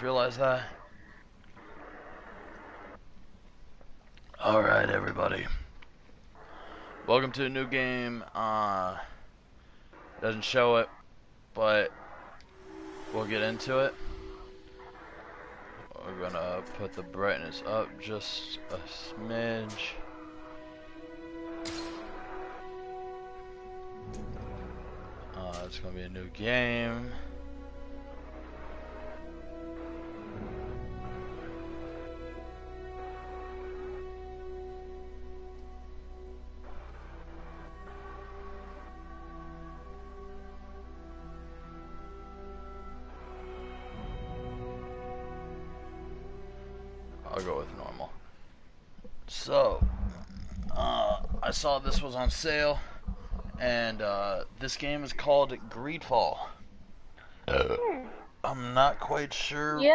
Realize that. Alright, everybody. Welcome to a new game. Doesn't show it, but we'll get into it. We're gonna put the brightness up just a smidge. It's gonna be a new game. I'll go with normal. So, I saw this was on sale, and this game is called GreedFall. I'm not quite sure. You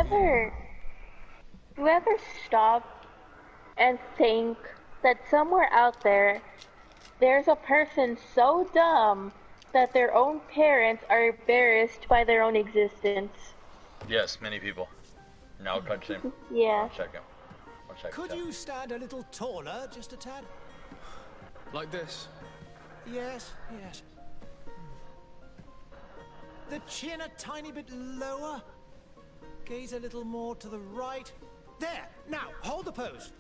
ever stop and think that somewhere out there, there's a person so dumb that their own parents are embarrassed by their own existence? Yes, many people. Now I'll punch him. Yeah. I'll check him. Could you stand a little taller, just a tad? Like this? Yes, yes. The chin a tiny bit lower. Gaze a little more to the right. There! Now, hold the pose.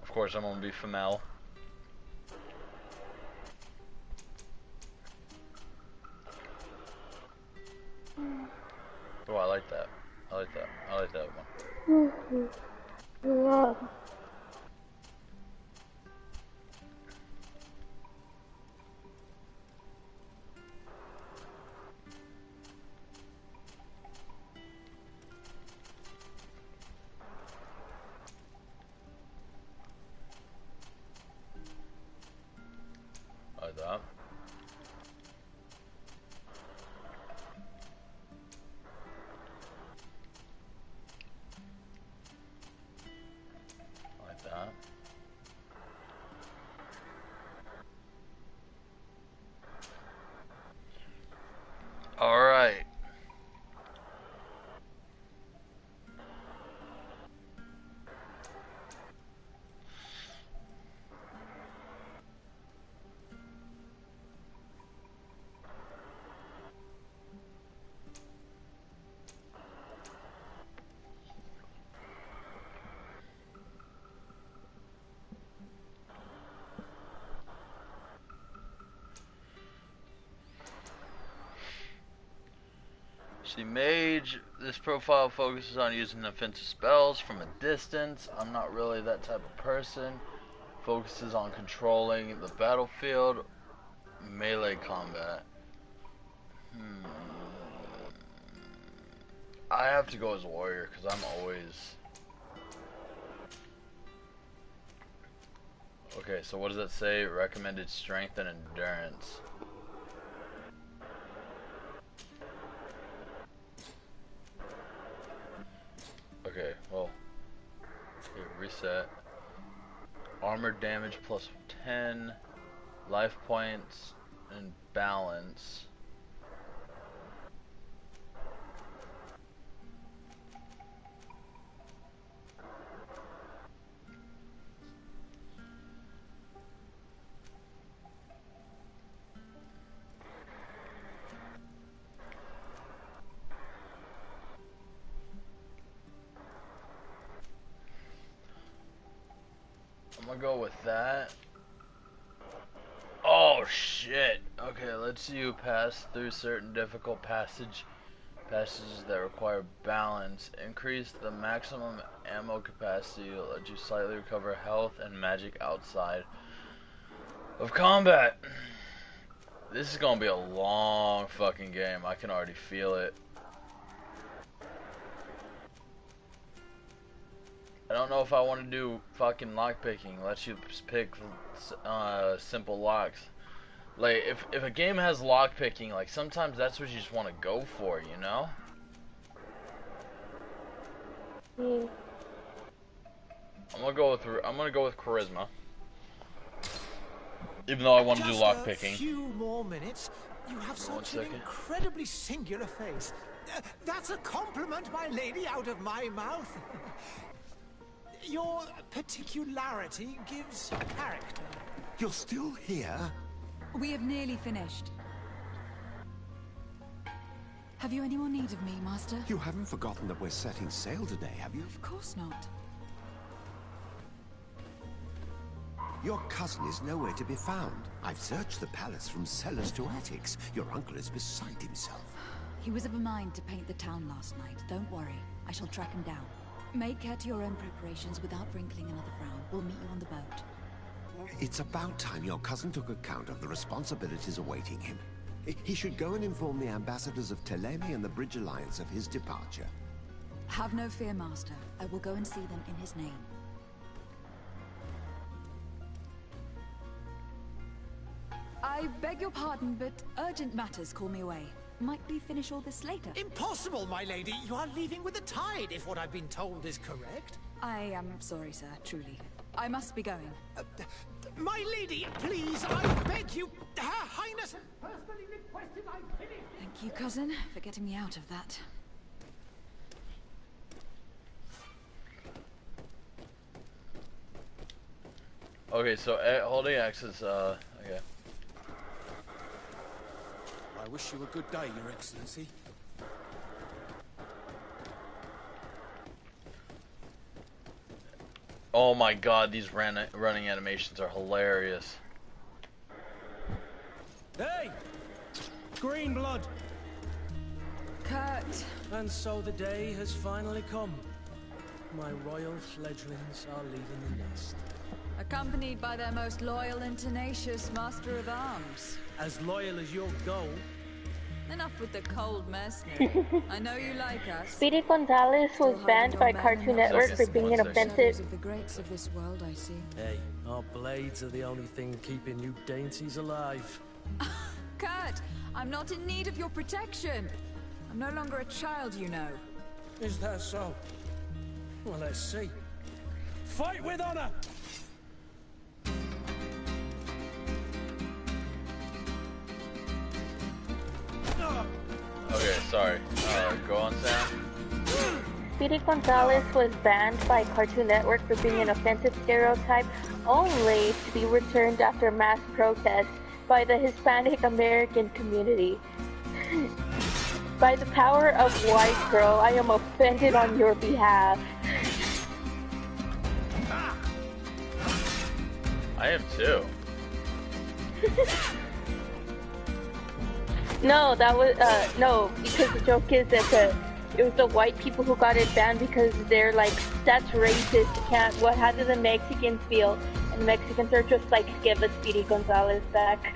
Of course, I'm gonna be Femel. Oh, I like that. I like that. I like that one. Like that. Like that. All right. See, mage, this profile focuses on using offensive spells from a distance. I'm not really that type of person. Focuses on controlling the battlefield, melee combat. I have to go as a warrior because I'm always... Okay, so what does that say? Recommended strength and endurance. Okay, well, okay, reset. Armor damage plus 10, life points, and balance. I'm gonna go with that. Oh shit. Okay, let's you pass through certain difficult passages that require balance. Increase the maximum ammo capacity to let you slightly recover health and magic outside of combat. This is gonna be a long fucking game. I can already feel it. I don't know if I want to do fucking lockpicking. Let you pick simple locks. Like, if a game has lockpicking, like, sometimes that's what you just want to go for, you know? I'm gonna go with charisma. Even though I want to do lockpicking. Just a few more minutes, You have For 1 such an second. incredibly singular face. That's a compliment, my lady, out of my mouth. Your particularity gives character. You're still here? We have nearly finished. Have you any more need of me, Master? You haven't forgotten that we're setting sail today, have you? Of course not. Your cousin is nowhere to be found. I've searched the palace from cellars to attics. Your uncle is beside himself. He was of a mind to paint the town last night. Don't worry. I shall track him down. Make care to your own preparations without wrinkling another frown. We'll meet you on the boat. It's about time your cousin took account of the responsibilities awaiting him. He should go and inform the ambassadors of Telemi and the Bridge Alliance of his departure. Have no fear, Master. I will go and see them in his name. I beg your pardon, but urgent matters call me away. Might we finish all this later? Impossible, my lady. You are leaving with the tide, if what I've been told is correct. I am sorry, sir, truly. I must be going. My lady, please, I beg you. Her Highness has personally requested I finish. Thank you, cousin, for getting me out of that. Okay, so holding X is okay. I wish you a good day, Your Excellency. Oh my god, these running animations are hilarious. Hey! Green blood! Kurt! And so the day has finally come. My royal fledglings are leaving the nest. Accompanied by their most loyal and tenacious master of arms. As loyal as you'll go. Enough with the cold mercenary. I know you like us. Speedy Gonzalez was banned by Cartoon Network for being an offensive. Of the greats of this world, I see. Hey, our blades are the only thing keeping you dainties alive. Kurt, I'm not in need of your protection. I'm no longer a child, you know. Is that so? Well, let's see. Fight with honor! Okay, sorry. Go on, Sam. Speedy Gonzalez was banned by Cartoon Network for being an offensive stereotype, only to be returned after mass protests by the Hispanic American community. By the power of White Girl, I am offended on your behalf. I am too. No, that was no, because the joke is that it was the white people who got it banned because they're like, that's racist. How do the Mexicans feel? And the Mexicans are just like, give us Speedy Gonzalez back.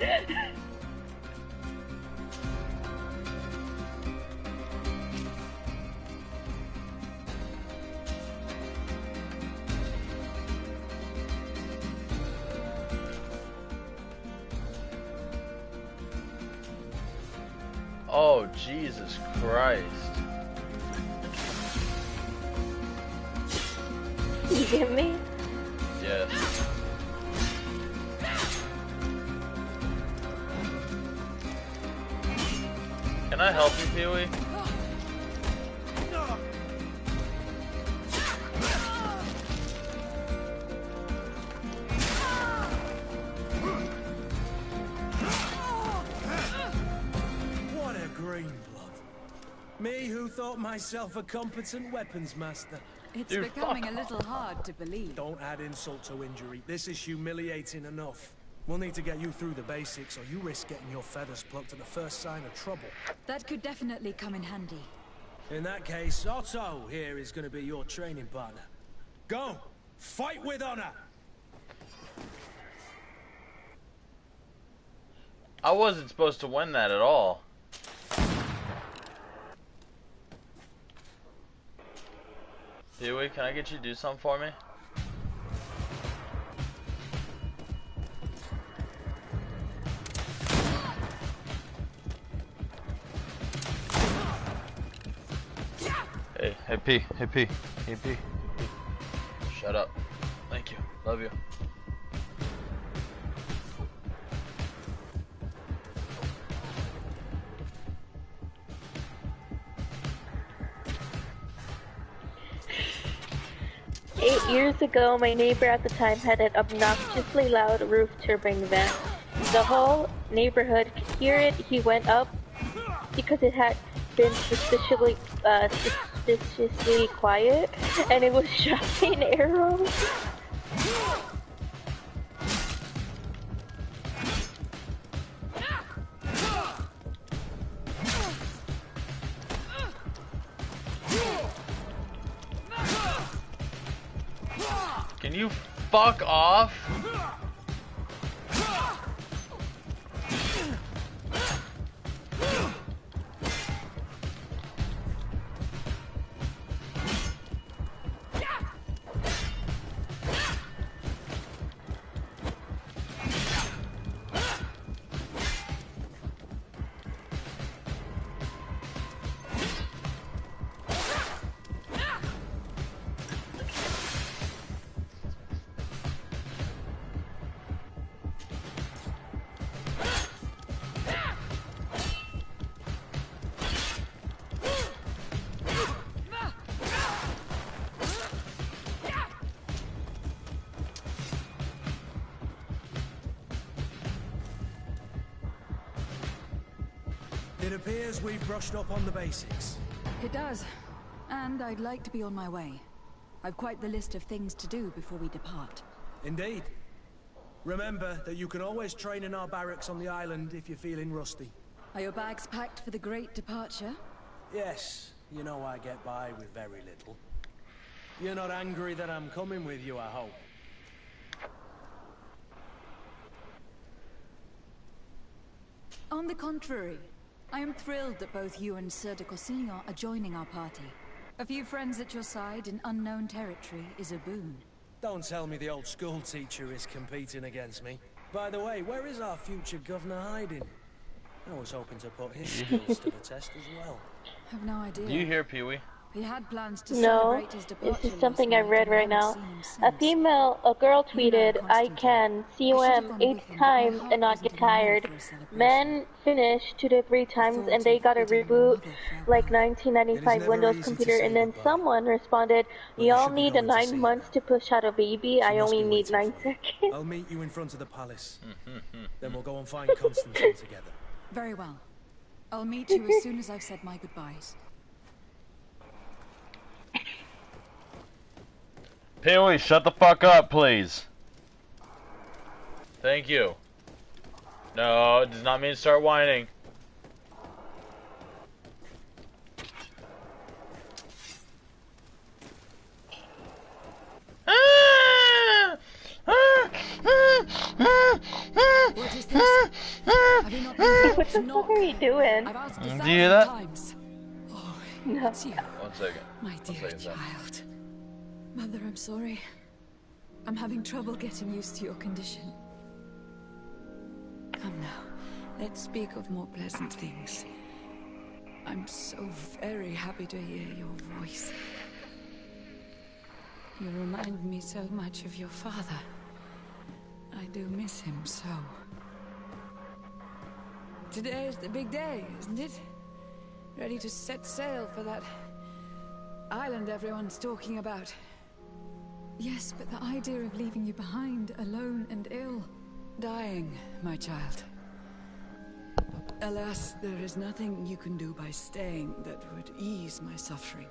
Oh, Jesus Christ. You get me? Yes. Can I help you, Pee-wee? What a green blood. Me who thought myself a competent weapons master. It's Dude, becoming a fuck little hard to believe. Don't add insult to injury. This is humiliating enough. We'll need to get you through the basics, or you risk getting your feathers plucked at the first sign of trouble. That could definitely come in handy. In that case, Otto here is going to be your training partner. Go! Fight with honor! I wasn't supposed to win that at all. Pee-wee, can I get you to do something for me? Hey P, hey P, hey P. Shut up. Thank you. Love you. years ago, my neighbor at the time had an obnoxiously loud roof turbine vent. The whole neighborhood could hear it. He went up because it had been suspiciously quiet, and it was shooting arrows. Can you fuck off? It appears we've brushed up on the basics. It does. And I'd like to be on my way. I've quite the list of things to do before we depart. Indeed. Remember that you can always train in our barracks on the island if you're feeling rusty. Are your bags packed for the great departure? Yes, you know I get by with very little. You're not angry that I'm coming with you, I hope. On the contrary, I am thrilled that both you and Sir de Cosignon are joining our party. A few friends at your side in unknown territory is a boon. Don't tell me the old school teacher is competing against me. By the way, where is our future governor hiding? I was hoping to put his skills to the test as well. Have no idea. Do you hear, Pee-wee? He had plans to No, celebrate his departure. this is something I last night read and right haven't now. seen him A since. girl tweeted, I can, COM 8 times and not get tired. Men finish 2 to 3 times and they got a reboot like 1995 Windows computer, and then someone responded, y'all need 9 months to push out a baby, I only need 9 seconds. I'll meet you in front of the palace. Then we'll go and find Constantine together. Very well. I'll meet you as soon as I've said my goodbyes. Pee-wee, shut the fuck up, please. Thank you. No, it does not mean start whining. What is this? Have you not been What the fuck are you doing? I've asked Do you 1,000 hear that? times. Oh, No. it's you, 1 second. my dear second, son. child. Mother, I'm sorry. I'm having trouble getting used to your condition. Come now, let's speak of more pleasant things. I'm so very happy to hear your voice. You remind me so much of your father. I do miss him so. Today is the big day, isn't it? Ready to set sail for that island everyone's talking about. Yes, but the idea of leaving you behind, alone and ill. Dying, my child. Alas, there is nothing you can do by staying that would ease my suffering.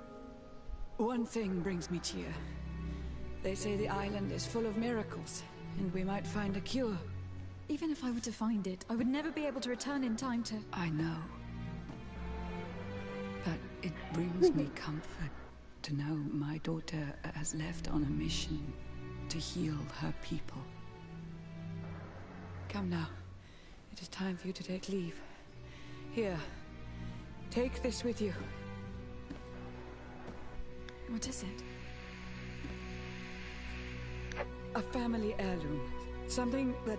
One thing brings me cheer. They say the island is full of miracles, and we might find a cure. Even if I were to find it, I would never be able to return in time to... I know. But it brings me comfort to know my daughter has left on a mission to heal her people. Come now. It is time for you to take leave. Here. Take this with you. What is it? A family heirloom. Something that...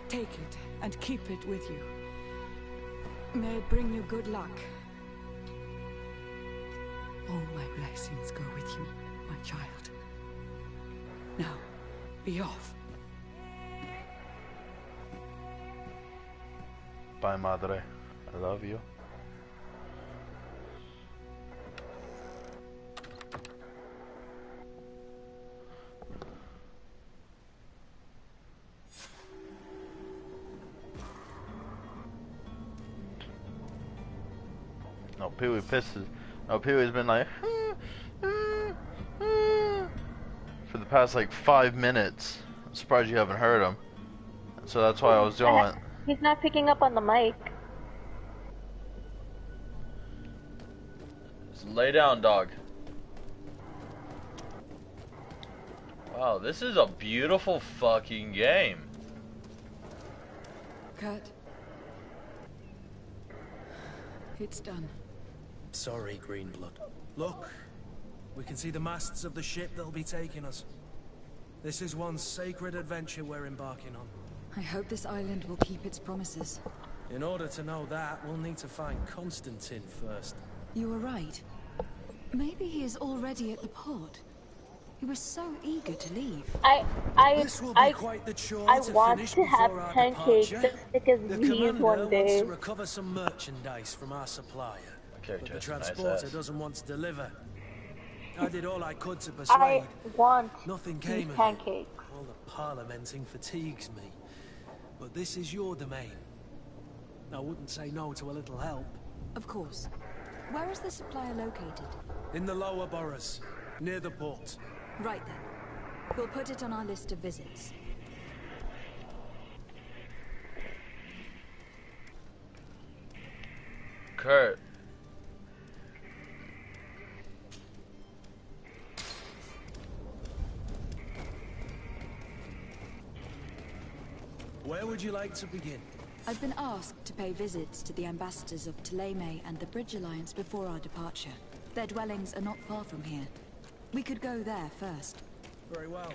Take it and keep it with you. May it bring you good luck. All my blessings go with you, my child. Now, be off. Bye, madre. I love you. No, Pee-wee pisses. No, Pee-wee's been like for the past like 5 minutes. I'm surprised you haven't heard him. So that's why I was doing. He's not picking up on the mic. Just lay down, dog. Wow, this is a beautiful fucking game. Kurt. It's done. Sorry, Greenblood. Look, we can see the masts of the ship that'll be taking us. This is one sacred adventure we're embarking on. I hope this island will keep its promises. In order to know that, we'll need to find Constantine first. You were right. Maybe he is already at the port. He was so eager to leave. I Quite the chore I to want finish to have before our pancakes departure. just because The he's commander one wants day. to recover some merchandise from our supplier, but the transporter doesn't want to deliver. I did all I could to persuade. I want Nothing these came of it. pancakes. All the parliamenting fatigues me. But this is your domain. I wouldn't say no to a little help. Of course. Where is the supplier located? In the lower boroughs, near the port. Right then. We'll put it on our list of visits. Kurt. Where would you like to begin? I've been asked to pay visits to the ambassadors of Thélème and the Bridge Alliance before our departure. Their dwellings are not far from here. We could go there first. Very well.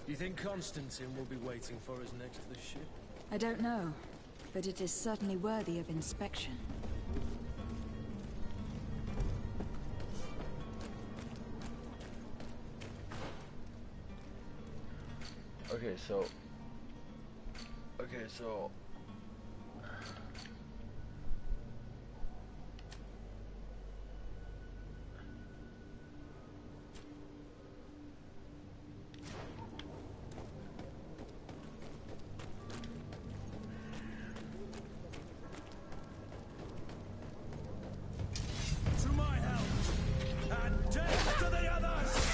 Do you think Constantine will be waiting for us next to the ship? I don't know, but it is certainly worthy of inspection. Okay, so To my help! And death to the others!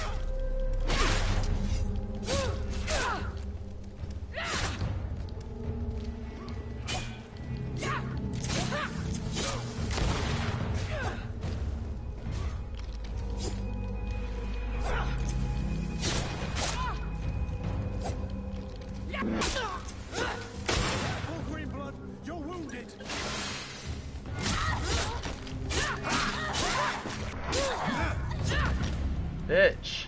Oh, Greenblood, you're wounded! bitch.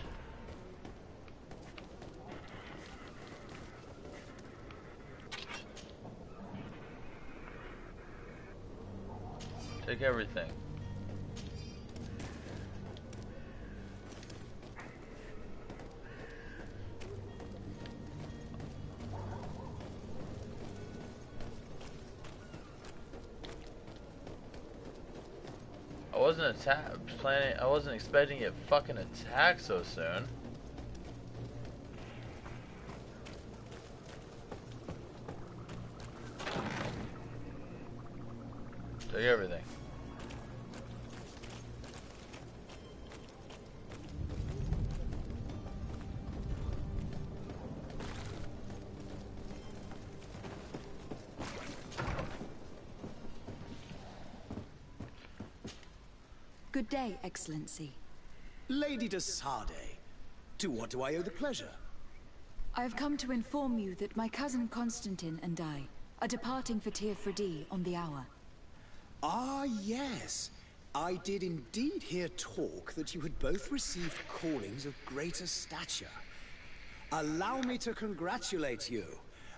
Take everything. I wasn't expecting it fucking attack so soon. Take everything. Good day, Excellency. Lady de Sade, to what do I owe the pleasure? I have come to inform you that my cousin Constantine and I are departing for Tir Freddy on the hour. Ah, yes. I did indeed hear talk that you had both received callings of greater stature. Allow me to congratulate you.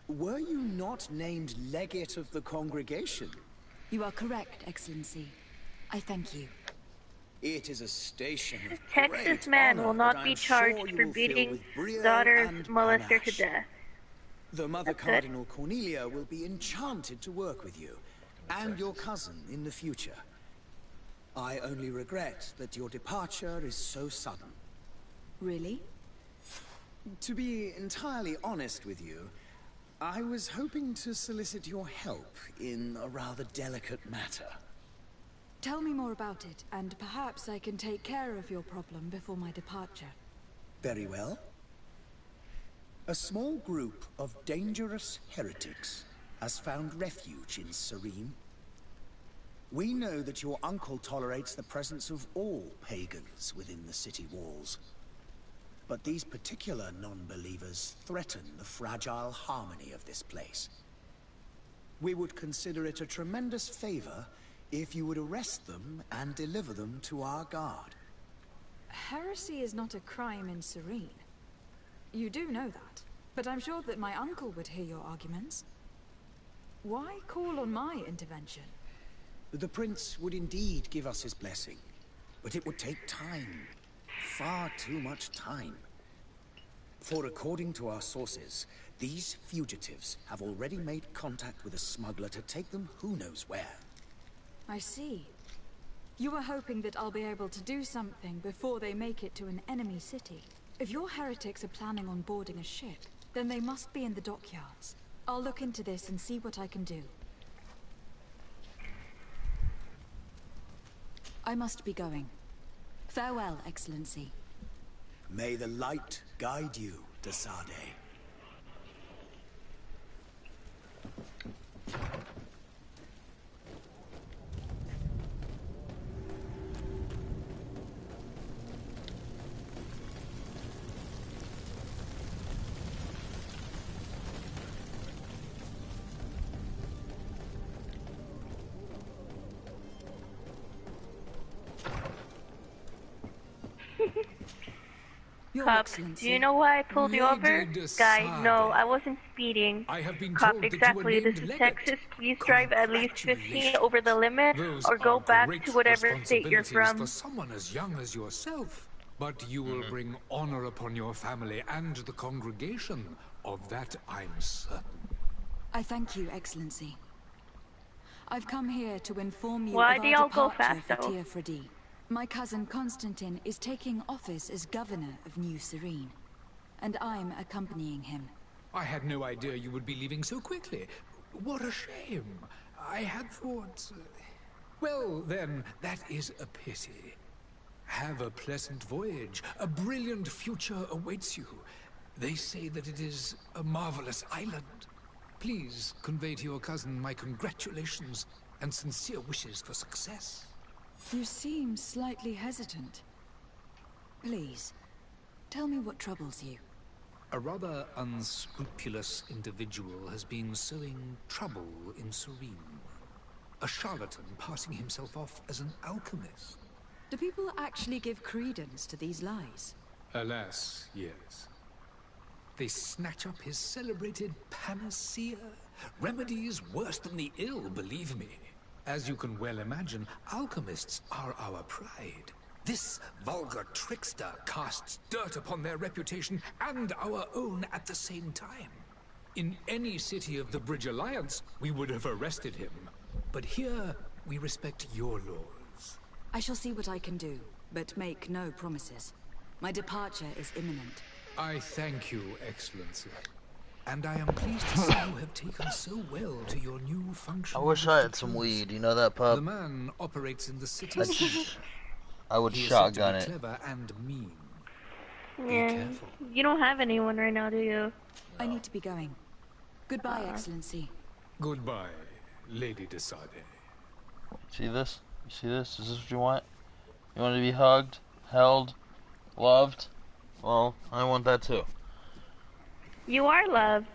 Were you not named legate of the congregation? You are correct, Excellency. I thank you. It is a station of Texas great man honor will that not I be am sure charged you for will fill beating with brio daughter's and molester to panache. death. The Mother That's good. Cardinal Cornelia will be enchanted to work with you, and your cousin in the future. I only regret that your departure is so sudden. Really? To be entirely honest with you, I was hoping to solicit your help in a rather delicate matter. Tell me more about it, and perhaps I can take care of your problem before my departure. Very well. A small group of dangerous heretics has found refuge in Serene. We know that your uncle tolerates the presence of all pagans within the city walls. But these particular non-believers threaten the fragile harmony of this place. We would consider it a tremendous favor if you would arrest them and deliver them to our guard. Heresy is not a crime in Serene. You do know that, but I'm sure that my uncle would hear your arguments. Why call on my intervention? The prince would indeed give us his blessing, but it would take time. Far too much time. For according to our sources, these fugitives have already made contact with a smuggler to take them who knows where. I see. You were hoping that I'll be able to do something before they make it to an enemy city. If your heretics are planning on boarding a ship, then they must be in the dockyards. I'll look into this and see what I can do. I must be going. Farewell, Excellency. May the light guide you, de Sade. Your Cop, Excellency. do you know why I pulled you over? Lady de Guy, no, Sade. I wasn't speeding. I have been Cop, told that you exactly. were This named is legate. Texas. Please drive at least 15 over the limit, Those or go are back great to whatever state you're responsibilities from. for someone as young as yourself. But you will bring honor upon your family and the congregation. Of that I'm certain. I thank you, Excellency. I've come here to inform you Why of do our y'all go departure fast, for though? Teofredi. My cousin Constantine is taking office as governor of New Serene, and I'm accompanying him. I had no idea you would be leaving so quickly. What a shame. I had thought... Well, then, that is a pity. Have a pleasant voyage. A brilliant future awaits you. They say that it is a marvelous island. Please convey to your cousin my congratulations and sincere wishes for success. You seem slightly hesitant. Please, tell me what troubles you. A rather unscrupulous individual has been sowing trouble in Serene. A charlatan passing himself off as an alchemist. Do people actually give credence to these lies? Alas, yes. They snatch up his celebrated panacea. Remedies worse than the ill, believe me. As you can well imagine, alchemists are our pride. This vulgar trickster casts dirt upon their reputation and our own at the same time. In any city of the Bridge Alliance, we would have arrested him. But here, we respect your laws. I shall see what I can do, but make no promises. My departure is imminent. I thank you, Excellency. And I am pleased to see you have taken so well to your new function. I wish I had some weed. You know that, The pup? man operates in the city I'd- center. I would He is said to shotgun be it. clever and mean. Yeah, careful. you don't have anyone right now, do you? I need to be going. Goodbye, Excellency. Goodbye, Lady de Sade. See this? You see this? Is this what you want? You want to be hugged, held, loved? Well, I want that too. You are loved.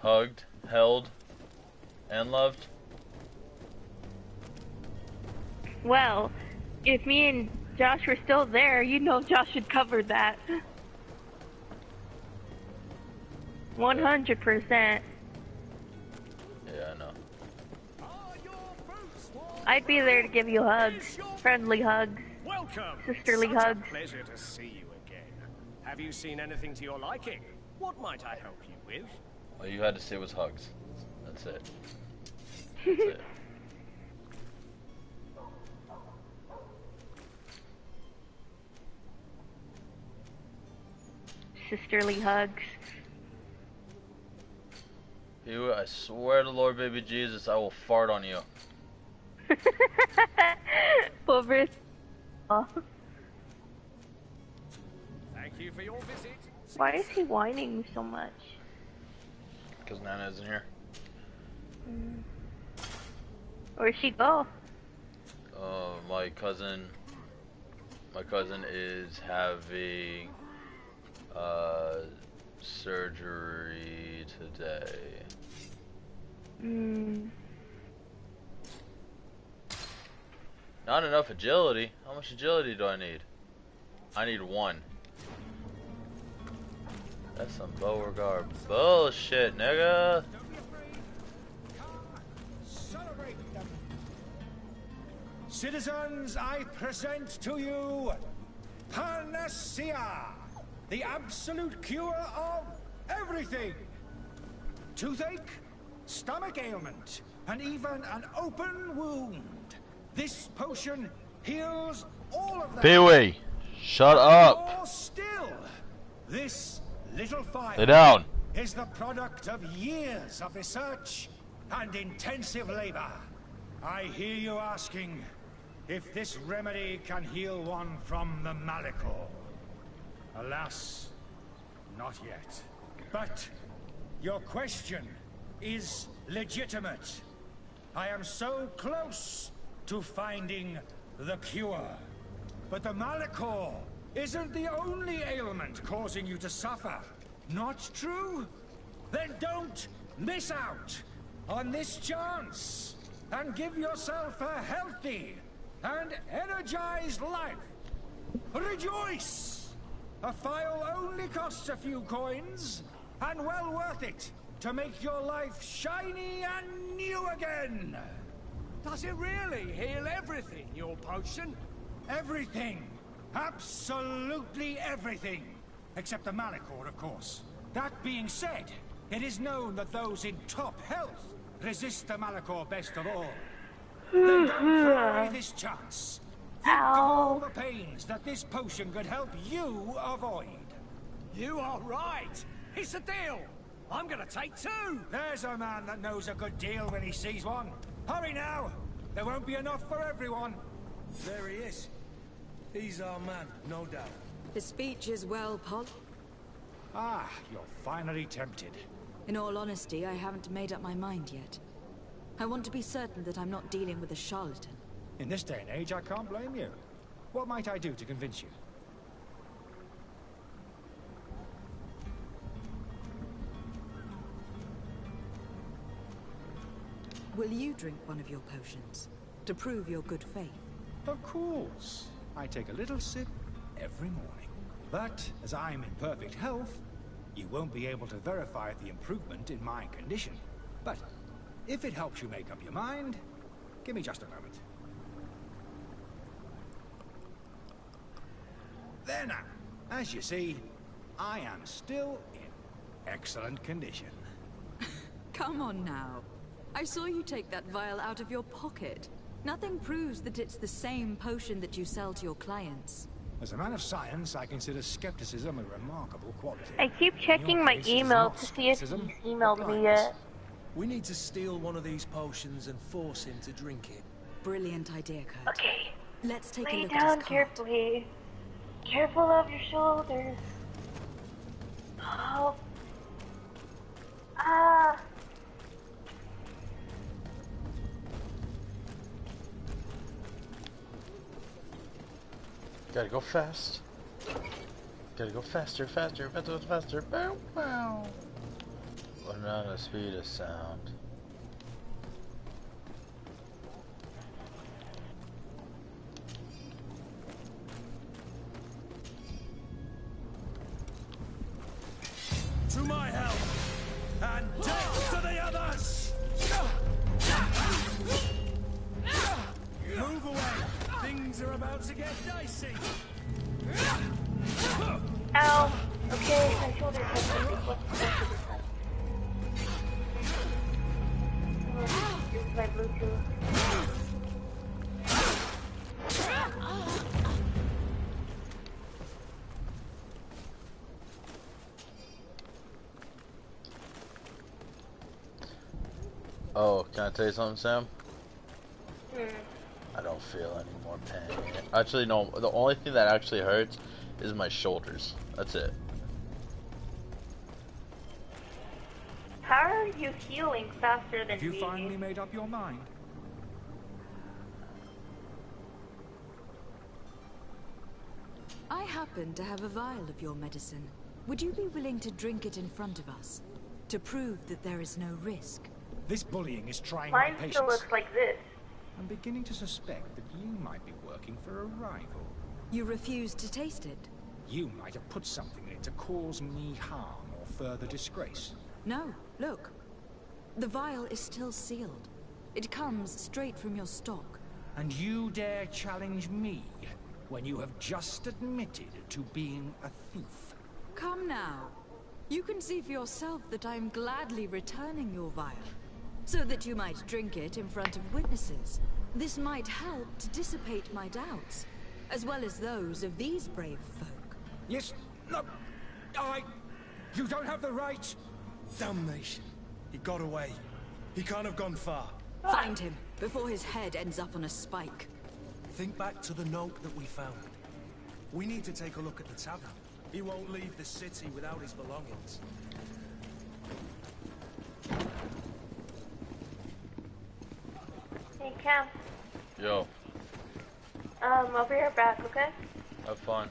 Hugged, held, and loved? Well, if me and Josh were still there, you know Josh had covered that. 100%. Yeah, I know. I'd be there to give you hugs. Friendly hugs. Welcome. Sisterly Such hugs. A pleasure to see you again. Have you seen anything to your liking? What might I help you with? All you had to say was hugs. That's it. That's it. Sisterly hugs. You, I swear to Lord baby Jesus, I will fart on you. Pobre. Oh. Thank you for your visit. Why is he whining so much? Because Nana isn't here. Where'd she go? My cousin is having surgery today. Not enough agility. How much agility do I need? I need 1. That's some Beauregard bullshit, nigga. Celebrate them. Citizens, I present to you Panacea, the absolute cure of everything. Toothache, stomach ailment, and even an open wound. This potion heals all of them. Pee-wee, shut up. More still, this little Lay fire down. is the product of years of research and intensive labor. I hear you asking if this remedy can heal one from the Malachor. Alas, not yet. But your question is legitimate. I am so close to finding the cure. But the Malachor isn't the only ailment causing you to suffer. Not true? Then don't miss out on this chance and give yourself a healthy and energized life. Rejoice! A file only costs a few coins, and well worth it to make your life shiny and new again. Does it really heal everything, your potion? Everything. Absolutely everything. Except the Malachor, of course. That being said, it is known that those in top health resist the Malachor best of all. Then don't throw away this chance. Think of all the pains that this potion could help you avoid. You are right. It's a deal. I'm gonna take 2. There's a man that knows a good deal when he sees one. Hurry now. There won't be enough for everyone. There he is. He's our man, no doubt. The speech is well polished. Ah, you're finally tempted. In all honesty, I haven't made up my mind yet. I want to be certain that I'm not dealing with a charlatan. In this day and age, I can't blame you. What might I do to convince you? Will you drink one of your potions to prove your good faith? Of course. I take a little sip every morning. But as I'm in perfect health, you won't be able to verify the improvement in my condition. But if it helps you make up your mind, give me just a moment. There now. As you see, I am still in excellent condition. Come on now. I saw you take that vial out of your pocket. Nothing proves that it's the same potion that you sell to your clients. As a man of science, I consider skepticism a remarkable quality. I keep checking my email to see if he's emailed me yet. We need to steal one of these potions and force him to drink it. Brilliant idea, Kurt. Okay. Let's take a Lay look down at his card. carefully. Careful of your shoulders. Oh. Ah. Gotta go fast. Gotta go faster, faster, faster, faster. Bow, bow. But not the speed of sound. To my help! And death to the others! Move away! Things are about to get dicey! Ow. Okay, my shoulders have been Use my Bluetooth. Oh, can I tell you something, Sam? I don't feel any more pain. Actually, no. The only thing that actually hurts is my shoulders. That's it. How are you healing faster than Have you me? finally made up your mind? I happen to have a vial of your medicine. Would you be willing to drink it in front of us? To prove that there is no risk? This bullying is trying my Mine patience. still looks like this. I'm beginning to suspect that you might be working for a rival. You refuse to taste it? You might have put something in it to cause me harm or further disgrace. No, look. The vial is still sealed. It comes straight from your stock. And you dare challenge me when you have just admitted to being a thief? Come now. You can see for yourself that I'm gladly returning your vial, so that you might drink it in front of witnesses. This might help to dissipate my doubts, as well as those of these brave folk. Yes, no, you don't have the right. Damnation. He got away. He can't have gone far. Find him, before his head ends up on a spike. Think back to the note that we found. We need to take a look at the tavern. He won't leave the city without his belongings. Hey, Cam. Yo, I'll be right back, okay? have fun.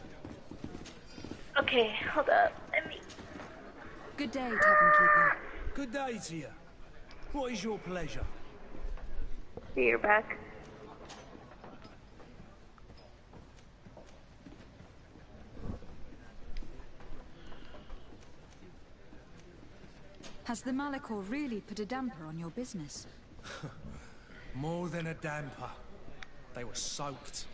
Okay, hold up. Let me... Good day, Tavern Keeper. Good day to you. What is your pleasure? Be right back. Has the Malachor really put a damper on your business? More than a damper. They were soaked.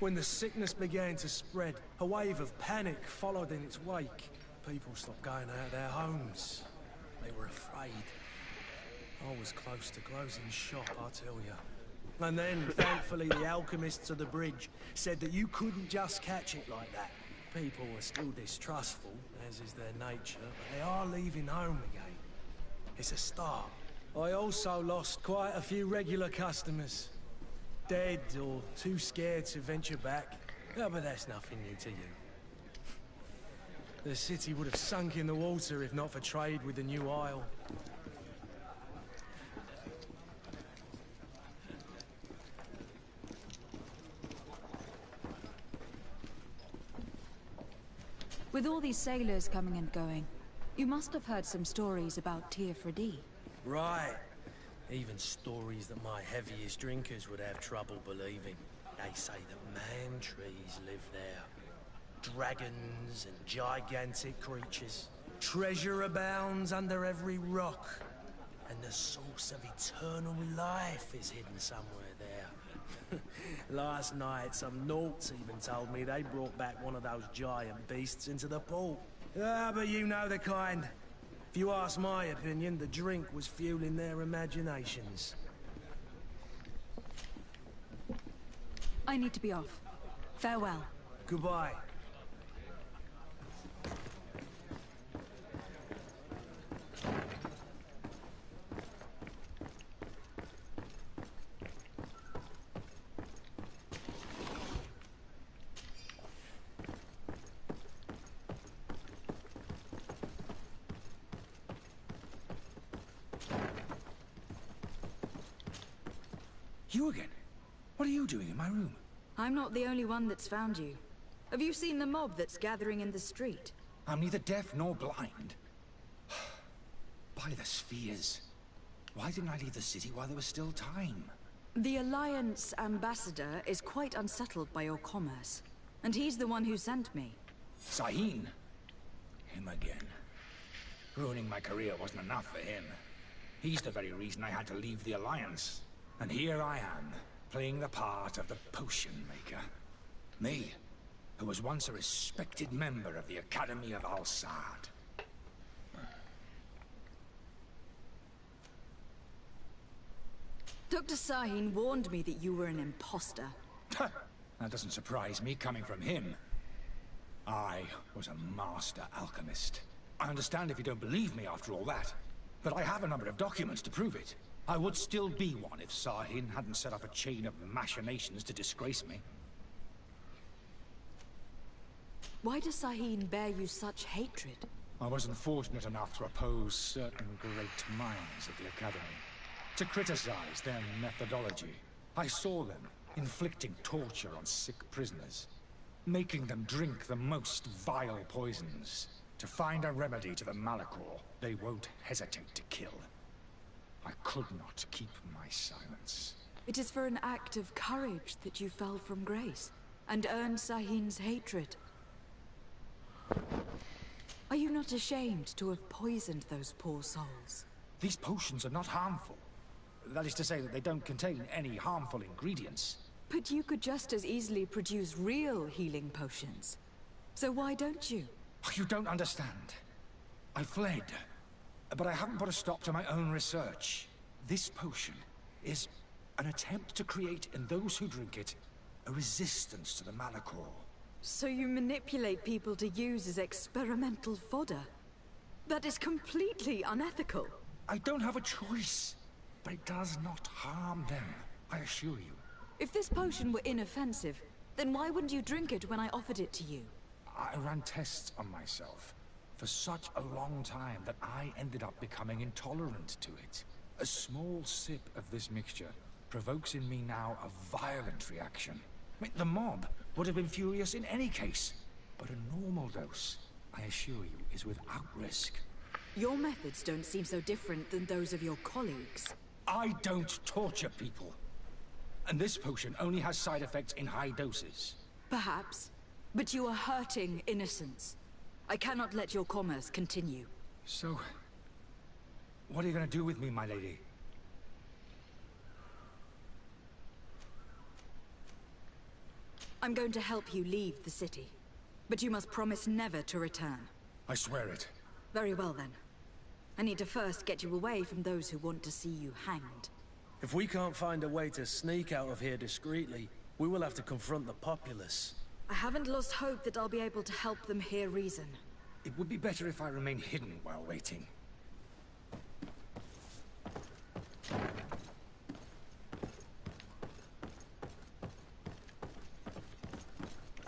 When the sickness began to spread, a wave of panic followed in its wake. People stopped going out of their homes. They were afraid. I was close to closing shop, I tell you. And then, thankfully, the alchemists of the bridge said that you couldn't just catch it like that. People were still distrustful, as is their nature, but they are leaving home again. It's a start. I also lost quite a few regular customers. Dead or too scared to venture back. Yeah, but that's nothing new to you. The city would have sunk in the water if not for trade with the new isle. With all these sailors coming and going, you must have heard some stories about Tir Freddy. Right. Even stories that my heaviest drinkers would have trouble believing. They say that man-trees live there. Dragons and gigantic creatures. Treasure abounds under every rock. And the source of eternal life is hidden somewhere there. Last night, some Nauts even told me they brought back one of those giant beasts into the port. Ah, but you know the kind. If you ask my opinion, the drink was fueling their imaginations. I need to be off. Farewell. Goodbye. You again? What are you doing in my room? I'm not the only one that's found you. Have you seen the mob that's gathering in the street? I'm neither deaf nor blind. By the spheres. Why didn't I leave the city while there was still time? The Alliance ambassador is quite unsettled by your commerce. And he's the one who sent me. Sahin? Him again. Ruining my career wasn't enough for him. He's the very reason I had to leave the Alliance. And here I am, playing the part of the potion maker. Me, who was once a respected member of the Academy of Al-Sad. Dr. Sahin warned me that you were an imposter. That doesn't surprise me, coming from him. I was a master alchemist. I understand if you don't believe me after all that, but I have a number of documents to prove it. I would still be one if Sahin hadn't set up a chain of machinations to disgrace me. Why does Sahin bear you such hatred? I wasn't fortunate enough to oppose certain great minds at the Academy, to criticize their methodology. I saw them inflicting torture on sick prisoners, making them drink the most vile poisons. To find a remedy to the Malachor, they won't hesitate to kill. I could not keep my silence. It is for an act of courage that you fell from grace, and earned Sahin's hatred. Are you not ashamed to have poisoned those poor souls? These potions are not harmful. That is to say that they don't contain any harmful ingredients. But you could just as easily produce real healing potions. So why don't you? You don't understand. I fled, but I haven't put a stop to my own research. This potion is an attempt to create in those who drink it a resistance to the Malachor. So you manipulate people to use as experimental fodder? That is completely unethical. I don't have a choice, but it does not harm them, I assure you. If this potion were inoffensive, then why wouldn't you drink it when I offered it to you? I ran tests on myself for such a long time that I ended up becoming intolerant to it. A small sip of this mixture provokes in me now a violent reaction. I mean, the mob would have been furious in any case, but a normal dose, I assure you, is without risk. Your methods don't seem so different than those of your colleagues. I don't torture people. And this potion only has side effects in high doses. Perhaps, but you are hurting innocents. I cannot let your commerce continue. So, what are you going to do with me, my lady? I'm going to help you leave the city. But you must promise never to return. I swear it. Very well then. I need to first get you away from those who want to see you hanged. If we can't find a way to sneak out of here discreetly, we will have to confront the populace. I haven't lost hope that I'll be able to help them hear reason. It would be better if I remain hidden while waiting.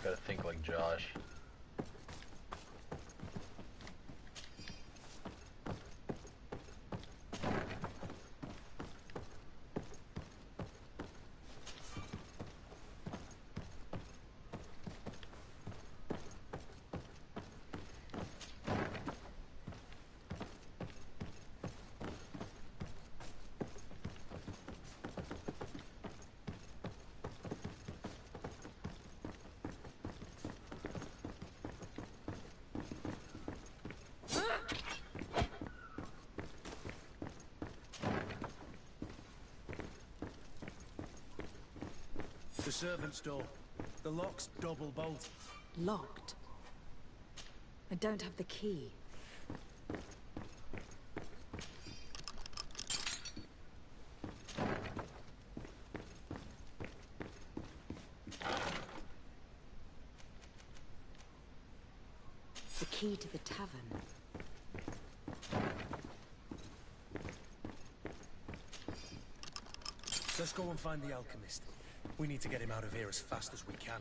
Gotta think like Josh. The servant's door. The lock's double bolted. Locked? I don't have the key. The key to the tavern. Let's go and find the alchemist. We need to get him out of here as fast as we can.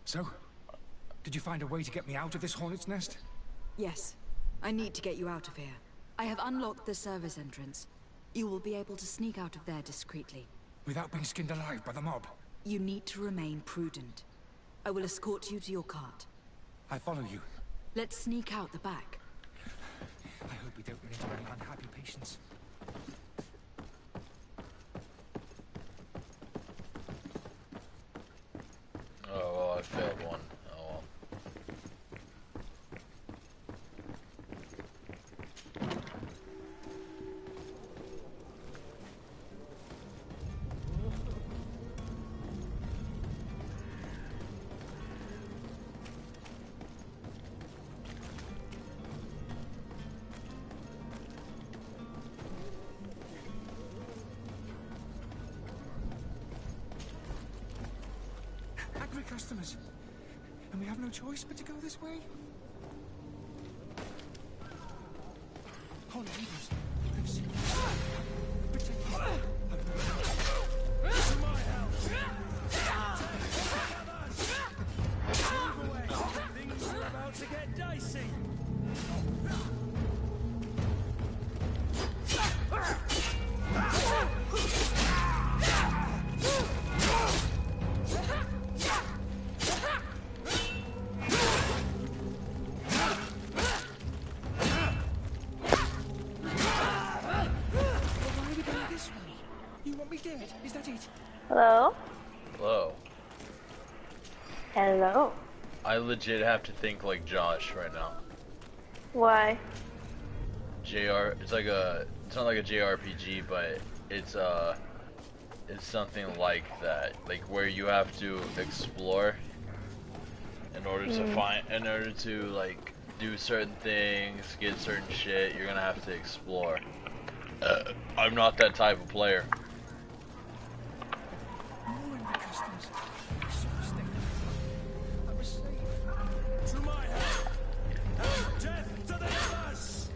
So, did you find a way to get me out of this hornet's nest? Yes. I need to get you out of here. I have unlocked the service entrance. You will be able to sneak out of there discreetly. Without being skinned alive by the mob? You need to remain prudent. I will escort you to your cart. I follow you. Let's sneak out the back. I hope we don't run into any unhappy patients. Oh, well, I failed one. Oh, well. customers. And we have no choice but to go this way? Holy Reavers, they've seen us. Protect me. To my house. Move away. Things are about to get dicey. Is that it? Hello? Hello. Hello. I legit have to think like Josh right now. Why? It's not like a JRPG, but it's something like that, like where you have to explore in order to like do certain things, get certain shit. You're gonna have to explore. I'm not that type of player. To my house. And death to the lovers.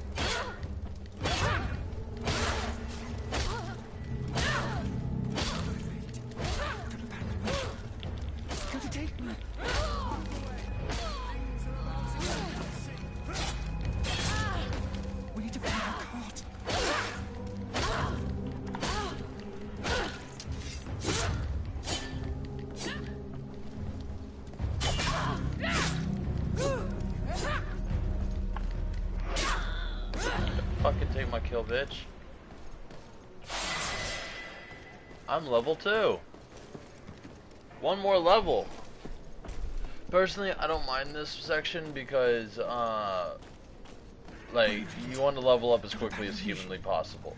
Go to take me. We need to find a cart. Fucking take my kill, bitch. I'm level 2. One more level. Personally, I don't mind this section because, like, you want to level up as quickly as humanly possible.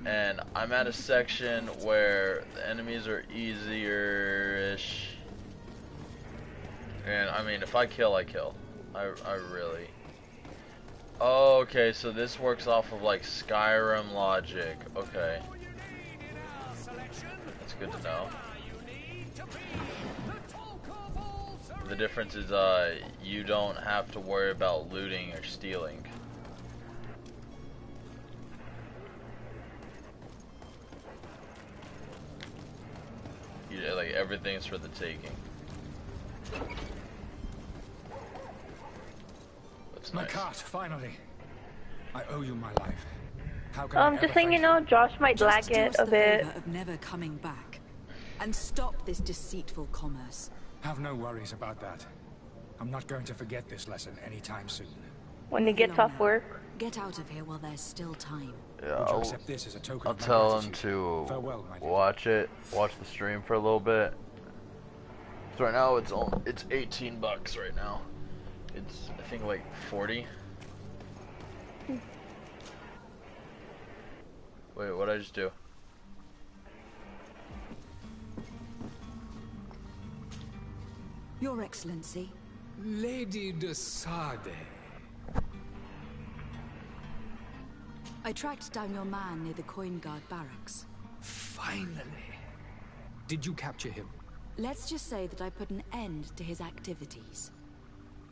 And I'm at a section where the enemies are easier-ish. And, I mean, if I kill, I kill. I really... Oh, okay, so this works off of, like, Skyrim logic. Okay. That's good to know. The difference is, you don't have to worry about looting or stealing. Like, everything's for the taking. That's My nice. cart, finally. I owe you my life. How can I ever Just saying, thank you know, Josh might Just lag do it us a the bit. favor of never coming back. And stop this deceitful commerce. Have no worries about that. I'm not going to forget this lesson anytime soon. When he gets off work. Get out of here while there's still time. Yeah, Would you accept this as a token I'll of my tell him gratitude? to Farewell, my dear. watch the stream for a little bit. So right now it's 18 bucks right now. It's I think like 40. Wait, what did I just do? Your Excellency. Lady de Sade. I tracked down your man near the Coin Guard barracks. Finally. Did you capture him? Let's just say that I put an end to his activities.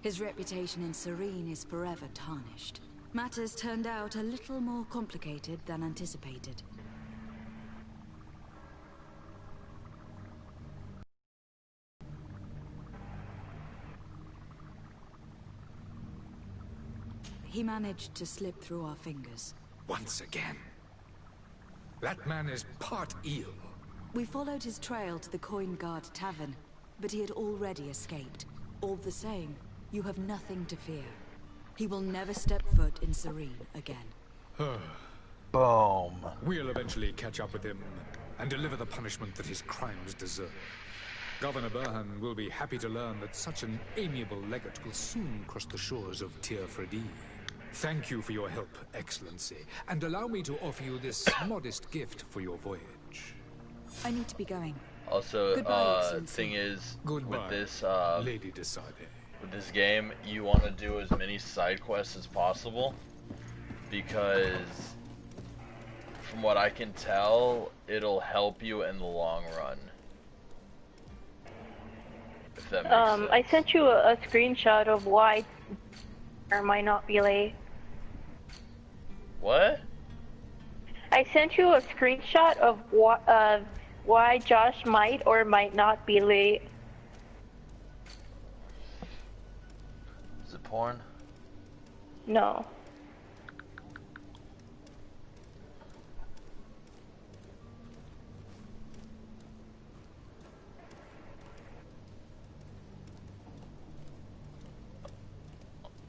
His reputation in Serene is forever tarnished. Matters turned out a little more complicated than anticipated. He managed to slip through our fingers. Once again. That man is part eel. We followed his trail to the Coin Guard Tavern, but he had already escaped. All the same, you have nothing to fear. He will never step foot in Serene again. Boom. We'll eventually catch up with him and deliver the punishment that his crimes deserve. Governor Burhan will be happy to learn that such an amiable legate will soon cross the shores of Tir Fredi. Thank you for your help, Excellency, and allow me to offer you this modest gift for your voyage. I need to be going. Also, Goodbye, Excellency. thing is, Goodbye, with this, Lady de Sade. with this game, you want to do as many side quests as possible, because from what I can tell, it'll help you in the long run. If that makes sense. I sent you a screenshot of why or might not be late. What? I sent you a screenshot of why Josh might or might not be late. Is it porn? No.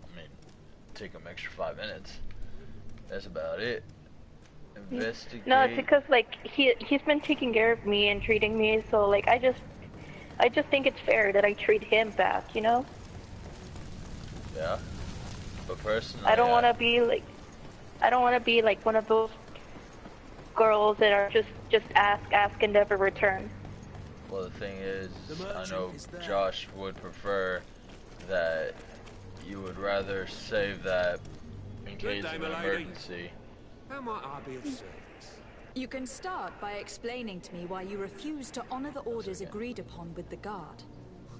I mean, take them extra 5 minutes. That's about it. Investigate. No, it's because like he's been taking care of me and treating me, so like I just think it's fair that I treat him back, you know? Yeah. But personally, I don't want to be like one of those girls that are just ask and never return. Well, the thing is, I know Josh would prefer that you would rather save that in case of an emergency. How might I be of service? You can start by explaining to me why you refuse to honor the orders agreed upon with the guard.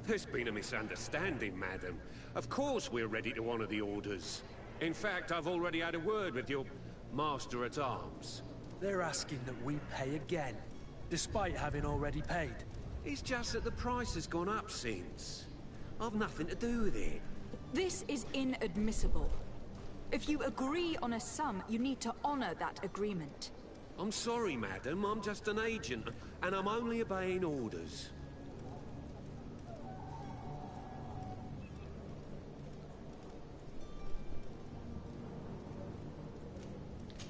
There's been a misunderstanding, madam. Of course we're ready to honor the orders. In fact, I've already had a word with your master-at-arms. They're asking that we pay again, despite having already paid. It's just that the price has gone up since. I've nothing to do with it. This is inadmissible. If you agree on a sum, you need to honor that agreement. I'm sorry, madam. I'm just an agent, and I'm only obeying orders.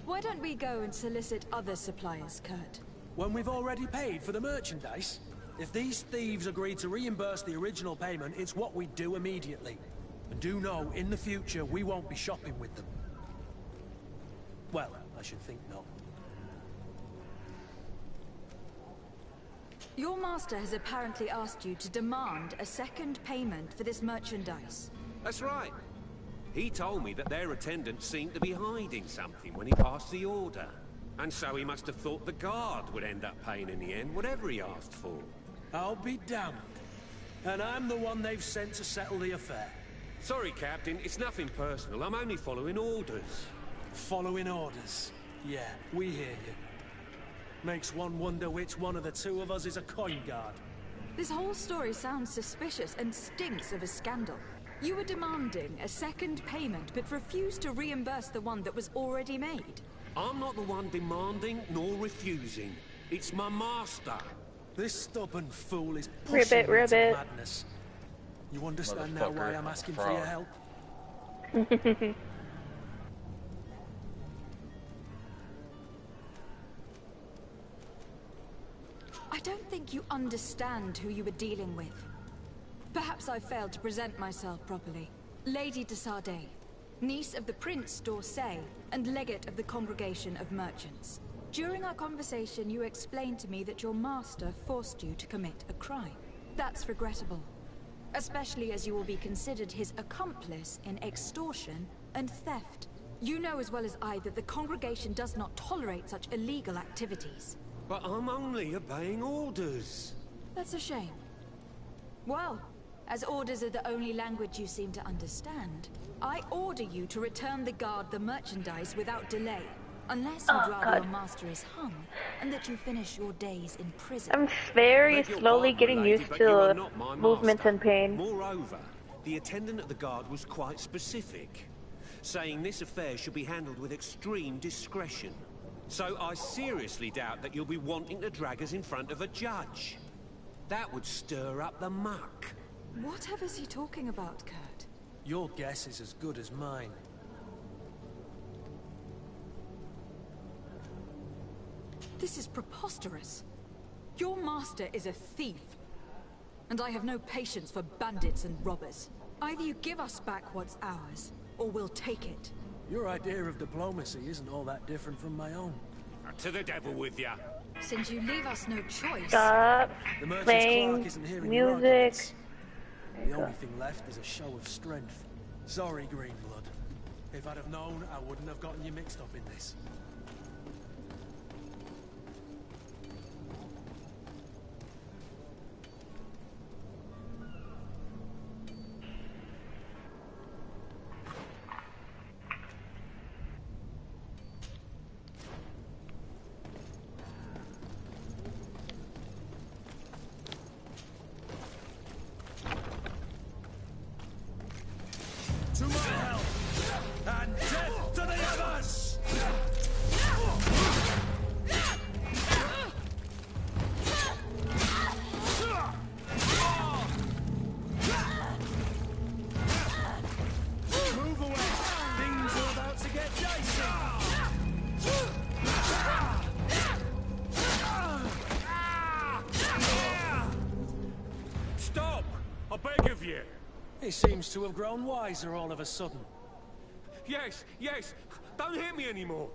Why don't we go and solicit other suppliers, Kurt? When we've already paid for the merchandise? If these thieves agree to reimburse the original payment, it's what we do immediately. And do know, in the future, we won't be shopping with them. Well, I should think not. Your master has apparently asked you to demand a second payment for this merchandise. That's right. He told me that their attendant seemed to be hiding something when he passed the order. And so he must have thought the guard would end up paying in the end, whatever he asked for. I'll be damned. And I'm the one they've sent to settle the affair. Sorry, Captain, it's nothing personal. I'm only following orders. Following orders? Yeah, we hear you. Makes one wonder which one of the two of us is a coin guard. This whole story sounds suspicious and stinks of a scandal. You were demanding a second payment, but refused to reimburse the one that was already made. I'm not the one demanding nor refusing. It's my master. This stubborn fool is pushing me to madness. You understand now why I'm asking for your help? I don't think you understand who you were dealing with. Perhaps I failed to present myself properly. Lady de Sardet, niece of the Prince d'Orsay, and legate of the Congregation of Merchants. During our conversation, you explained to me that your master forced you to commit a crime. That's regrettable, especially as you will be considered his accomplice in extortion and theft. You know as well as I that the Congregation does not tolerate such illegal activities. But I'm only obeying orders. That's a shame. Well, as orders are the only language you seem to understand, I order you to return the guard the merchandise without delay. Unless you'd rather your master is hung, and that you finish your days in prison. I'm very slowly getting used to movements and pain. Moreover, the attendant at the guard was quite specific, saying this affair should be handled with extreme discretion. So I seriously doubt that you'll be wanting to drag us in front of a judge. That would stir up the muck. Whatever is he talking about, Kurt? Your guess is as good as mine. This is preposterous. Your master is a thief. And I have no patience for bandits and robbers. Either you give us back what's ours, or we'll take it. Your idea of diplomacy isn't all that different from my own. To the devil with ya. Since you leave us no choice... Stop the merchant's playing clerk isn't hearing music. The only thing left is a show of strength. Sorry, Greenblood. If I'd have known, I wouldn't have gotten you mixed up in this. He seems to have grown wiser all of a sudden. Yes, yes. Don't hit me anymore.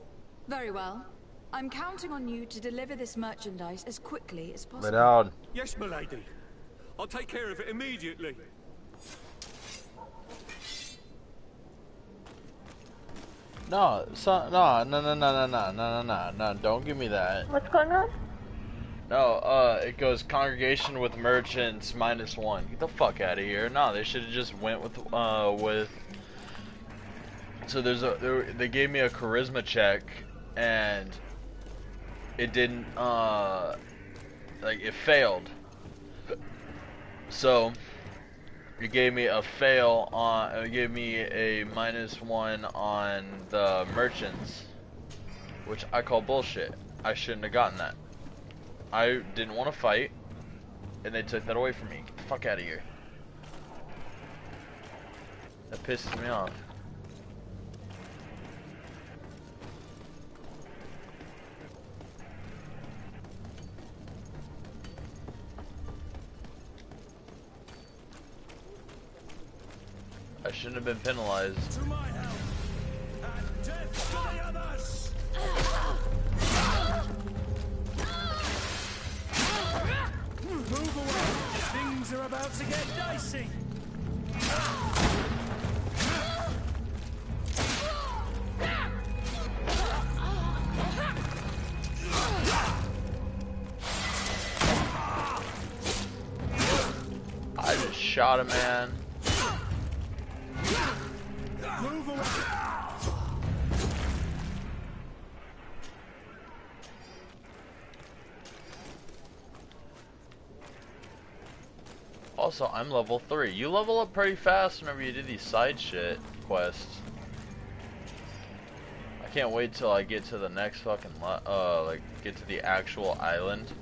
Very well. I'm counting on you to deliver this merchandise as quickly as possible. Lay down. Yes, milady. I'll take care of it immediately. No, no, don't give me that. What's going on? No, it goes congregation with merchants -1. Get the fuck out of here. No, they should have just went with. So they gave me a charisma check, and it didn't, like, it failed. So, it gave me a fail on, it gave me a -1 on the merchants, which I call bullshit. I shouldn't have gotten that. I didn't want to fight, and they took that away from me. Get the fuck out of here. That pisses me off. I shouldn't have been penalized. To my help, and death to the others! Move away! Things are about to get dicey! I just shot a man. Move away! Also, I'm level 3. You level up pretty fast whenever you do these side shit quests. I can't wait till I get to the next fucking like get to the actual island,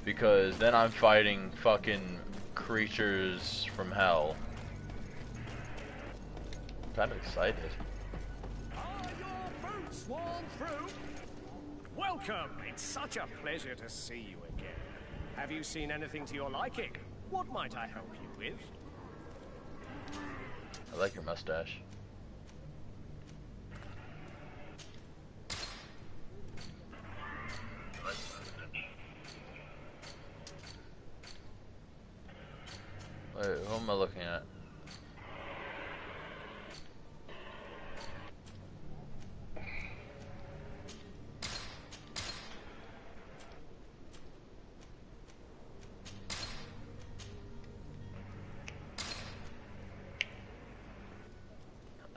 because then I'm fighting fucking creatures from hell. I'm kind of excited. Are your boots worn through? Welcome. It's such a pleasure to see you again. Have you seen anything to your liking? What might I help you with? I like your mustache. Wait, who am I looking at?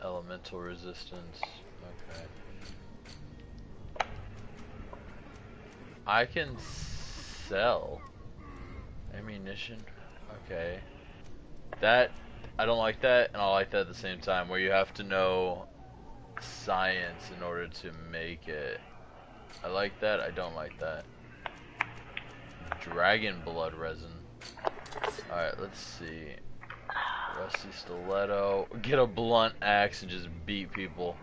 Elemental resistance. Okay. I can sell ammunition. Okay. That, I don't like that, and I like that at the same time, where you have to know science in order to make it. I like that, I don't like that. Dragon blood resin. Alright, let's see. Rusty stiletto. Get a blunt axe and just beat people.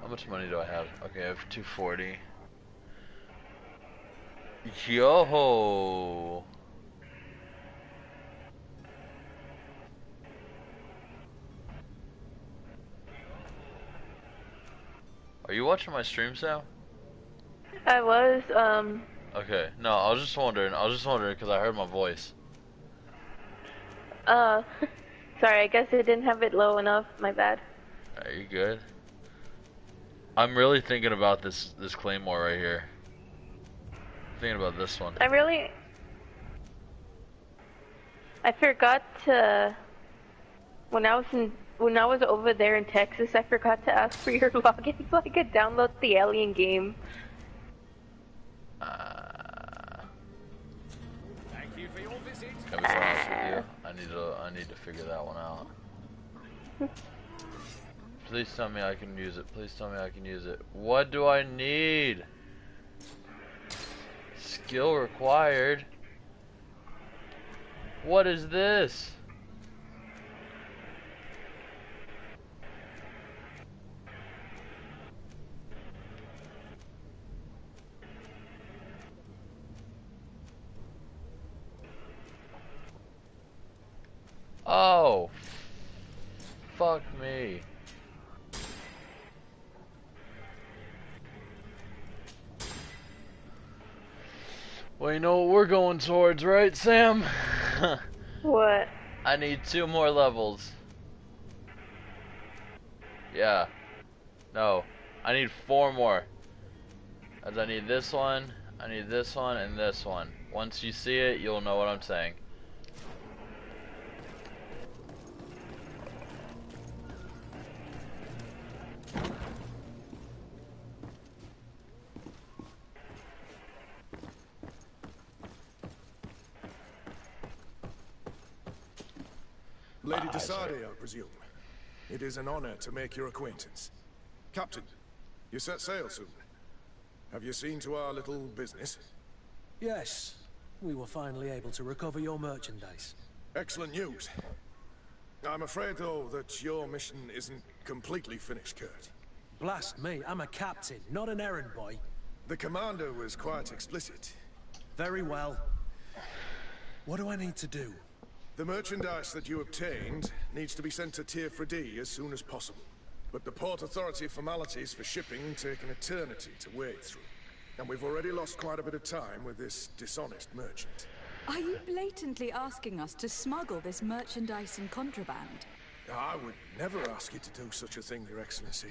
How much money do I have? Okay, I have 240. Yo! Are you watching my streams now? I was, Okay, no, I was just wondering because I heard my voice. sorry, I guess I didn't have it low enough, my bad. Are you good? I'm really thinking about this claymore right here. I'm thinking about this one. I forgot to, when I was over there in Texas, I forgot to ask for your login so I could download the Alien game. Thank you for your visit. Can I be honest with you? I need to figure that one out. Please tell me I can use it. Please tell me I can use it. What do I need? Skill required. What is this? Well, you know what we're going towards, right, Sam? What? I need 2 more levels. Yeah. No. I need 4 more. As I need this one, I need this one, and this one. Once you see it, you'll know what I'm saying. Lady Desade, I presume. It is an honor to make your acquaintance. Captain, you set sail soon. Have you seen to our little business? Yes. We were finally able to recover your merchandise. Excellent news. I'm afraid, though, that your mission isn't completely finished, Kurt. Blast me, I'm a captain, not an errand boy. The commander was quite explicit. Very well. What do I need to do? The merchandise that you obtained needs to be sent to Tier 4D as soon as possible. But the Port Authority formalities for shipping take an eternity to wade through. And we've already lost quite a bit of time with this dishonest merchant. Are you blatantly asking us to smuggle this merchandise in contraband? I would never ask you to do such a thing, Your Excellency.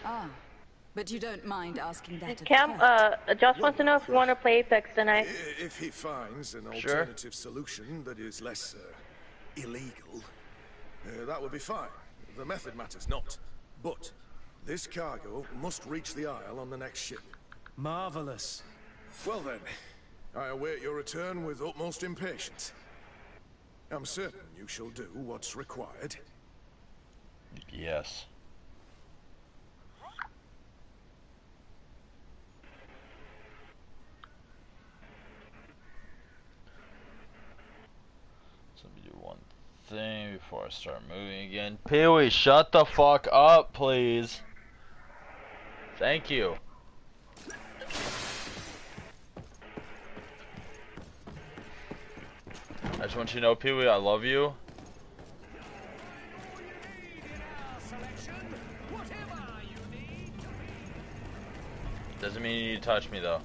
Ah, but you don't mind asking that of Cam, Kurt? Josh wants to know if you want to play Apex tonight. If he finds an alternative solution that is less illegal, that would be fine. The method matters not. But this cargo must reach the Isle on the next ship. Marvelous. Well then, I await your return with utmost impatience. I'm certain you shall do what's required. Yes. So let me do one thing before I start moving again. Pee-wee, shut the fuck up, please. Thank you. I just want you to know, Pee-wee, I love you. Doesn't mean you need to touch me, though.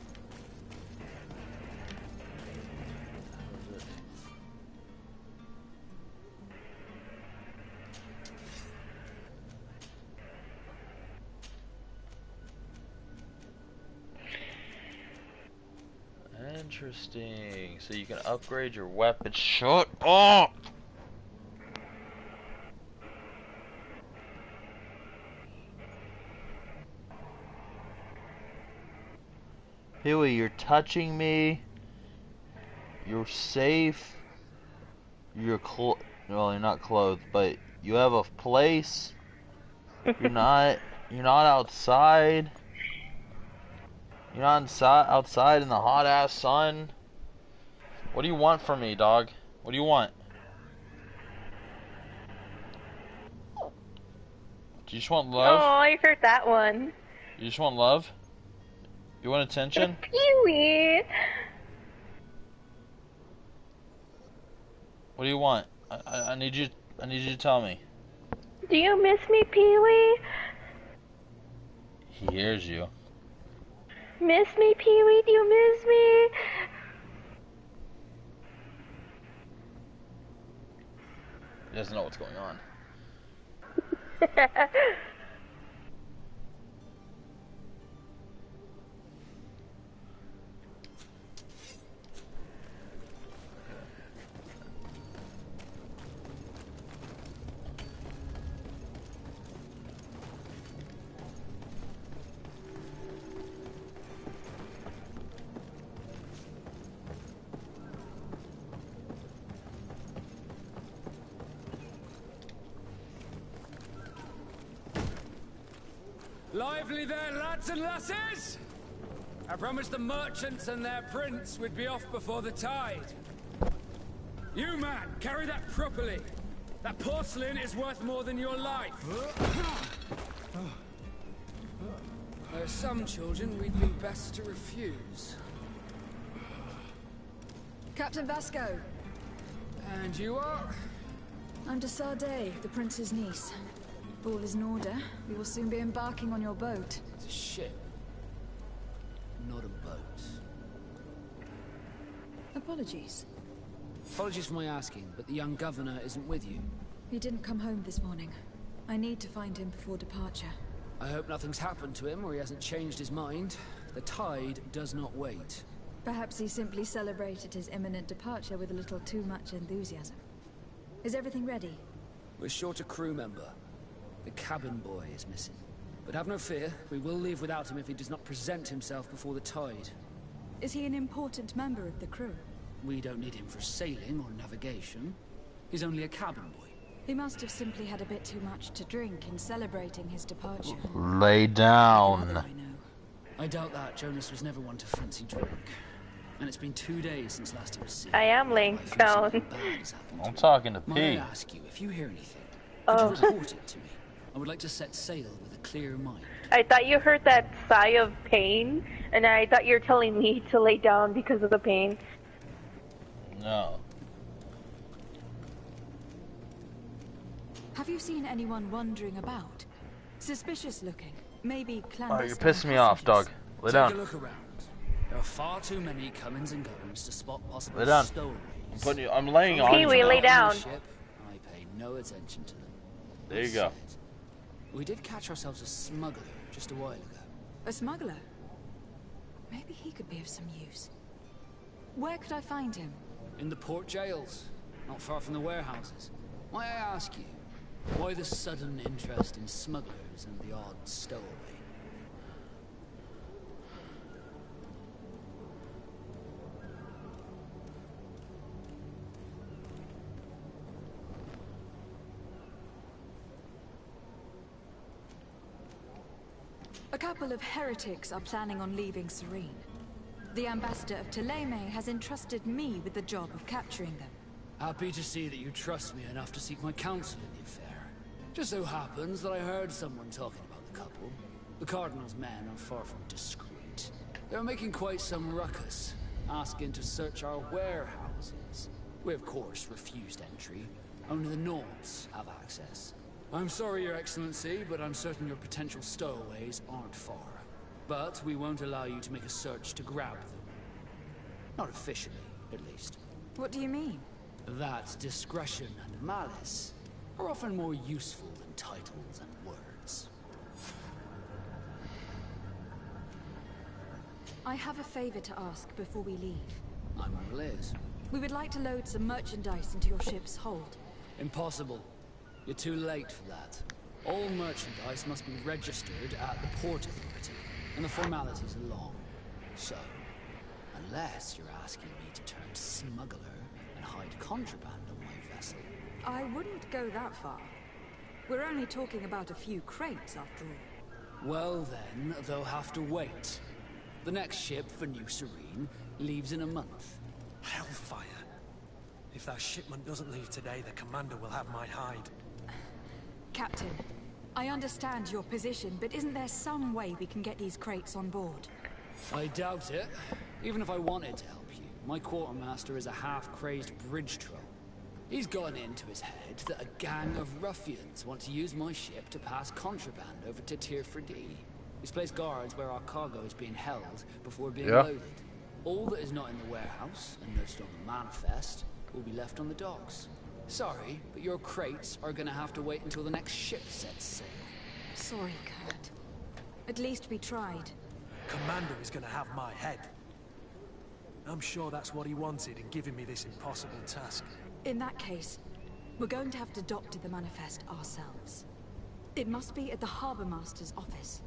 Interesting. So you can upgrade your weapon. Shut up! Huey, you're touching me. You're safe. You're well, you're not clothed, but you have a place. You're not outside. You're not outside in the hot ass sun. What do you want from me, dog? What do you want? Do you just want love? Oh, I heard that one. You just want love? You want attention? Pee-wee. What do you want? I need you to tell me. Do you miss me, Pee-wee? He hears you. Miss me, Pee-wee? Do you miss me? He doesn't know what's going on. Lively there, lads and lasses! I promised the merchants and their prince we'd be off before the tide. You, man, carry that properly. That porcelain is worth more than your life. There are some children we'd be best to refuse. Captain Vasco. And you are? I'm Desade, the prince's niece. All is in order. We will soon be embarking on your boat. It's a ship, not a boat. Apologies. Apologies for my asking, but the young governor isn't with you. He didn't come home this morning. I need to find him before departure. I hope nothing's happened to him or he hasn't changed his mind. The tide does not wait. Perhaps he simply celebrated his imminent departure with a little too much enthusiasm. Is everything ready? We're short a crew member. The cabin boy is missing. But have no fear, we will leave without him if he does not present himself before the tide. Is he an important member of the crew? We don't need him for sailing or navigation. He's only a cabin boy. He must have simply had a bit too much to drink in celebrating his departure. Lay down. I doubt that. Jonas was never one to fancy drink. And it's been 2 days since last he was seen. I am laying down. I'm talking to May I P. ask you, if you hear anything, could you report it to me? I would like to set sail with a clear mind. I thought you heard that sigh of pain, and I thought you were telling me to lay down because of the pain. No. Have you seen anyone wandering about? Suspicious looking. Maybe clandestine. Oh, you're pissing me off, dog. Lay down. Take a look around. There are far too many comings and goings to spot possible Lay down. stowaways. I'm laying on you. Pee-wee, lay down. I pay no attention to them. There you go. We did catch ourselves a smuggler just a while ago. A smuggler? Maybe he could be of some use. Where could I find him? In the port jails, not far from the warehouses. May I ask you, why the sudden interest in smugglers and the odd stowaway? A couple of heretics are planning on leaving Serene. The ambassador of Thélème has entrusted me with the job of capturing them. Happy to see that you trust me enough to seek my counsel in the affair. Just so happens that I heard someone talking about the couple. The Cardinal's men are far from discreet. They're making quite some ruckus, asking to search our warehouses. We of course refused entry. Only the Nords have access. I'm sorry, Your Excellency, but I'm certain your potential stowaways aren't far. But we won't allow you to make a search to grab them. Not officially, at least. What do you mean? That discretion and malice are often more useful than titles and words. I have a favor to ask before we leave. I'm all ears. We would like to load some merchandise into your ship's hold. Impossible. You're too late for that. All merchandise must be registered at the Port Authority, and the formalities are long. So, unless you're asking me to turn smuggler and hide contraband on my vessel. I wouldn't go that far. We're only talking about a few crates, after all. Well then, they'll have to wait. The next ship for New Serene leaves in a month. Hellfire. If that shipment doesn't leave today, the commander will have my hide. Captain, I understand your position, but isn't there some way we can get these crates on board? I doubt it. Even if I wanted to help you, my quartermaster is a half-crazed bridge troll. He's gotten into his head that a gang of ruffians want to use my ship to pass contraband over to Tier 4D. He's placed guards where our cargo is being held before being loaded. All that is not in the warehouse, and noted on the manifest, will be left on the docks. Sorry, but your crates are gonna have to wait until the next ship sets sail. Sorry, Kurt. At least we tried. Commander is gonna have my head. I'm sure that's what he wanted in giving me this impossible task. In that case, we're going to have to doctor the manifest ourselves. It must be at the Harbour Master's office.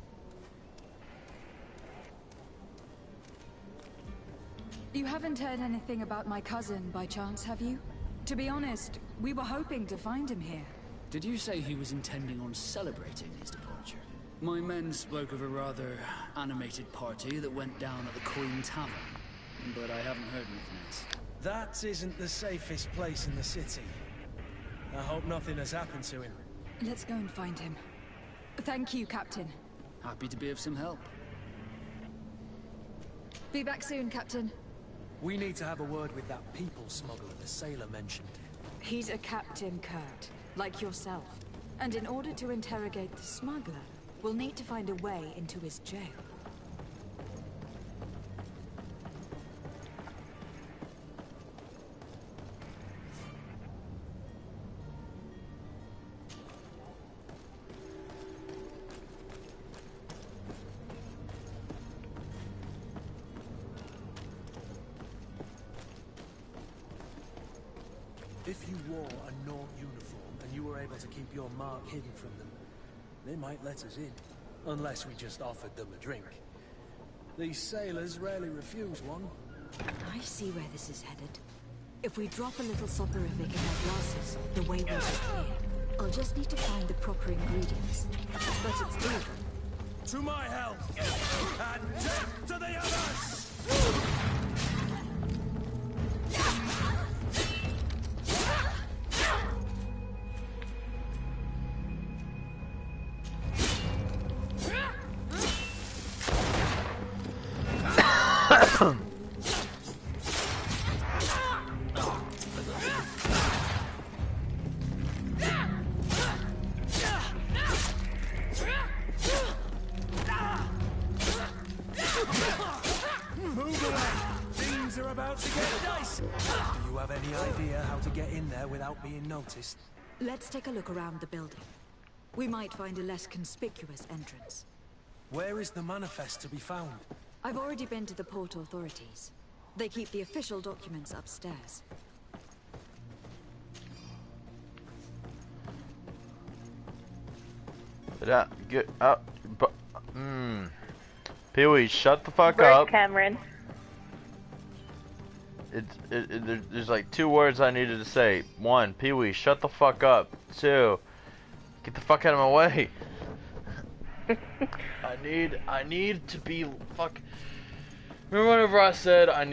You haven't heard anything about my cousin by chance, have you? To be honest, we were hoping to find him here. Did you say he was intending on celebrating his departure? My men spoke of a rather animated party that went down at the Queen Tavern, but I haven't heard anything else. That isn't the safest place in the city. I hope nothing has happened to him. Let's go and find him. Thank you, Captain. Happy to be of some help. Be back soon, Captain. We need to have a word with that people smuggler the sailor mentioned. He's a captain, Kurt, like yourself. And in order to interrogate the smuggler, we'll need to find a way into his jail. If you wore a Nort uniform and you were able to keep your mark hidden from them, they might let us in. Unless we just offered them a drink. These sailors rarely refuse one. I see where this is headed. If we drop a little soporific in their glasses, the way will be clear. I'll just need to find the proper ingredients. But it's doable. To my health! And death to the others! Noticed. Let's take a look around the building. We might find a less conspicuous entrance. Where is the manifest to be found? I've already been to the port authorities. They keep the official documents upstairs. Get up. Pee-wee, shut the fuck up. Cameron. There's like 2 words I needed to say. 1, Pee-wee, shut the fuck up. 2, get the fuck out of my way. I need to be fuck. Remember whenever I said I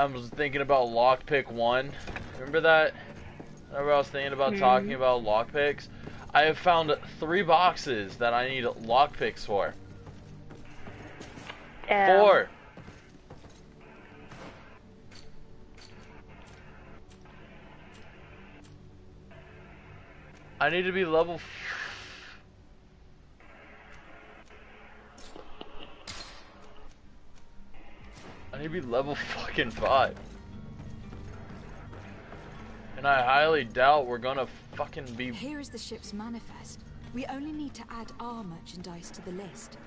was thinking about lockpick 1? Remember that? Whenever I was thinking about talking about lockpicks, I have found 3 boxes that I need lockpicks for. 4. I need to be level. I need to be level fucking 5. And I highly doubt we're gonna fucking be. Here is the ship's manifest. We only need to add our merchandise to the list.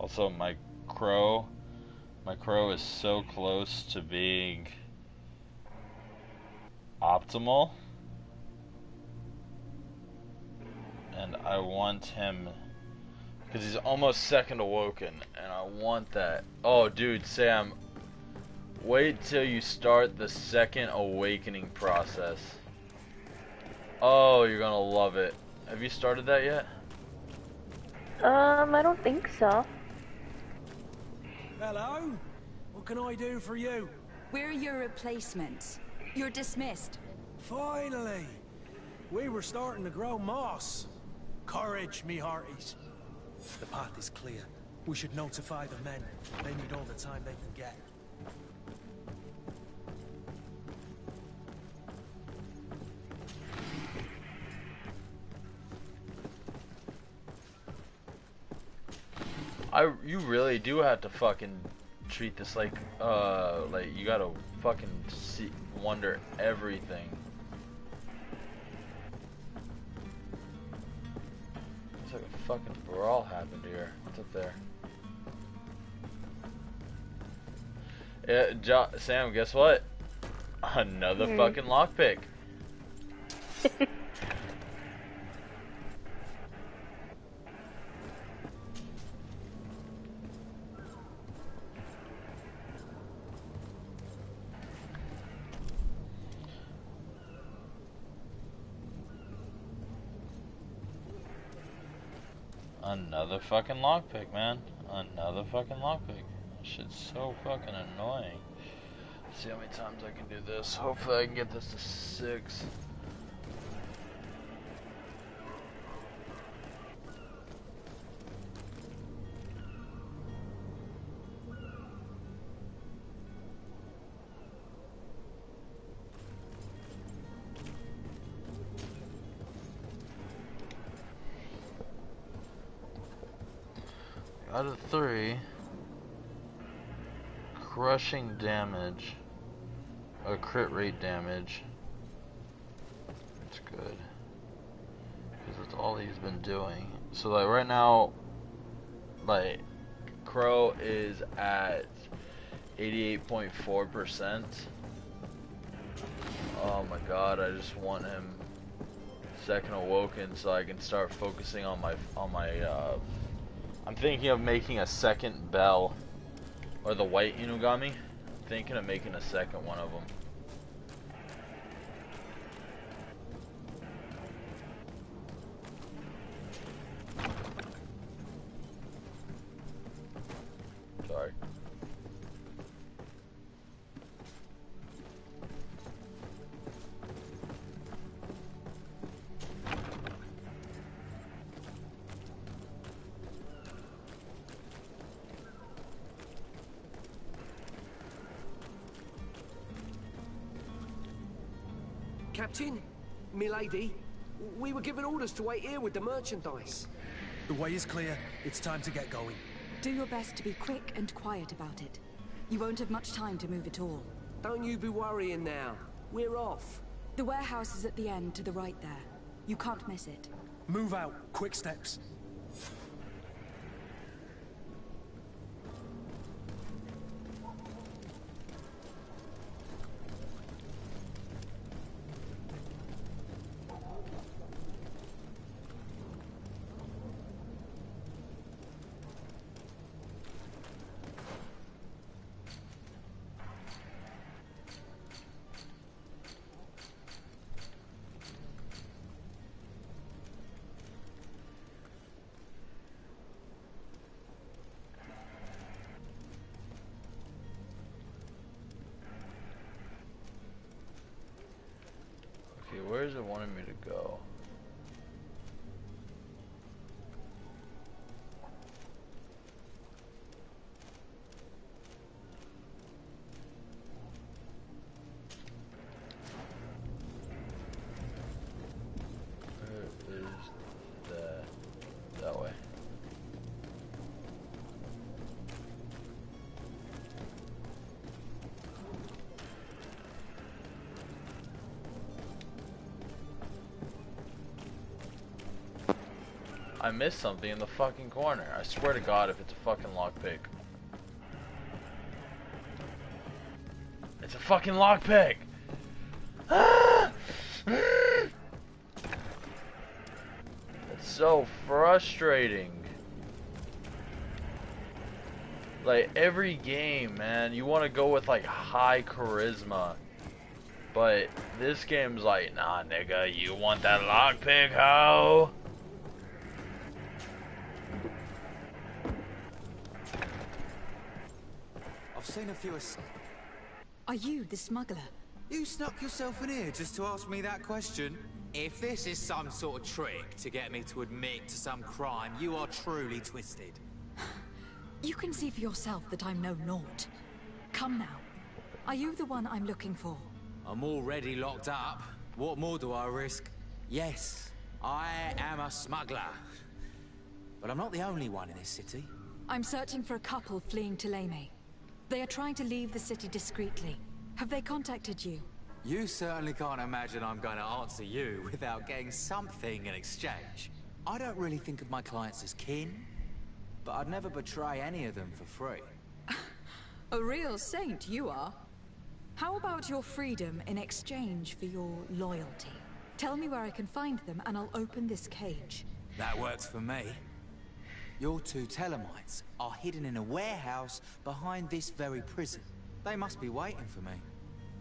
Also, my crow is so close to being optimal, and I want him, because he's almost second awoken, and I want that. Oh, dude, Sam, wait till you start the second awakening process. Oh, you're gonna love it. Have you started that yet? I don't think so. Hello? What can I do for you? We're your replacements. You're dismissed. Finally! We were starting to grow moss. Courage, me hearties. The path is clear. We should notify the men. They need all the time they can get. You really do have to fucking treat this like you gotta fucking wonder everything. Looks like a fucking brawl happened here. What's up there? Yeah, Sam, guess what? Another fucking lockpick. Another fucking lockpick, man. Another fucking lockpick. That shit's so fucking annoying. Let's see how many times I can do this. Hopefully I can get this to 6. Out of 3, crushing damage, or crit rate damage. That's good, because that's all he's been doing. So like right now, like Crow is at 88.4%. Oh my god, I just want him second awoken so I can start focusing on my I'm thinking of making a second bell, or the white Inugami. I'm thinking of making a second one of them. Sorry. Captain, milady, we were given orders to wait here with the merchandise. The way is clear. It's time to get going. Do your best to be quick and quiet about it. You won't have much time to move at all. Don't you be worrying now. We're off. The warehouse is at the end to the right there. You can't miss it. Move out. Quick steps. Okay, where is it wanting me to go? Where is that way? I missed something in the fucking corner. I swear to God, if it's a fucking lockpick. It's a fucking lockpick! It's so frustrating. Like, every game, man, you want to go with, like, high charisma. But this game's like, nah, nigga, you want that lockpick, ho? I've seen a few. Are you the smuggler? You snuck yourself in here just to ask me that question? If this is some sort of trick to get me to admit to some crime, you are truly twisted. You can see for yourself that I'm no naught. Come now. Are you the one I'm looking for? I'm already locked up. What more do I risk? Yes, I am a smuggler. But I'm not the only one in this city. I'm searching for a couple fleeing Thélème. They are trying to leave the city discreetly. Have they contacted you? You certainly can't imagine I'm going to answer you without getting something in exchange. I don't really think of my clients as kin, but I'd never betray any of them for free. A real saint you are. How about your freedom in exchange for your loyalty? Tell me where I can find them and I'll open this cage. That works for me. Your 2 Thelemites are hidden in a warehouse behind this very prison. They must be waiting for me.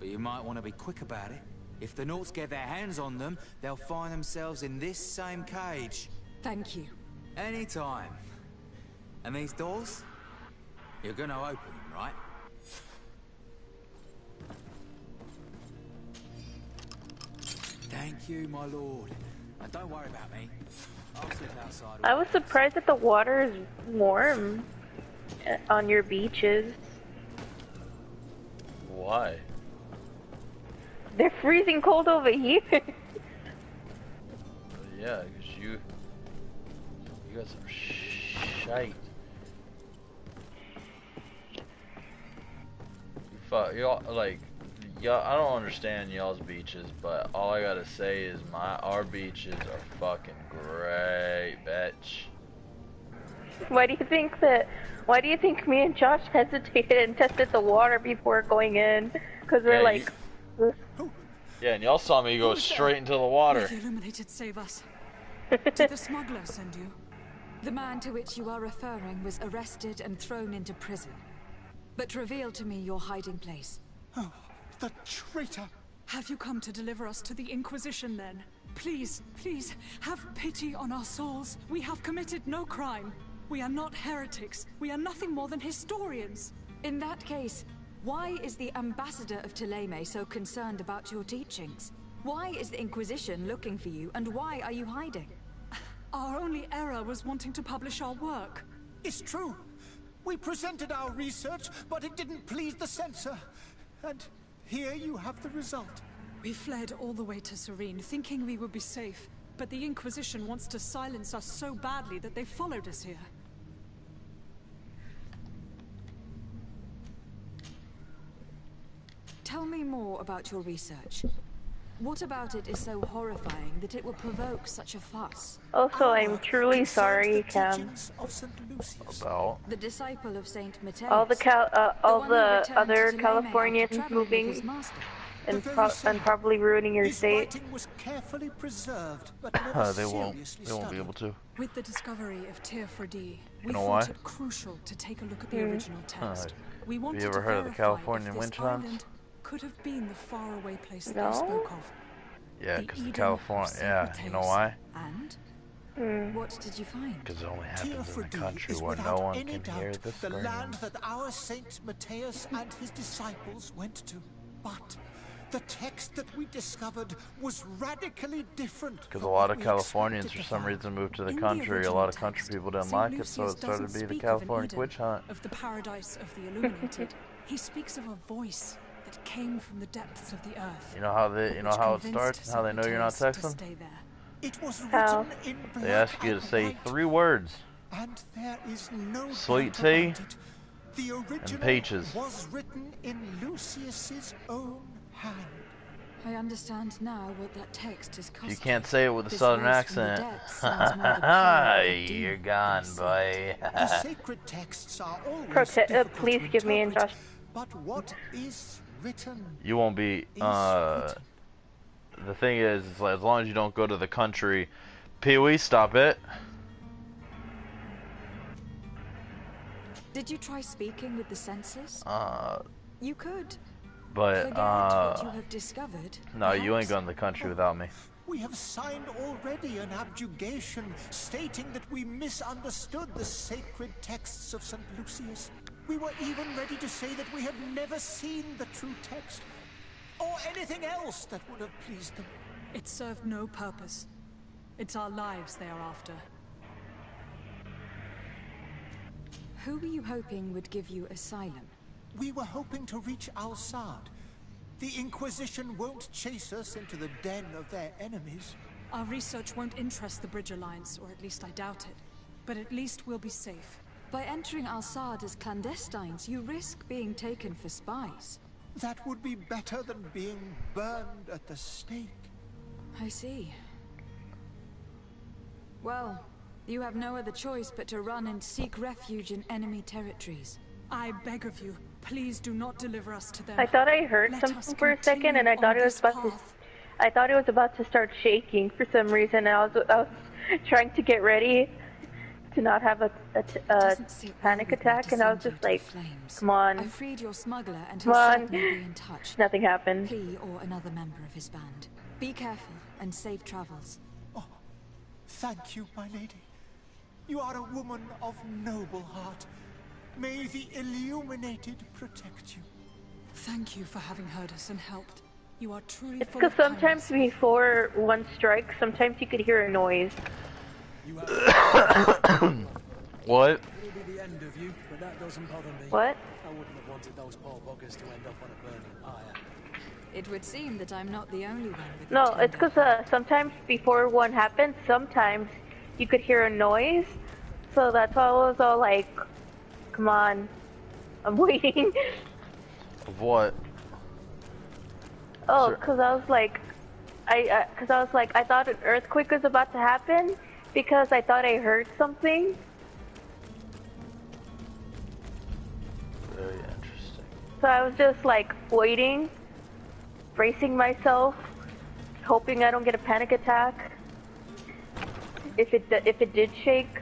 But you might want to be quick about it. If the Nauts get their hands on them, they'll find themselves in this same cage. Thank you. Anytime. And these doors? You're gonna open them, right? Thank you, my lord. And don't worry about me. I'll sleep outside. I was surprised that the water is warm on your beaches. Why? They're freezing cold over here. Yeah, because you got some shite. Y'all like, y'all. I don't understand y'all's beaches, but all I gotta say is our beaches are fucking great, bitch. Why do you think me and Josh hesitated and tested the water before going in? Because we're like... Yeah, and y'all saw me go straight into the water. The Illuminated save us. Did the smuggler send you? The man to which you are referring was arrested and thrown into prison. But reveal to me your hiding place. Oh, the traitor! Have you come to deliver us to the Inquisition then? Please, please, have pity on our souls. We have committed no crime. We are not heretics. We are nothing more than historians. In that case, why is the ambassador of Thélème so concerned about your teachings? Why is the Inquisition looking for you, and why are you hiding? Our only error was wanting to publish our work. It's true. We presented our research, but it didn't please the censor. And here you have the result. We fled all the way to Serene, thinking we would be safe. But the Inquisition wants to silence us so badly that they followed us here. Tell me more about your research. What about it is so horrifying that it will provoke such a fuss? Also, I'm truly sorry, Cam. About? The disciple of Saint Mateus. All the other Californians moving and probably ruining your state. Was carefully preserved, but they won't be able to. With the discovery of Tear 4D, we why? thought it crucial to take a look at the original text. We wanted have you ever heard of the Californian witch hunts? Could have been the faraway place that No? they spoke of. Yeah, because California. Yeah, you know why? And what did you find? Because it only happens in a country where no one can hear the the land that our Saint Mateus and his disciples went to. But the text that we discovered was radically different. Because a lot of Californians, for some reason, moved to the country. A lot of country people didn't like it, so it started to be the California witch hunt. Of the paradise of the Illuminated, he speaks of a voice that came from the depths of the earth. You know how it starts and how they know you're not texting? It was written in blood. They ask you to say 3 words. And there is no sweet tea the original and peaches. Was written in Lucius's own hand. I understand now what that text is costing. You can't say it with a southern accent. You're gone, boy. The sacred texts are always please give me and Josh. But what is written? You won't be. The thing is, like, as long as you don't go to the country, Pee-wee, stop it. Did you try speaking with the censors? You could. But forget what you have discovered. No, you ain't going to the country without me. We have signed already an abjuration stating that we misunderstood the sacred texts of St. Lucius. We were even ready to say that we had never seen the true text, or anything else that would have pleased them. It served no purpose. It's our lives they are after. Who were you hoping would give you asylum? We were hoping to reach Al-Sad. The Inquisition won't chase us into the den of their enemies. Our research won't interest the Bridge Alliance, or at least I doubt it. But at least we'll be safe. By entering Al-Sad as clandestines, you risk being taken for spies. That would be better than being burned at the stake. I see. Well, you have no other choice but to run and seek refuge in enemy territories. I beg of you, please do not deliver us to them. I thought I heard something for a second, and I thought it was about to. I thought it was about to start shaking for some reason. I was trying to get ready to not have a panic attack, and I was just like, "Come on, I freed your smuggler, and come he'll on." certainly be in touch. Nothing happened. He or another member of his band. Be careful and safe travels. Oh, thank you, my lady. You are a woman of noble heart. May the Illuminated protect you. Thank you for having heard us and helped. You are truly It's full because of sometimes kindness. before one strike, sometimes you could hear a noise. What? It'll be the end of you, but that doesn't bother me. What? I wouldn't have wanted those poor buggers to end up on a burning pyre. It would seem that I'm not the only one with No, a it's tender because sometimes before one happens, sometimes you could hear a noise. So that's why I was all like, come on, I'm waiting. Of what? Oh, because I was like, I thought an earthquake was about to happen because I thought I heard something. Very interesting. So I was just like waiting, bracing myself, hoping I don't get a panic attack. If it did shake.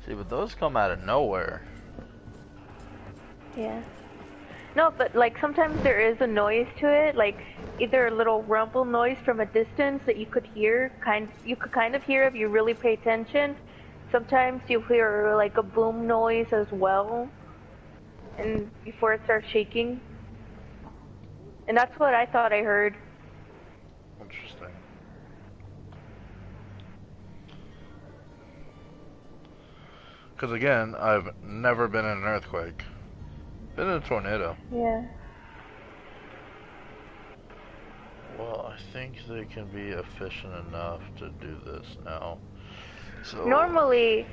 See, but those come out of nowhere. Yeah. No, but like sometimes there is a noise to it, like either a little rumble noise from a distance that you could hear, you could kind of hear if you really pay attention. Sometimes you hear like a boom noise as well, and before it starts shaking. And that's what I thought I heard. Interesting. Because again, I've never been in an earthquake. Been in a tornado. Yeah. Well, I think they can be efficient enough to do this now. So Normally,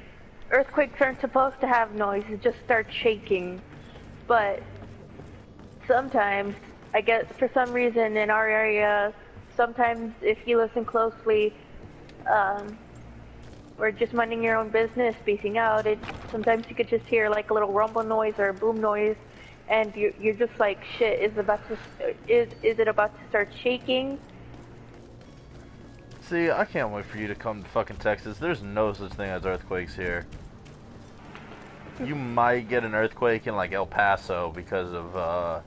earthquakes aren't supposed to have noise, it just starts shaking. But sometimes, I guess for some reason in our area, sometimes if you listen closely, or just minding your own business, spacing out, sometimes you could just hear like a little rumble noise or a boom noise, and you're just like, shit, is it about to start shaking? see, I can't wait for you to come to fucking Texas. There's no such thing as earthquakes here. You might get an earthquake in like El Paso because of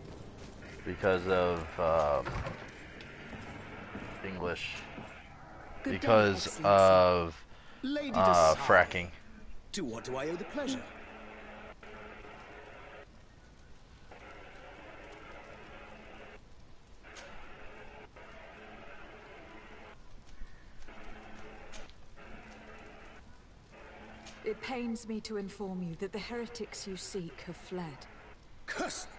English. Good day, Because Excellency. of Lady Desai, fracking. to what do I owe the pleasure? It pains me to inform you that the heretics you seek have fled. Curse them!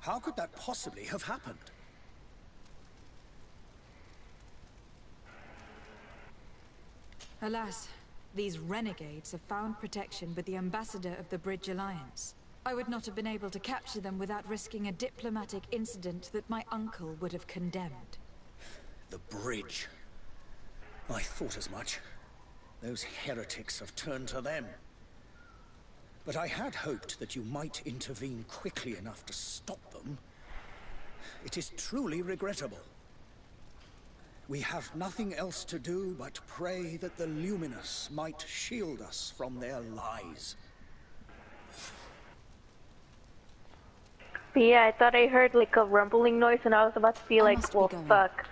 How could that possibly have happened? Alas, these renegades have found protection with the ambassador of the Bridge Alliance. I would not have been able to capture them without risking a diplomatic incident that my uncle would have condemned. The bridge. I thought as much. Those heretics have turned to them. But I had hoped that you might intervene quickly enough to stop them. It is truly regrettable. We have nothing else to do but pray that the Luminous might shield us from their lies. But yeah, I thought I heard like a rumbling noise and I was about to be like, well, fuck.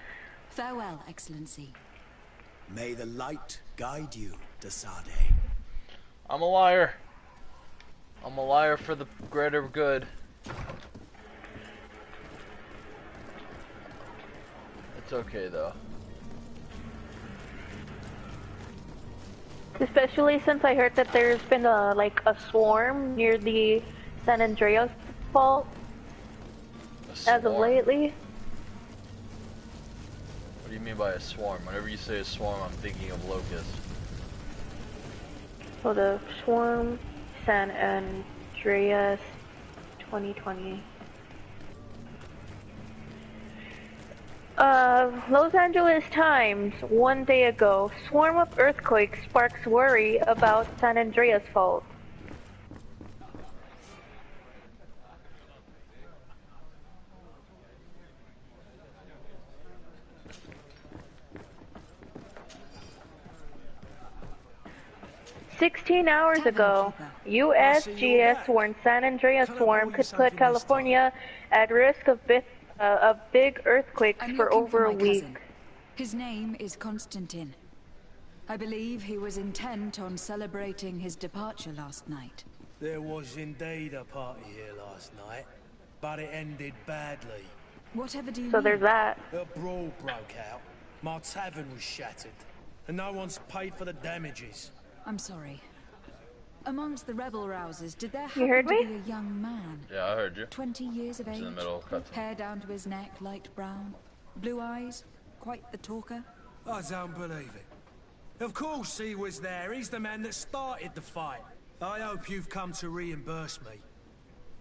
Farewell, Excellency. May the light guide you, Desade. I'm a liar. I'm a liar for the greater good. It's okay though. Especially since I heard that there's been a swarm near the San Andreas fault as of lately. What do you mean by a swarm? Whenever you say a swarm, I'm thinking of locusts. So the swarm, San Andreas, 2020. Los Angeles Times, 1 day ago, swarm of earthquakes sparks worry about San Andreas fault. "16 hours ago, USGS warned San Andreas swarm could put California at risk of big earthquakes I'm for looking over my a week." cousin. His name is Constantine. I believe he was intent on celebrating his departure last night. There was indeed a party here last night, but it ended badly. Whatever do you So mean? there's that. A brawl broke out. My tavern was shattered, and no one's paid for the damages. I'm sorry. Amongst the rebel rousers, did there You happen heard to me? be a young man? Yeah, I heard you. 20 years of It's age, in the middle of cutscene. hair down to his neck, light brown, blue eyes, quite the talker. I don't believe it. Of course he was there. He's the man that started the fight. I hope you've come to reimburse me.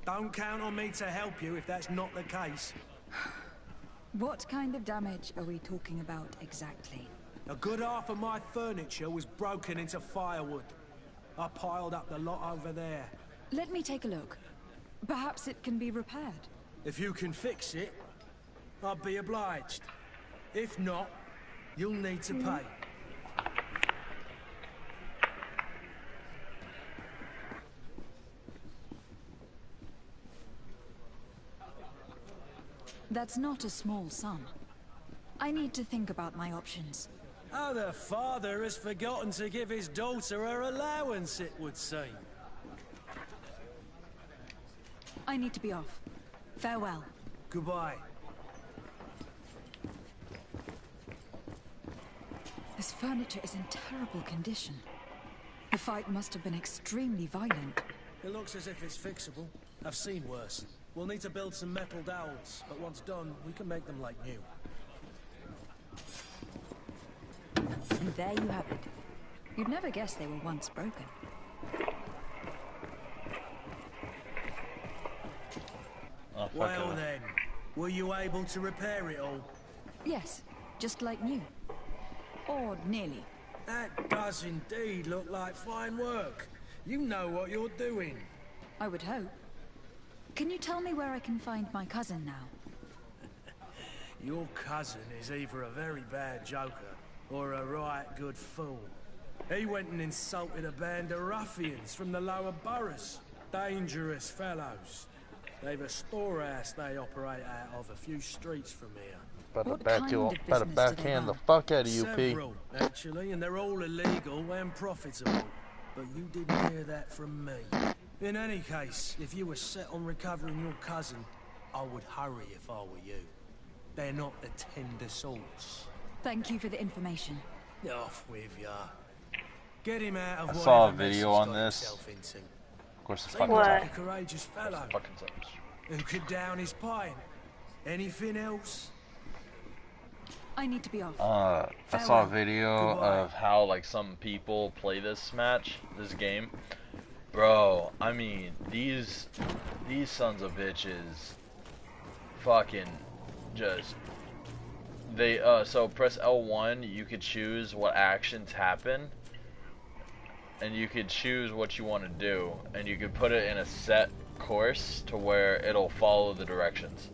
Don't count on me to help you if that's not the case. What kind of damage are we talking about exactly? A good half of my furniture was broken into firewood. I piled up the lot over there. Let me take a look. Perhaps it can be repaired. If you can fix it, I'd be obliged. If not, you'll need to pay. That's not a small sum. I need to think about my options. Oh, the father has forgotten to give his daughter her allowance, it would seem. I need to be off. Farewell. Goodbye. This furniture is in terrible condition. The fight must have been extremely violent. It looks as if it's fixable. I've seen worse. We'll need to build some metal dowels, but once done, we can make them like new. And there you have it. You'd never guess they were once broken. Oh, Well then, were you able to repair it all? Yes, just like new. Or nearly. That does indeed look like fine work. You know what you're doing. I would hope. Can you tell me where I can find my cousin now? Your cousin is either a very bad joker or a right good fool. He went and insulted a band of ruffians from the lower boroughs. Dangerous fellows. They've a storehouse they operate out of a few streets from here. Better backhand the fuck out of you, P. Several, actually, and they're all illegal and profitable. But you didn't hear that from me. In any case, if you were set on recovering your cousin, I would hurry if I were you. They're not the tender sorts. Thank you for the information. Off with ya. Get him out of I saw a whatever mess video he's on got this. himself into. Of course, it's Seems fucking like sucks. a courageous fellow Fucking sucks. who could down his pint. Anything else? I need to be off. I saw a video of how like some people play this game. Bro, I mean, these sons of bitches fucking just so press L1, you could choose what actions happen and you could choose what you want to do and you could put it in a set course to where it'll follow the directions.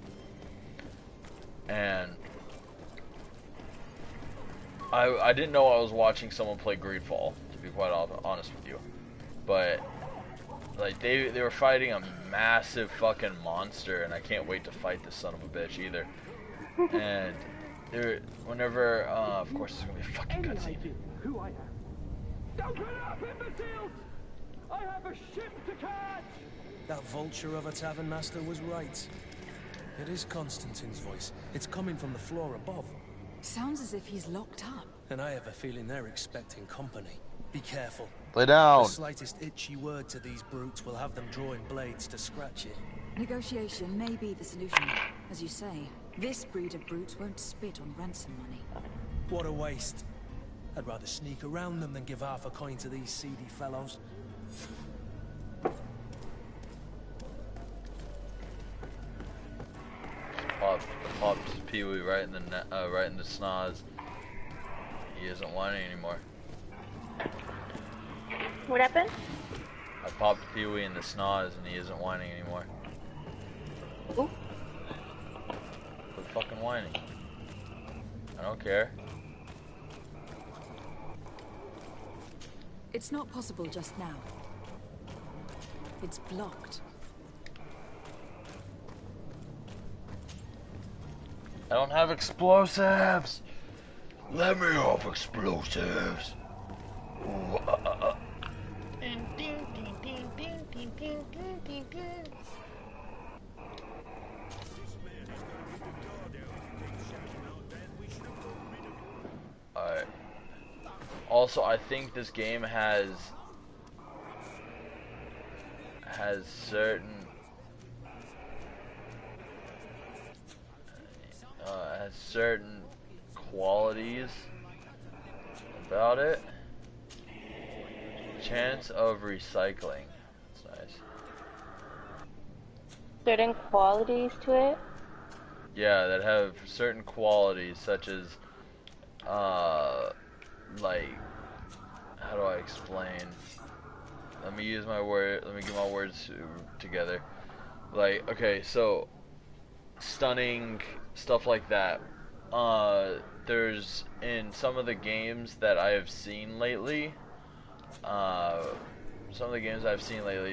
And I didn't know I was watching someone play GreedFall, to be quite honest with you. But like they were fighting a massive fucking monster, and I can't wait to fight this son of a bitch either. And whenever, of course, it's gonna be a fucking cutscene. Who I am? Don't run up, imbeciles! I have a ship to catch! That vulture of a tavern master was right. It is Constantine's voice. It's coming from the floor above. Sounds as if he's locked up. And I have a feeling they're expecting company. Be careful. Lay down. The slightest itchy word to these brutes will have them drawing blades to scratch it. Negotiation may be the solution. As you say, this breed of brutes won't spit on ransom money. What a waste. I'd rather sneak around them than give half a coin to these seedy fellows. Popped Pee-wee right in the snaz. He isn't whining anymore. What happened? I popped Pee-wee in the snaz and he isn't whining anymore. Ooh. Quit fucking whining. I don't care. It's not possible just now. It's blocked. I don't have explosives! Let me have explosives! Alright. Also, I think this game has certain qualities about it. Chance of recycling. That's nice. Certain qualities to it? Yeah, that have certain qualities such as like, how do I explain? Let me use my word, let me get my words together. Like, okay, so stunning, stuff like that. There's in some of the games that I have seen lately,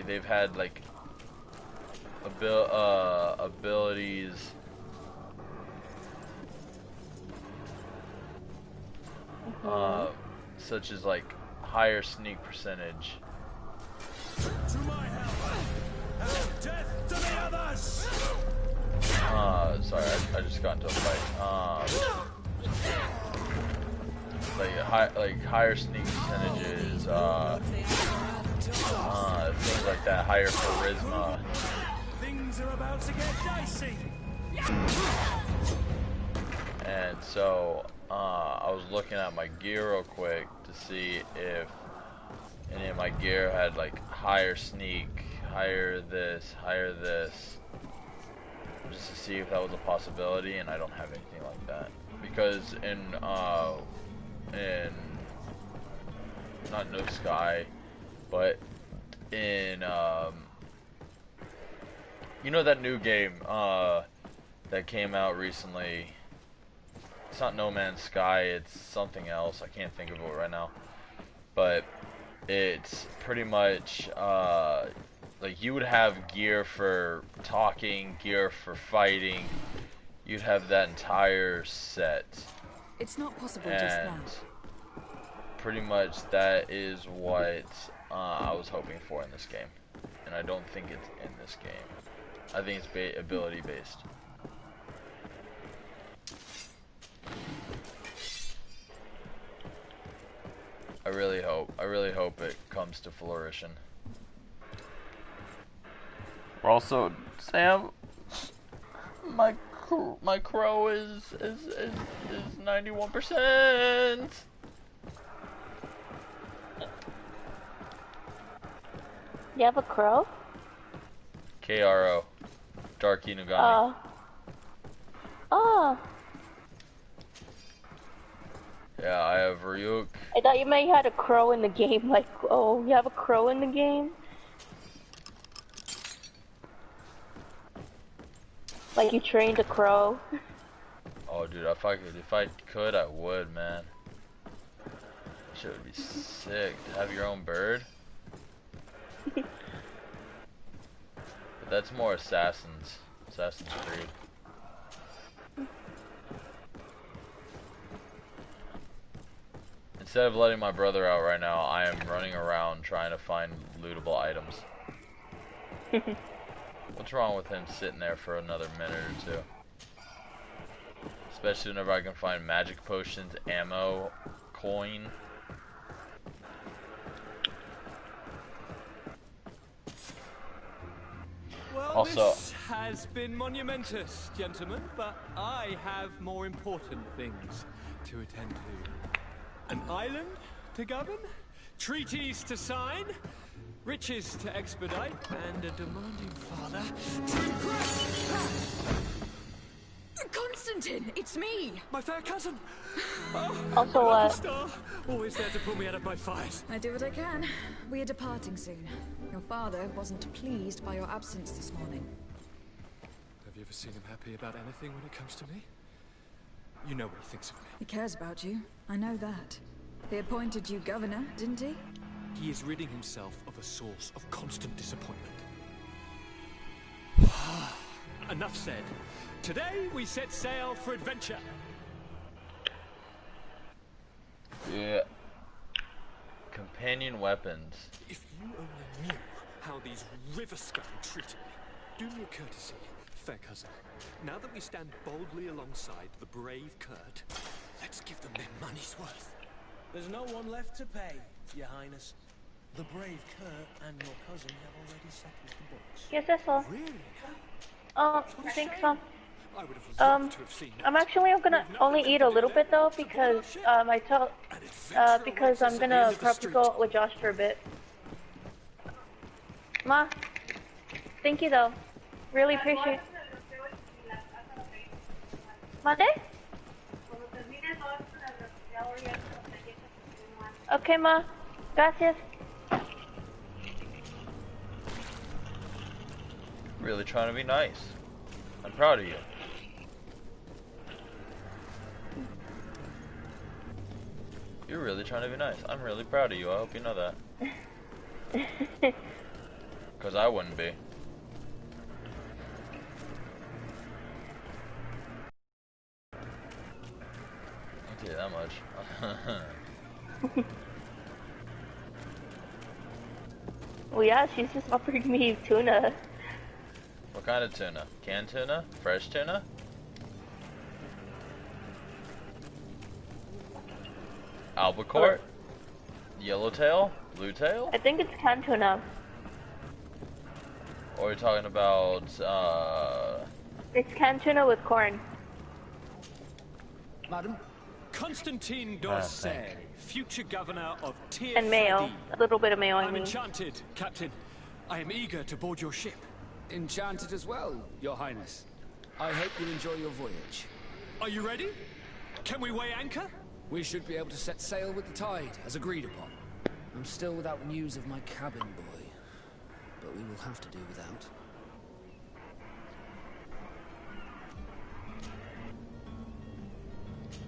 they've had like abilities such as like higher sneak percentage. To my help, and death to the others. Sorry, I just got into a fight. Like higher sneak percentages, things like that, higher charisma. Things are about to get dicey. And so, I was looking at my gear real quick to see if any of my gear had like higher sneak, higher this, just to see if that was a possibility, and I don't have anything like that. Because in not No Sky, but in you know that new game that came out recently. It's not No Man's Sky, it's something else. I can't think of it right now. But it's pretty much like you would have gear for talking, gear for fighting. You'd have that entire set. It's not possible And just now. pretty much that is what I was hoping for in this game. And I don't think it's in this game. I think it's ability based. I really hope it comes to fruition. Also, Sam, my crow is 91%. You have a crow? KRO, Dark Inugami. Oh. Yeah, I have Ryuk. I thought you may have had a crow in the game, like, oh, you have a crow in the game? Like you trained a crow? Oh, dude, if I could, I would, man. Shit would be sick to have your own bird. But that's more Assassin's Creed. Instead of letting my brother out right now, I am running around trying to find lootable items. What's wrong with him sitting there for another minute or two? Especially whenever I can find magic potions, ammo, coin. Well, Also, this has been monumentous, gentlemen, but I have more important things to attend to. An island to govern, treaties to sign, riches to expedite, and a demanding father to impress. Constantine, it's me! My fair cousin! Oh, Also, my lucky star, always there to pull me out of my fires. I do what I can. We are departing soon. Your father wasn't pleased by your absence this morning. Have you ever seen him happy about anything when it comes to me? You know what he thinks of me. He cares about you. I know that. He appointed you governor, didn't he? He is ridding himself of a source of constant disappointment. Enough said. Today we set sail for adventure. Yeah. Companion weapons. If you only knew how these river scum treated me. Do me a courtesy, fair cousin. Now that we stand boldly alongside the brave Kurt, let's give them their money's worth. There's no one left to pay, Your Highness. The brave Kurt and your cousin have already settled the books. Yes, that's all. Really? I think so. I would have loved to have seen that. I'm actually gonna only eat a little bit though because because I'm gonna probably go out with Josh for a bit. Ma, thank you though. Really appreciate. Monday? Okay, ma. Gracias. Really trying to be nice. I'm proud of you. You're really trying to be nice. I'm really proud of you. I hope you know that. Because I wouldn't be. I'll tell you that much. Well, yeah, she's just offered me tuna. What kind of tuna? Canned tuna? Fresh tuna? Albacore? Yellowtail? Bluetail? I think it's canned tuna. Or are you talking about, It's canned tuna with corn. Madam, Constantine d'Orsay, future governor of Tyr And mayo. Freddy. A little bit of mayo, I I'm mean. enchanted, Captain. I am eager to board your ship. Enchanted as well, Your Highness. I hope you enjoy your voyage. Are you ready? Can we weigh anchor? We should be able to set sail with the tide, as agreed upon. I'm still without news of my cabin boy, but we will have to do without.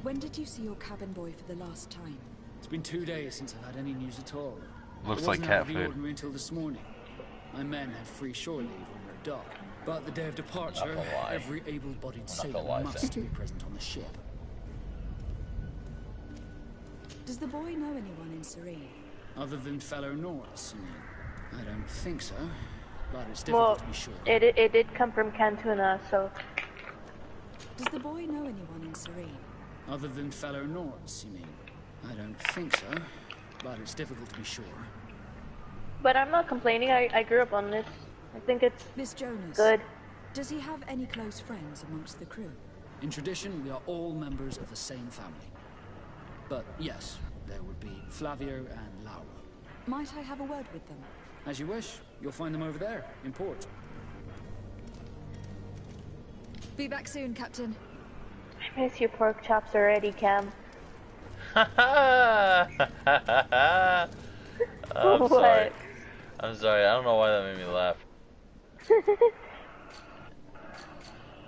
When did you see your cabin boy for the last time? It's been 2 days since I've had any news at all. Looks It like wasn't cat out of the food. ordinary until this morning. My men had free shore leave when we were dock. But the day of departure, Not gonna lie. every able-bodied Not sailor gonna lie, must Sam. be present on the ship. Does the boy know anyone in Serene? Other than fellow Nords, you mean? I don't think so, but it's difficult Well, to be sure. it did come from canned tuna, so. Does the boy know anyone in Serene? Other than fellow Nords, you mean? I don't think so, but it's difficult to be sure. But I'm not complaining. I grew up on this. I think it's Miss Jonas. good. Does he have any close friends amongst the crew? In tradition, we are all members of the same family. But yes, there would be Flavio and Laura. Might I have a word with them? As you wish, you'll find them over there, in port. Be back soon, Captain. I miss your pork chops already, Cam. I'm What? sorry. I'm sorry. I don't know why that made me laugh.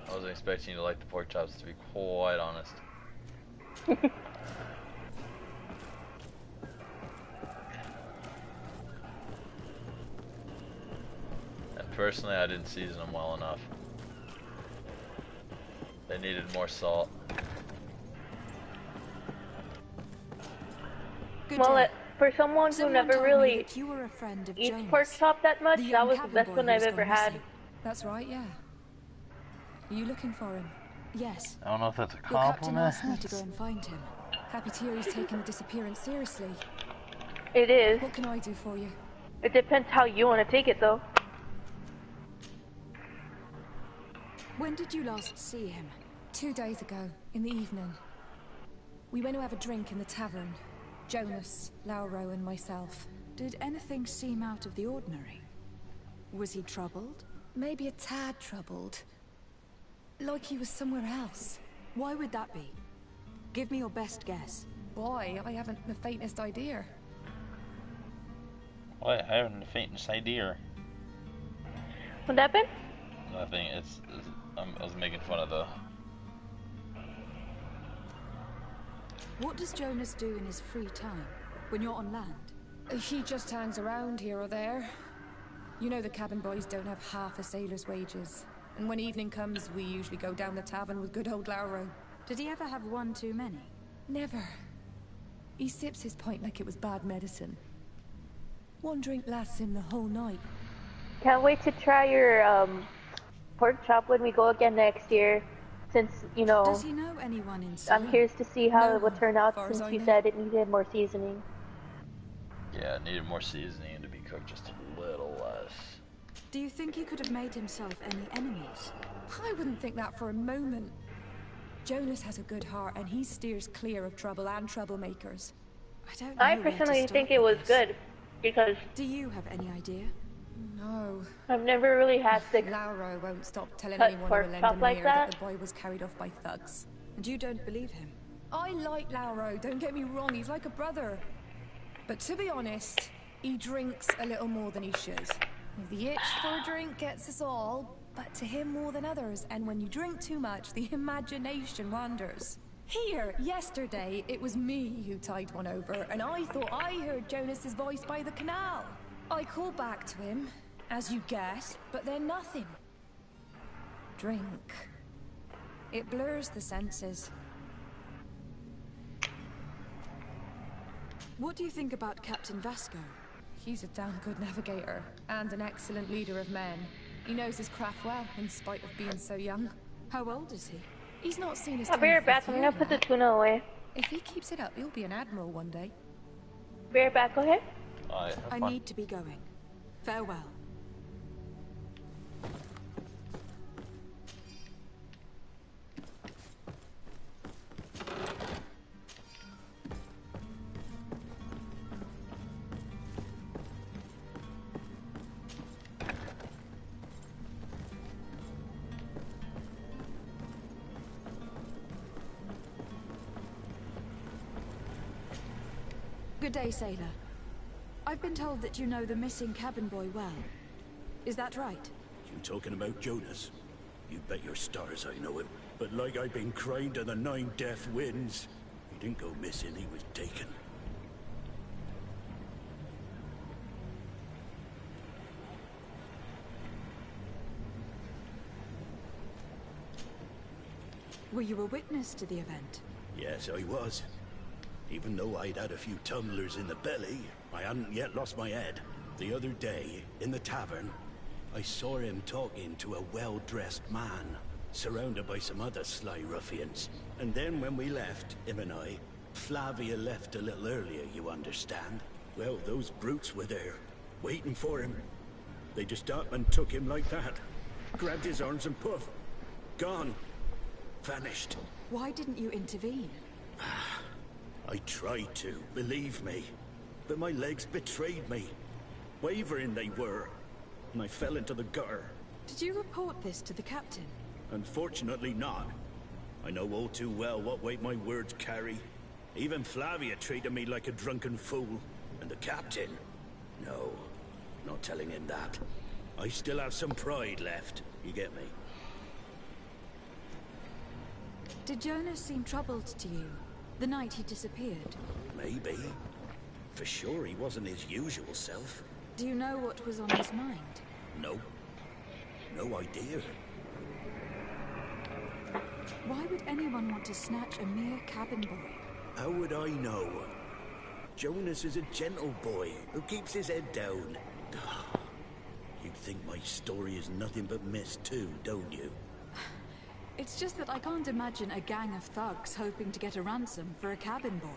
I wasn't expecting you to like the pork chops, to be quite honest. And personally, I didn't season them well enough. They needed more salt. Good Well, day. for someone who Someone never told me really that you were a friend of eats Jonas. pork chop that much, The that young was the cabin best boy one who's I've gone ever had. missing. That's right, yeah. Are you looking for him? Yes. I don't know if that's a Your captain compliment. asked me to go and find him. Happy to hear he's taken the disappearance seriously. It is. What can I do for you? It depends how you want to take it, though. When did you last see him? 2 days ago, in the evening. We went to have a drink in the tavern. Jonas, Lauro and myself. Did anything seem out of the ordinary? Was he troubled? Maybe a tad troubled. Like he was somewhere else. Why would that be? Give me your best guess. Why? I haven't the faintest idea. What? I haven't the faintest idea. What happened? Nothing. I was making fun of the. What does Jonas do in his free time, when you're on land? He just hangs around here or there. You know the cabin boys don't have half a sailor's wages. And when evening comes, we usually go down the tavern with good old Lauro. Did he ever have one too many? Never. He sips his pint like it was bad medicine. One drink lasts him the whole night. Can't wait to try your pork chop when we go again next year. Since, you know, Does he know anyone in I'm Sula? curious to see how it would turn out far as since I you know. said it needed more seasoning. Yeah, it needed more seasoning and to be cooked just a little less. Do you think he could have made himself any enemies? I wouldn't think that for a moment. Jonas has a good heart and he steers clear of trouble and troublemakers. I don't know I where to personally start think it with was this. good because Do you have any idea? No. I've never really had to Lauro won't stop telling cut anyone who pork will lend chop him like ear that. that the boy was carried off by thugs. And you don't believe him? I like Lauro, don't get me wrong, he's like a brother. But to be honest, he drinks a little more than he should. The itch for a drink gets us all, but to him more than others, and when you drink too much, the imagination wanders. Here, yesterday, it was me who tied one over, and I thought I heard Jonas's voice by the canal. I called back to him, as you guessed, but then nothing. Drink. It blurs the senses. What do you think about Captain Vasco? He's a damn good navigator, and an excellent leader of men. He knows his craft well, in spite of being so young. How old is he? He's not seen his I'll be right 25th back. I'm year gonna put the yet. tuna away. If he keeps it up, he'll be an admiral one day. Be right back, okay? I need to be going. Farewell. Good day, sailor. I've been told that you know the missing cabin boy well. Is that right? You talking about Jonas? You bet your stars I know him. But like I've been crying to the 9 death winds, he didn't go missing, he was taken. Were you a witness to the event? Yes, I was. Even though I'd had a few tumblers in the belly, I hadn't yet lost my head. The other day, in the tavern, I saw him talking to a well-dressed man, surrounded by some other sly ruffians. And then when we left, him and I, Flavia left a little earlier, you understand? Well, those brutes were there, waiting for him. They just up and took him like that. Grabbed his arms and poof, gone. Vanished. Why didn't you intervene? I tried to, believe me. But my legs betrayed me. Wavering they were. And I fell into the gutter. Did you report this to the captain? Unfortunately not. I know all too well what weight my words carry. Even Flavia treated me like a drunken fool. And the captain? No, not telling him that. I still have some pride left, you get me? Did Jonas seem troubled to you the night he disappeared? Maybe. For sure he wasn't his usual self. Do you know what was on his mind? No. No idea. Why would anyone want to snatch a mere cabin boy? How would I know? Jonas is a gentle boy who keeps his head down. You think my story is nothing but mist too, don't you? It's just that I can't imagine a gang of thugs hoping to get a ransom for a cabin boy.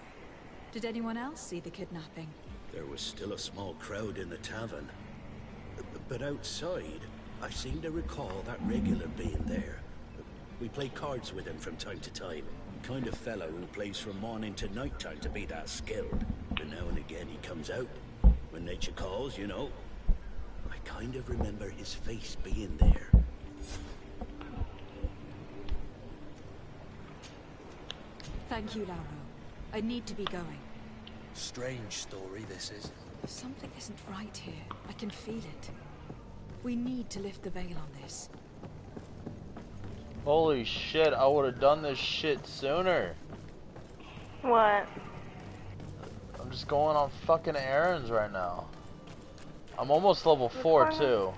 Did anyone else see the kidnapping? There was still a small crowd in the tavern. But outside, I seem to recall that regular being there. We play cards with him from time to time. Kind of fellow who plays from morning to night time to be that skilled. But now and again he comes out. When nature calls, you know. I kind of remember his face being there. Thank you, Lauro. I need to be going. Strange story, this is. Something isn't right here. I can feel it. We need to lift the veil on this. Holy shit, I would have done this shit sooner. What? I'm just going on fucking errands right now. I'm almost level 4 too.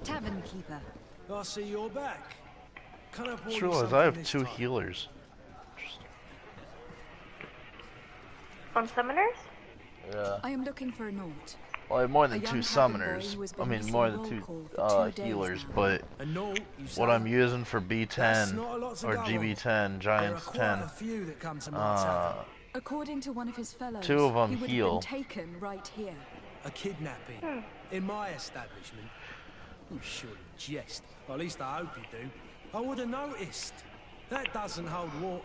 Tavern keeper. I see you're back. Can I Just realized I have 2 healers. On summoners? Yeah. I am looking for a Naut. Well, I have more A than 2 young cabin summoners. boy who has I been mean, missing more roll than 2 call for 2 days healers, now. but A Naut, you what say? I'm using for That's B10 not a lot to or go on. GB10, There are Giants quite 10, a few that come to my tavern. According to one of his fellows, 2 of them he would heal. have been taken right here. A kidnapping? In my establishment? You surely jest. Or at least I hope you do. I would have noticed. That doesn't hold water.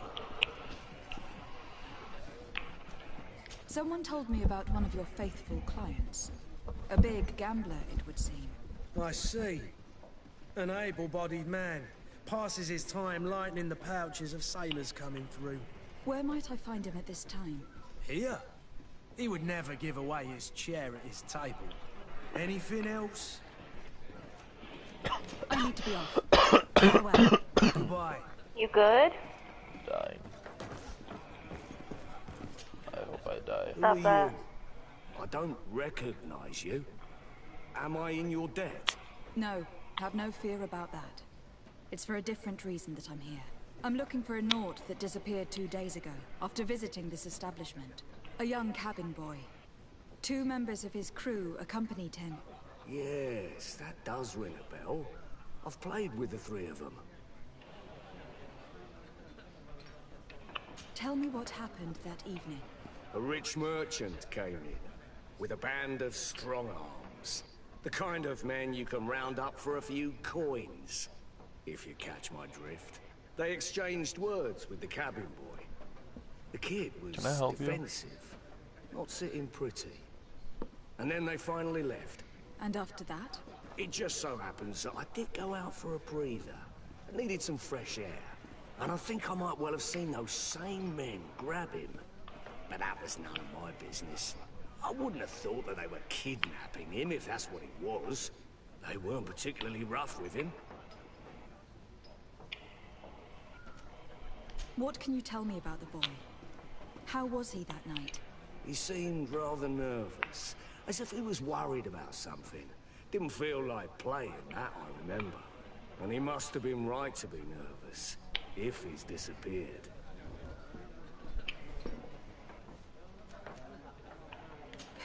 Someone told me about one of your faithful clients. A big gambler, it would seem. I see. An able-bodied man. Passes his time lightening the pouches of sailors coming through. Where might I find him at this time? Here? He would never give away his chair at his table. Anything else? I need to be off. Farewell. Goodbye. You good? Dying. I hope I die. Who are you? I don't recognize you. Am I in your debt? No, have no fear about that. It's for a different reason that I'm here. I'm looking for a Naut that disappeared 2 days ago, after visiting this establishment. A young cabin boy. 2 members of his crew accompanied him. Yes, that does ring a bell. I've played with the 3 of them. Tell me what happened that evening. A rich merchant came in, with a band of strong arms. The kind of men you can round up for a few coins, if you catch my drift. They exchanged words with the cabin boy. The kid was Can I help you? defensive, not sitting pretty. And then they finally left. And after that? It just so happens that I did go out for a breather. I needed some fresh air. And I think I might well have seen those same men grab him. But that was none of my business. I wouldn't have thought that they were kidnapping him, if that's what it was. They weren't particularly rough with him. What can you tell me about the boy? How was he that night? He seemed rather nervous, as if he was worried about something. Didn't feel like playing, that I remember. And he must have been right to be nervous, if he's disappeared.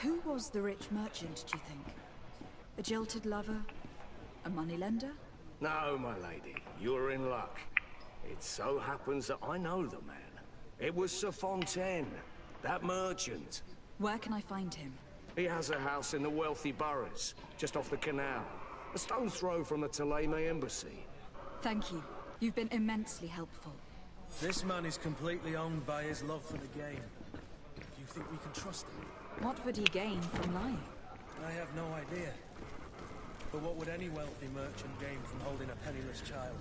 Who was the rich merchant, do you think? A jilted lover? A moneylender? No, my lady, you're in luck. It so happens that I know the man. It was Sir Fontaine, that merchant. Where can I find him? He has a house in the wealthy boroughs, just off the canal. A stone's throw from the Thélème embassy. Thank you. You've been immensely helpful. This man is completely owned by his love for the game. Do you think we can trust him? What would he gain from lying? I have no idea. But what would any wealthy merchant gain from holding a penniless child?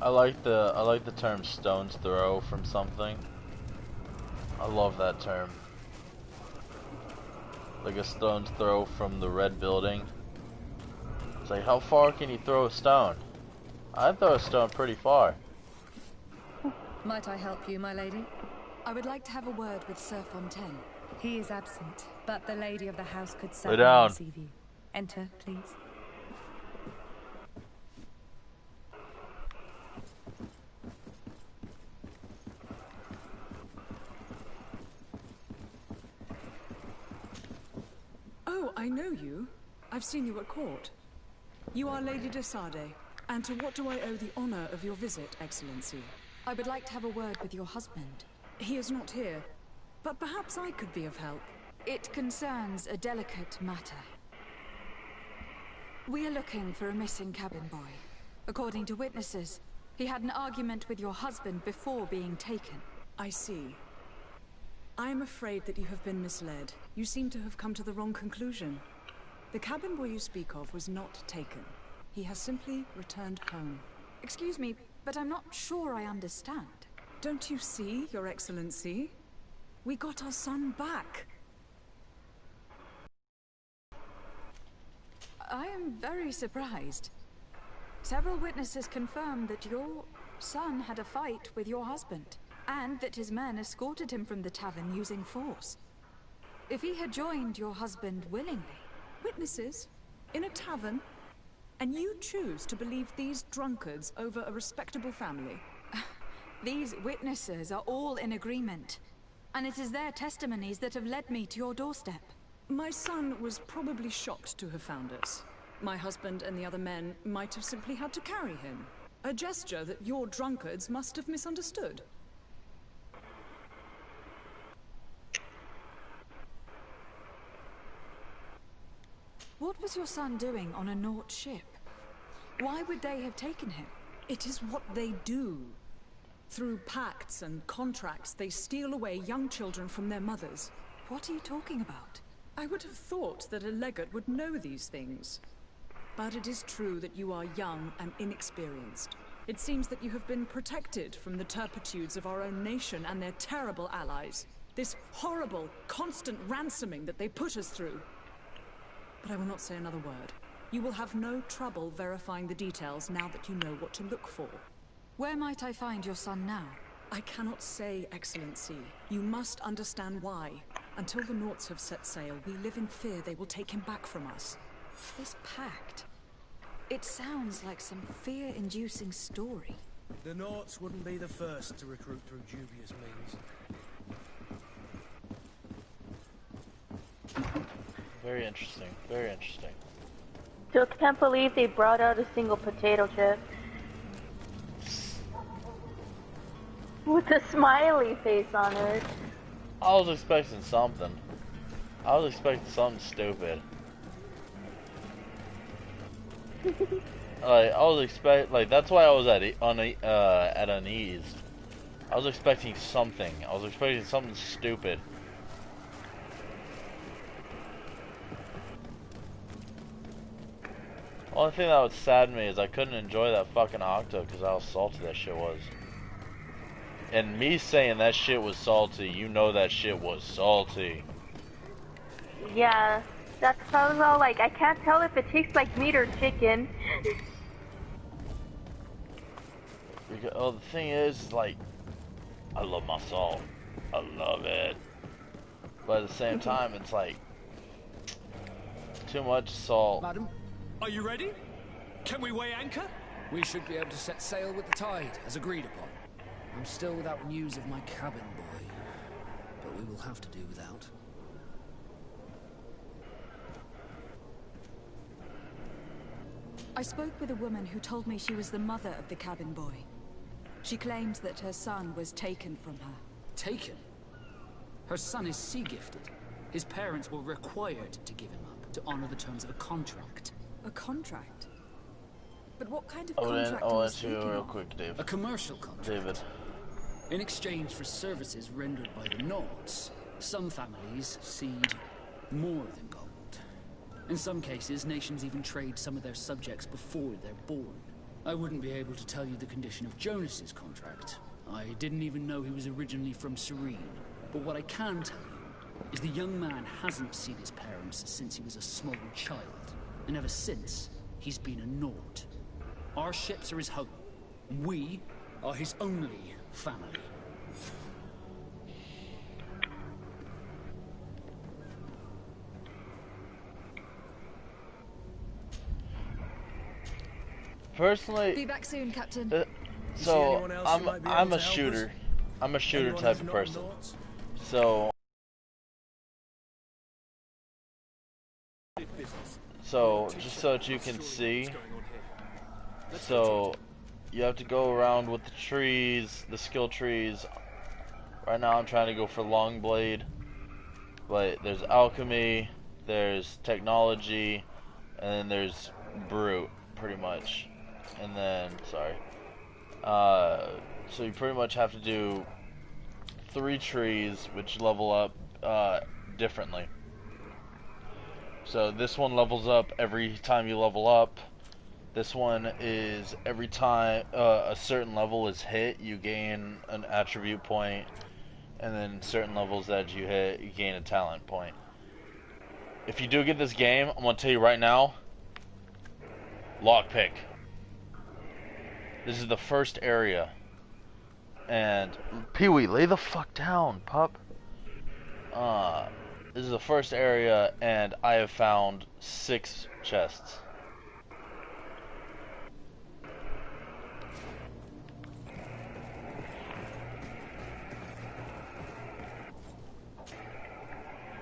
I like the term stone's throw from something. I love that term. Like a stone's throw from the red building. It's like, how far can you throw a stone? I'd throw a stone pretty far. Might I help you, my lady? I would like to have a word with Sir Fontaine. He is absent, but the lady of the house could Lay certainly down. receive you. Enter, please. Oh, I know you. I've seen you at court. You are Lady de Sade. And to what do I owe the honor of your visit, Excellency? I would like to have a word with your husband. He is not here, but perhaps I could be of help. It concerns a delicate matter. We are looking for a missing cabin boy. According to witnesses, he had an argument with your husband before being taken. I see. I am afraid that you have been misled. You seem to have come to the wrong conclusion. The cabin boy you speak of was not taken. He has simply returned home. Excuse me, but I'm not sure I understand. Don't you see, Your Excellency? We got our son back. I am very surprised. Several witnesses confirmed that your son had a fight with your husband, and that his men escorted him from the tavern using force. If he had joined your husband willingly... Witnesses? In a tavern? And you choose to believe these drunkards over a respectable family? These witnesses are all in agreement, and it is their testimonies that have led me to your doorstep. My son was probably shocked to have found us. My husband and the other men might have simply had to carry him. A gesture that your drunkards must have misunderstood. What was your son doing on a Nort ship? Why would they have taken him? It is what they do. Through pacts and contracts, they steal away young children from their mothers. What are you talking about? I would have thought that a legate would know these things. But it is true that you are young and inexperienced. It seems that you have been protected from the turpitudes of our own nation and their terrible allies. This horrible, constant ransoming that they put us through. But I will not say another word. You will have no trouble verifying the details now that you know what to look for. Where might I find your son now? I cannot say, Excellency. You must understand why. Until the Norts have set sail, we live in fear they will take him back from us. This pact... It sounds like some fear-inducing story. The Norts wouldn't be the first to recruit through dubious means. Very interesting. Very interesting. Still can't believe they brought out a single potato chip. With a smiley face on it. I was expecting something. I was expecting something stupid. I was that's why I was at unease. I was expecting something. I was expecting something stupid. Only thing that would sadden me is I couldn't enjoy that fucking octo because how salty that shit was. And me saying that shit was salty, you know that shit was salty. Yeah, that's how I was all like, I can't tell if it tastes like meat or chicken. Oh, the thing is, like, I love my salt. I love it. But at the same time, it's like, too much salt. Madam, are you ready? Can we weigh anchor? We should be able to set sail with the tide, as agreed upon. I'm still without news of my cabin boy, but we will have to do without. I spoke with a woman who told me she was the mother of the cabin boy. She claims that her son was taken from her. Taken? Her son is sea-gifted. His parents were required to give him up, to honor the terms of a contract. A contract? But what kind of contract I'll was answer you real quick, Dave. A commercial contract. David. In exchange for services rendered by the Nords, some families cede more than gold. In some cases, nations even trade some of their subjects before they're born. I wouldn't be able to tell you the condition of Jonas's contract. I didn't even know he was originally from Serene. But what I can tell you is the young man hasn't seen his parents since he was a small child. And ever since, he's been a Nord. Our ships are his home. We are his only family. Personally, be back soon, Captain. So I'm a shooter. I'm a shooter type of person. So just so that you can see. So you have to go around with the trees, the skill trees. Right now I'm trying to go for long blade, but there's alchemy, there's technology, and then there's brute, pretty much. And then, sorry. So you pretty much have to do 3 trees, which level up differently. So this one levels up every time you level up. This one is every time a certain level is hit, you gain an attribute point, and then certain levels that you hit, you gain a talent point. If you do get this game, I'm gonna tell you right now, lockpick. This is the first area. And Pee-wee, lay the fuck down, pup. This is the first area, and I have found 6 chests.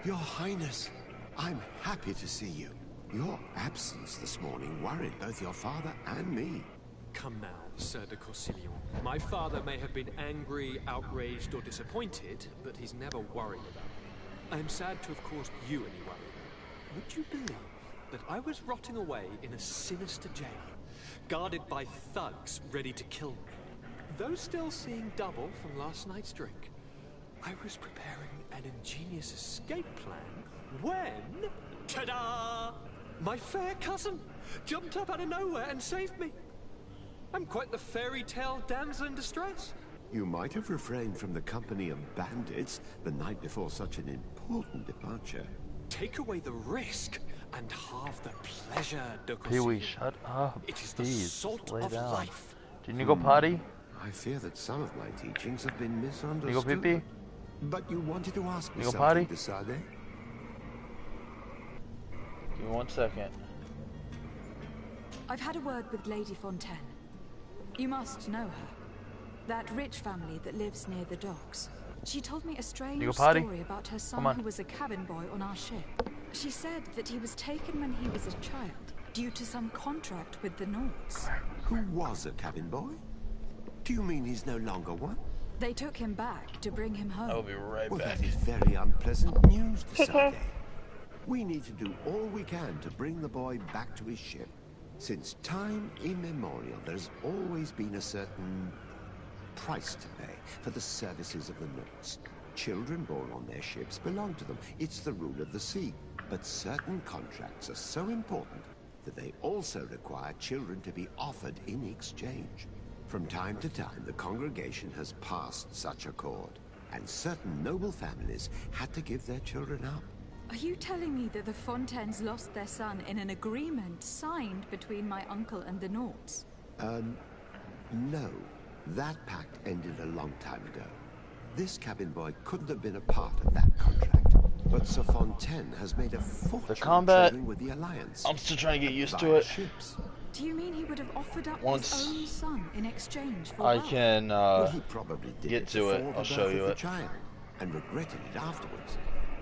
Your Highness, I'm happy to see you. Your absence this morning worried both your father and me. Come now, Sir de Corsilion. My father may have been angry, outraged, or disappointed, but he's never worried about me. I am sad to have caused you any worry. Would you believe that I was rotting away in a sinister jail, guarded by thugs ready to kill me? Though still seeing double from last night's drink, I was preparing an ingenious escape plan when... ta-da! My fair cousin jumped up out of nowhere and saved me. I'm quite the fairy tale damsel in distress. You might have refrained from the company of bandits the night before such an important departure. Take away the risk and halve the pleasure, de Pee-wee, shut up. It is Please, the salt lay of down. life. Didn't you go potty? I fear that some of my teachings have been misunderstood. You go pee-pee? But you wanted to ask me You go something, potty? Desade? Give me 1 second. I've had a word with Lady Fontaine. You must know her. That rich family that lives near the docks. She told me a strange You go potty? story about her son Come on. who was a cabin boy on our ship. She said that he was taken when he was a child, due to some contract with the Nords. Who was a cabin boy? Do you mean he's no longer one? They took him back to bring him home. I'll be right Well, back. that is very unpleasant news, Desade. We need to do all we can to bring the boy back to his ship. Since time immemorial, there's always been a certain price to pay for the services of the Nords. Children born on their ships belong to them. It's the rule of the sea. But certain contracts are so important that they also require children to be offered in exchange. From time to time, the congregation has passed such accord, and certain noble families had to give their children up. Are you telling me that the Fontaines lost their son in an agreement signed between my uncle and the Nords? No. That pact ended a long time ago. This cabin boy couldn't have been a part of that contract. But Sir Fontaine has made a fortune combat, trading with the Alliance. I'm still trying to get used to via it. Ships. Do you mean he would have offered up Once his own son in exchange for I wealth? can Well, he probably did get to it. before the I'll show birth you of the it. child, and regretted it afterwards.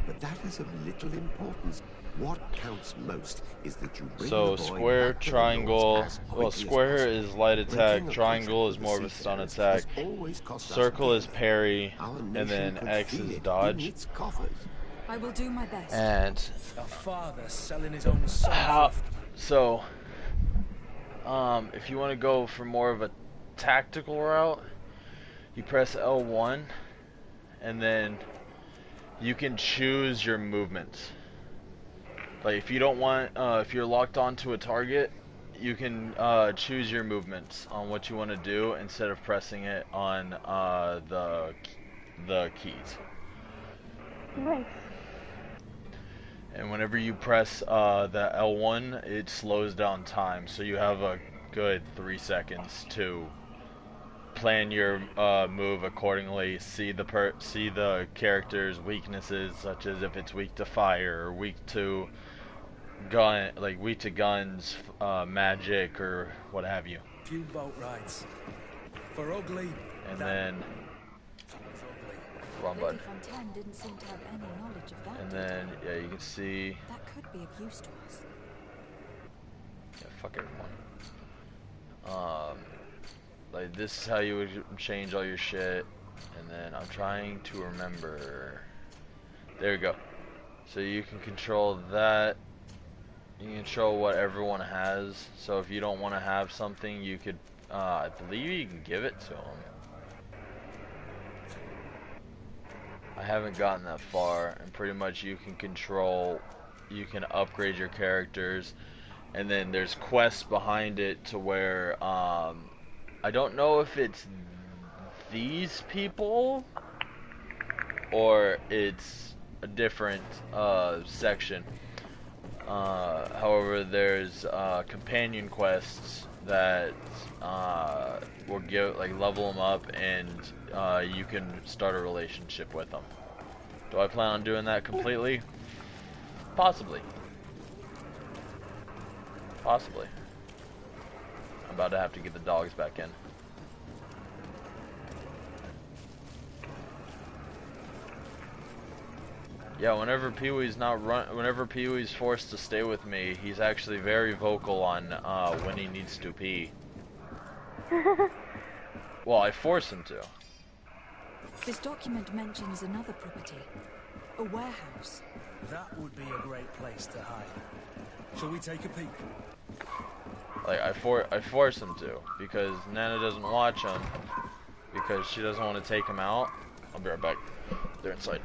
But that is of little importance. What counts most is that you bring So the boy square, back to the triangle. Lords as Well, quickly as square possible. is light attack. Breaking a Triangle is contract more of with a the stun seafarers attack. has always cost us Circle is dearly. parry, Our and nation then could X feel is it in dodge. its coffers. I will do my best. And A father selling his own son. so, if you want to go for more of a tactical route, you press L1, and then you can choose your movements. Like if you don't want, if you're locked onto a target, you can choose your movements on what you want to do instead of pressing it on the keys. Nice. And whenever you press the L1, it slows down time, so you have a good 3 seconds to plan your move accordingly. See the character's weaknesses, such as if it's weak to fire or weak to weak to guns, magic, or what have you. Few boat rides. For ugly. And then wrong button. Lady Fontaine didn't seem to have any knowledge of that. And then yeah, you can see. That could be of use to us. Yeah, fuck everyone. Like this is how you would change all your shit. And then I'm trying to remember. There we go. So you can control that. You can control what everyone has. So if you don't want to have something, you could, I believe you can give it to them. I haven't gotten that far, and pretty much you can control, you can upgrade your characters, and then there's quests behind it to where, I don't know if it's these people, or it's a different, section. However, there's companion quests that will give level them up, and you can start a relationship with them. Do I plan on doing that completely? Possibly. Possibly. I'm about to have to get the dogs back in. Yeah, whenever Pee-wee's forced to stay with me, he's actually very vocal on when he needs to pee. Well, I force him to. This document mentions another property. A warehouse. That would be a great place to hide. Shall we take a peek? I force him to, because Nana doesn't watch him, because she doesn't want to take him out. I'll be right back. They're inside.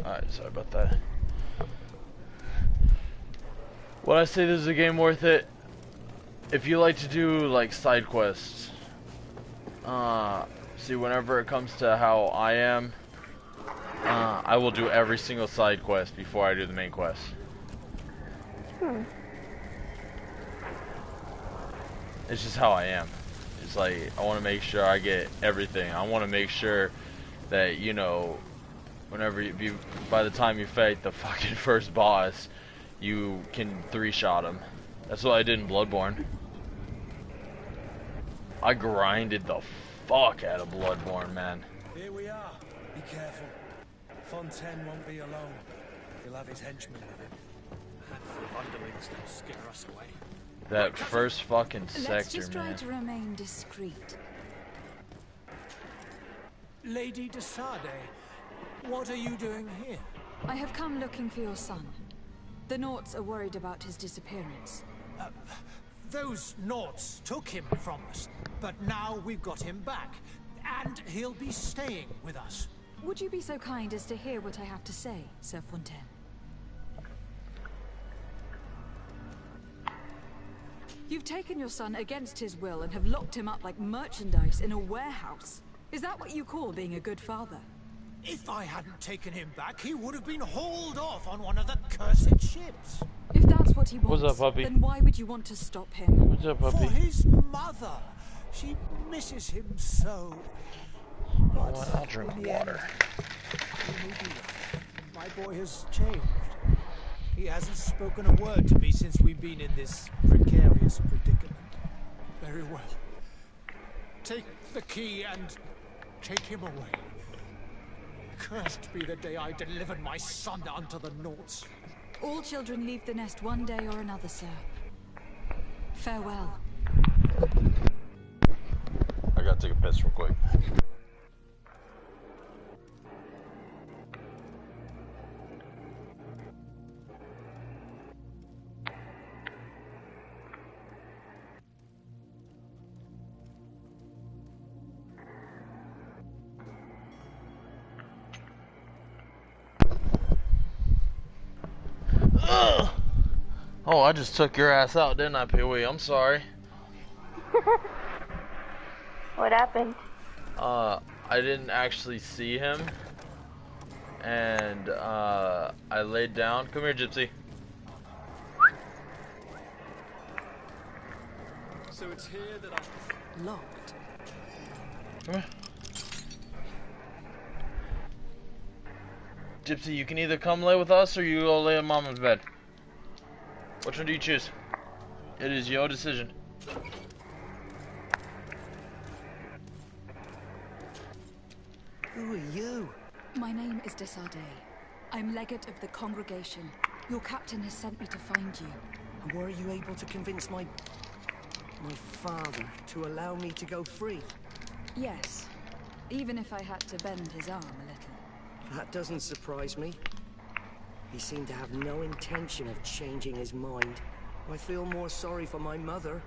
Alright, sorry about that. When I say this is a game worth it, if you like to do side quests, see, whenever it comes to how I am, I will do every single side quest before I do the main quest. It's just how I am. It's I want to make sure I get everything. I want to make sure that, whenever by the time you fight the fucking first boss, you can 3-shot him. That's what I did in Bloodborne. I grinded the fuck out of Bloodborne, man. Here we are. Be careful. Fontaine won't be alone. He'll have his henchmen with him. A handful of underlings don't scare us away. That first fucking sector, Let's just try man. to remain discreet. Lady de Sade, what are you doing here? I have come looking for your son. The Naughts are worried about his disappearance. Those Naughts took him from us, but now we've got him back, and he'll be staying with us. Would you be so kind as to hear what I have to say, Sir Fontaine? You've taken your son against his will and have locked him up like merchandise in a warehouse. Is that what you call being a good father? If I hadn't taken him back, he would have been hauled off on one of the cursed ships. If that's what he wants, What's up, puppy? then why would you want to stop him? What's up, puppy? For his mother. She misses him so. But I'll drink water. My boy has changed. He hasn't spoken a word to me since we've been in this precarious predicament. Very well. Take the key and take him away. Cursed be the day I delivered my son unto the Naughts. All children leave the nest one day or another, sir. Farewell. I gotta take a piss real quick. Ugh. Oh, I just took your ass out, didn't I, Pee-wee? I'm sorry. What happened? I didn't actually see him, and I laid down. Come here, Gypsy. So it's here that I... Locked. Come here. Gypsy, you can either come lay with us or you go lay in Mama's bed. Which one do you choose? It is your decision. Who are you? My name is Desade. I'm legate of the congregation. Your captain has sent me to find you. And were you able to convince my father to allow me to go free? Yes. Even if I had to bend his arm a little. That doesn't surprise me. He seemed to have no intention of changing his mind. I feel more sorry for my mother.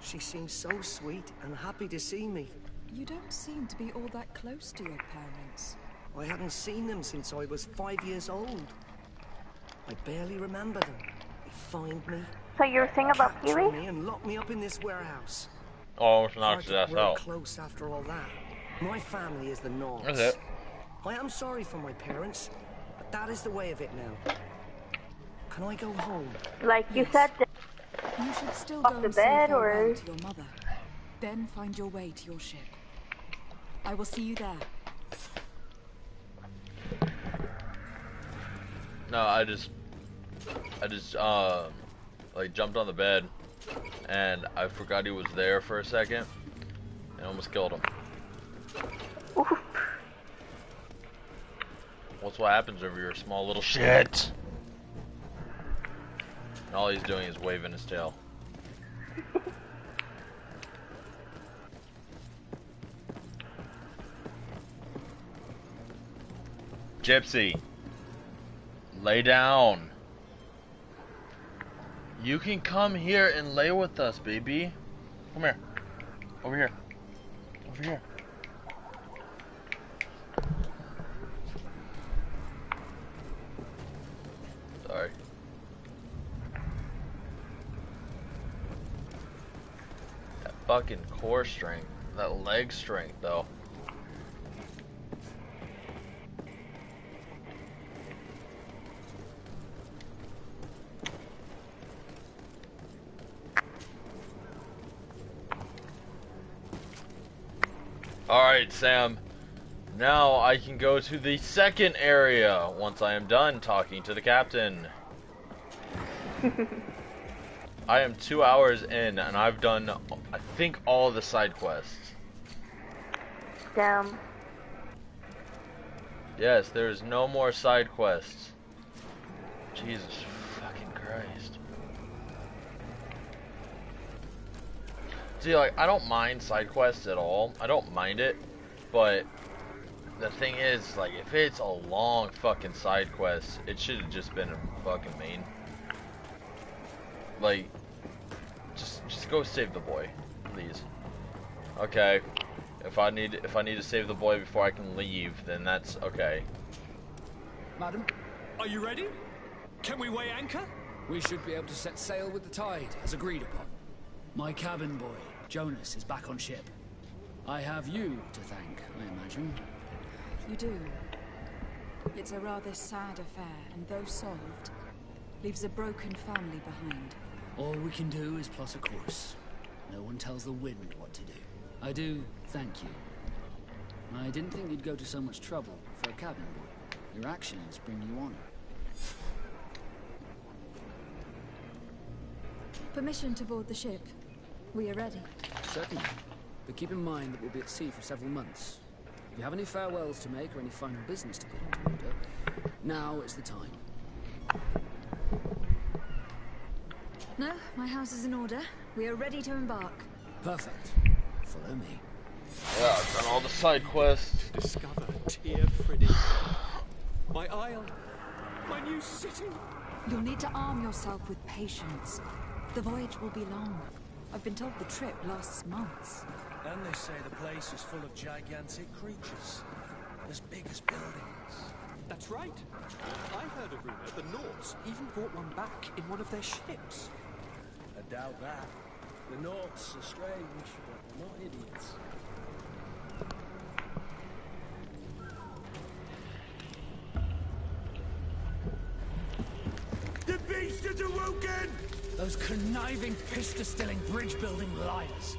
She seemed so sweet and happy to see me. You don't seem to be all that close to your parents. I hadn't seen them since I was 5 years old. I barely remember them. They find me. So you were saying about capture Peely? me and lock me up in this warehouse. Almost knocked his ass We're out. close after all that. My family is the Nords. That's it. I am sorry for my parents, but that is the way of it now. Can I go home? Like you said, You should still off go the and say bed, farewell or to your mother. Then find your way to your ship. I will see you there. No, I just like jumped on the bed and I forgot he was there for a second and almost killed him. What's what happens over your small little shit? And all he's doing is waving his tail. Gypsy, lay down. You can come here and lay with us, baby. Come here. Over here. Over here. Sorry. That fucking core strength. That leg strength, though. Alright, Sam. Now I can go to the second area once I am done talking to the captain. I am 2 hours in and I've done, I think, all the side quests. damn. Yes, there's no more side quests. Jesus fucking Christ. See, like, I don't mind side quests at all. I don't mind it, but the thing is, like, if it's a long fucking side quest, it should have just been a fucking main. Like, just go save the boy, please. Okay, if I need to save the boy before I can leave, then that's okay. Madam, are you ready? Can we weigh anchor? We should be able to set sail with the tide, as agreed upon. My cabin boy, Jonas, is back on ship. I have you to thank, I imagine. You do. It's a rather sad affair, and though solved, leaves a broken family behind. All we can do is plot a course. No one tells the wind what to do. I do thank you. I didn't think you'd go to so much trouble for a cabin boy. Your actions bring you honor. Permission to board the ship. We are ready. Certainly. But keep in mind that we'll be at sea for several months. If you have any farewells to make or any final business to put into order, now is the time. No, my house is in order. We are ready to embark. Perfect. Follow me. Yeah, I've done all the side quests. Discover Tear Friddy. My isle. My new city. You'll need to arm yourself with patience. The voyage will be long. I've been told the trip lasts months. And they say the place is full of gigantic creatures. As big as buildings. That's right. I heard a rumor the Nords even brought one back in one of their ships. I doubt that. The Nords are strange, but they're not idiots. The beast is awoken! Those conniving, piss-distilling, bridge-building liars.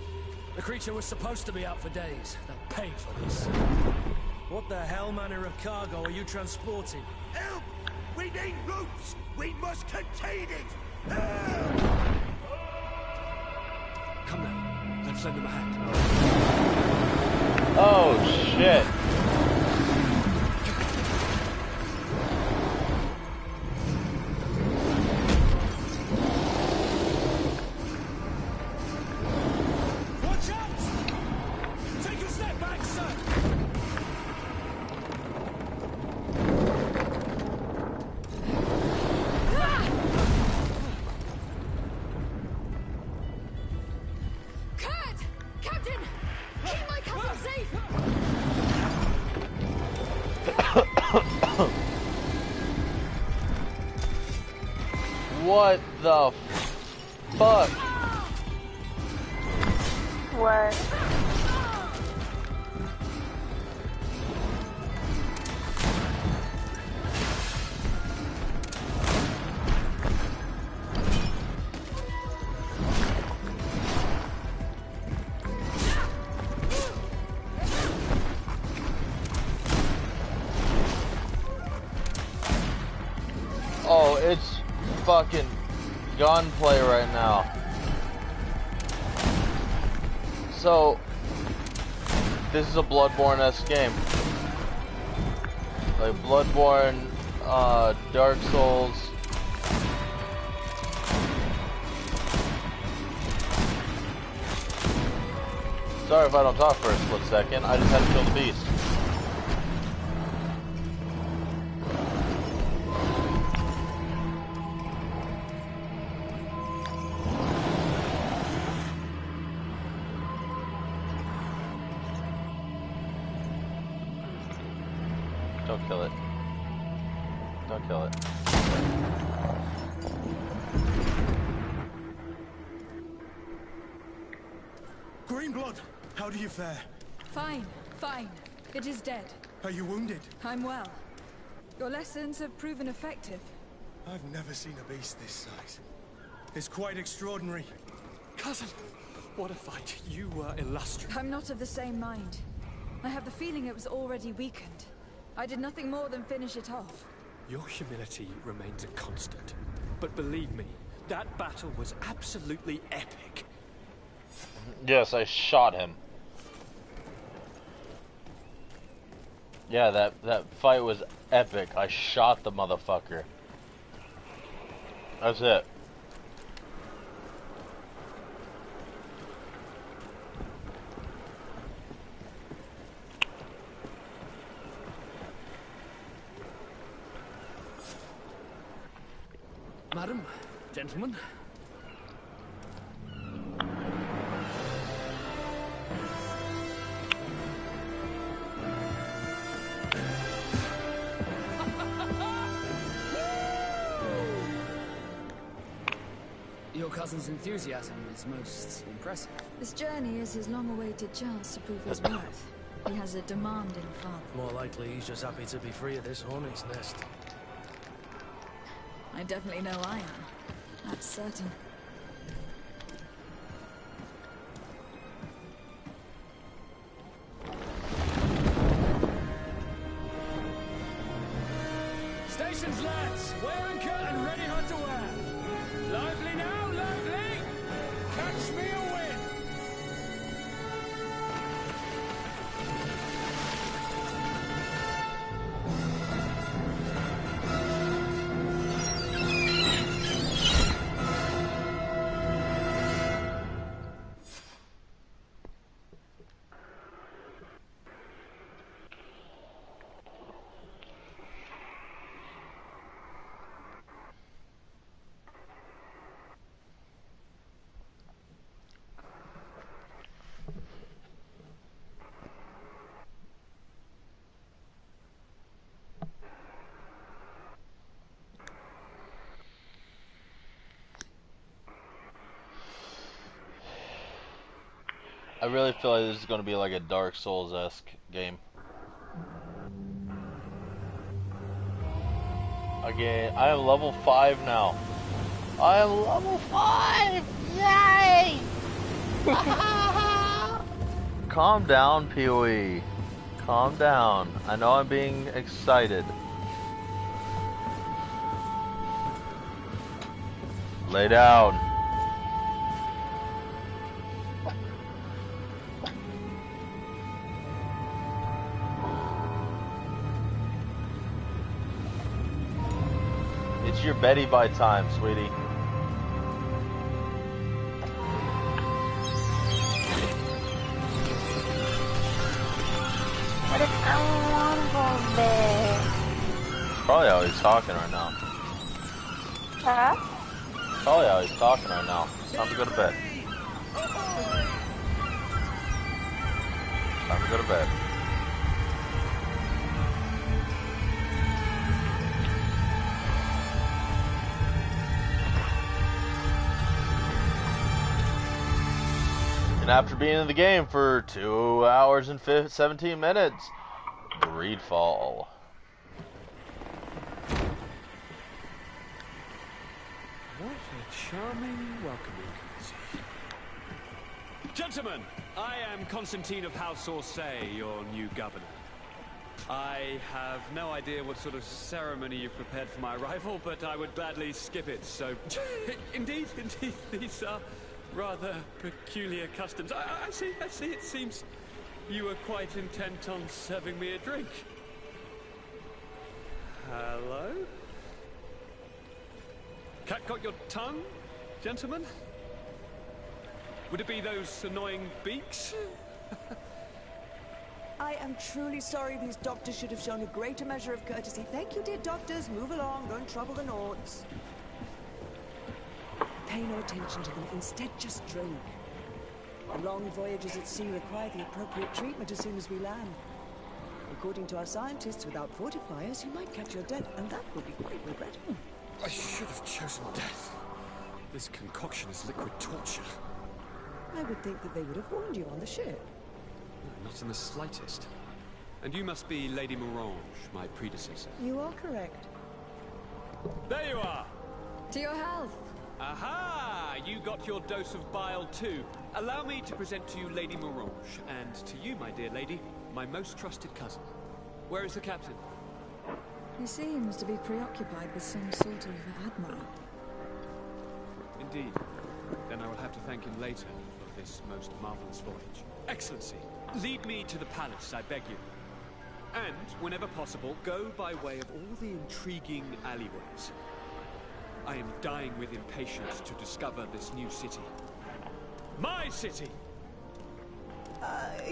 The creature was supposed to be out for days. They'll pay for this. What the hell manner of cargo are you transporting? Help! We need routes! We must contain it! Help! Come now, let's lend them a hand. Oh, shit. Watch out! Take a step back, sir! Kurt! Captain! Keep my cousin safe! What the fuck? What? Oh, it's fucking gunplay right now. So, this is a Bloodborne-esque game. Like Bloodborne, Dark Souls. Sorry if I don't talk for a split second, I just had to kill the beast. Don't kill it. Don't kill it. Greenblood, how do you fare? Fine, fine. It is dead. Are you wounded? I'm well. Your lessons have proven effective. I've never seen a beast this size. It's quite extraordinary. Cousin, what a fight. You were illustrious. I'm not of the same mind. I have the feeling it was already weakened. I did nothing more than finish it off. Your humility remains a constant. But believe me, that battle was absolutely epic. Yes, I shot him. Yeah, that fight was epic. I shot the motherfucker. That's it. Madam, gentlemen. Your cousin's enthusiasm is most impressive. This journey is his long-awaited chance to prove his worth. He has a demanding father. More likely he's just happy to be free of this hornet's nest. I definitely know I am. That's certain. Stations, lads! Wear anchor and ready hard to wear. Lively now, lively! Catch me a win! I really feel like this is going to be like a Dark Souls-esque game. Again, I am level 5 now. I am level 5! Yay! Calm down, Pee-wee. Calm down. I know I'm being excited. Lay down. It's your Betty by time, sweetie. What if I want to go there? Probably how he's talking right now. Huh? Probably how he's talking right now. Time to go to bed. Time to go to bed. And after being in the game for 2 hours and 17 minutes, GreedFall. What a charming welcoming courtesy. Gentlemen, I am Constantine of House Orsay, your new governor. I have no idea what sort of ceremony you've prepared for my arrival, but I would gladly skip it, so... Indeed, these are rather peculiar customs. I see, it seems you were quite intent on serving me a drink. Hello? Cat got your tongue, gentlemen? Would it be those annoying beaks? I am truly sorry. These doctors should have shown a greater measure of courtesy. Thank you, dear doctors. Move along. Don't trouble the Nords. Pay no attention to them. Instead, just drink. The long voyages at sea require the appropriate treatment as soon as we land. According to our scientists, without fortifiers, you might catch your death, and that would be quite regrettable. I should have chosen death. This concoction is liquid torture. I would think that they would have warned you on the ship. Not in the slightest. And you must be Lady Morange, my predecessor. You are correct. There you are! To your health. Aha! You got your dose of bile too. Allow me to present to you Lady Morange, and to you, my dear lady, my most trusted cousin. Where is the captain? He seems to be preoccupied with some sort of admiral. Indeed. Then I will have to thank him later for this most marvelous voyage. Excellency, lead me to the palace, I beg you. And, whenever possible, go by way of all the intriguing alleyways. I am dying with impatience to discover this new city. My city!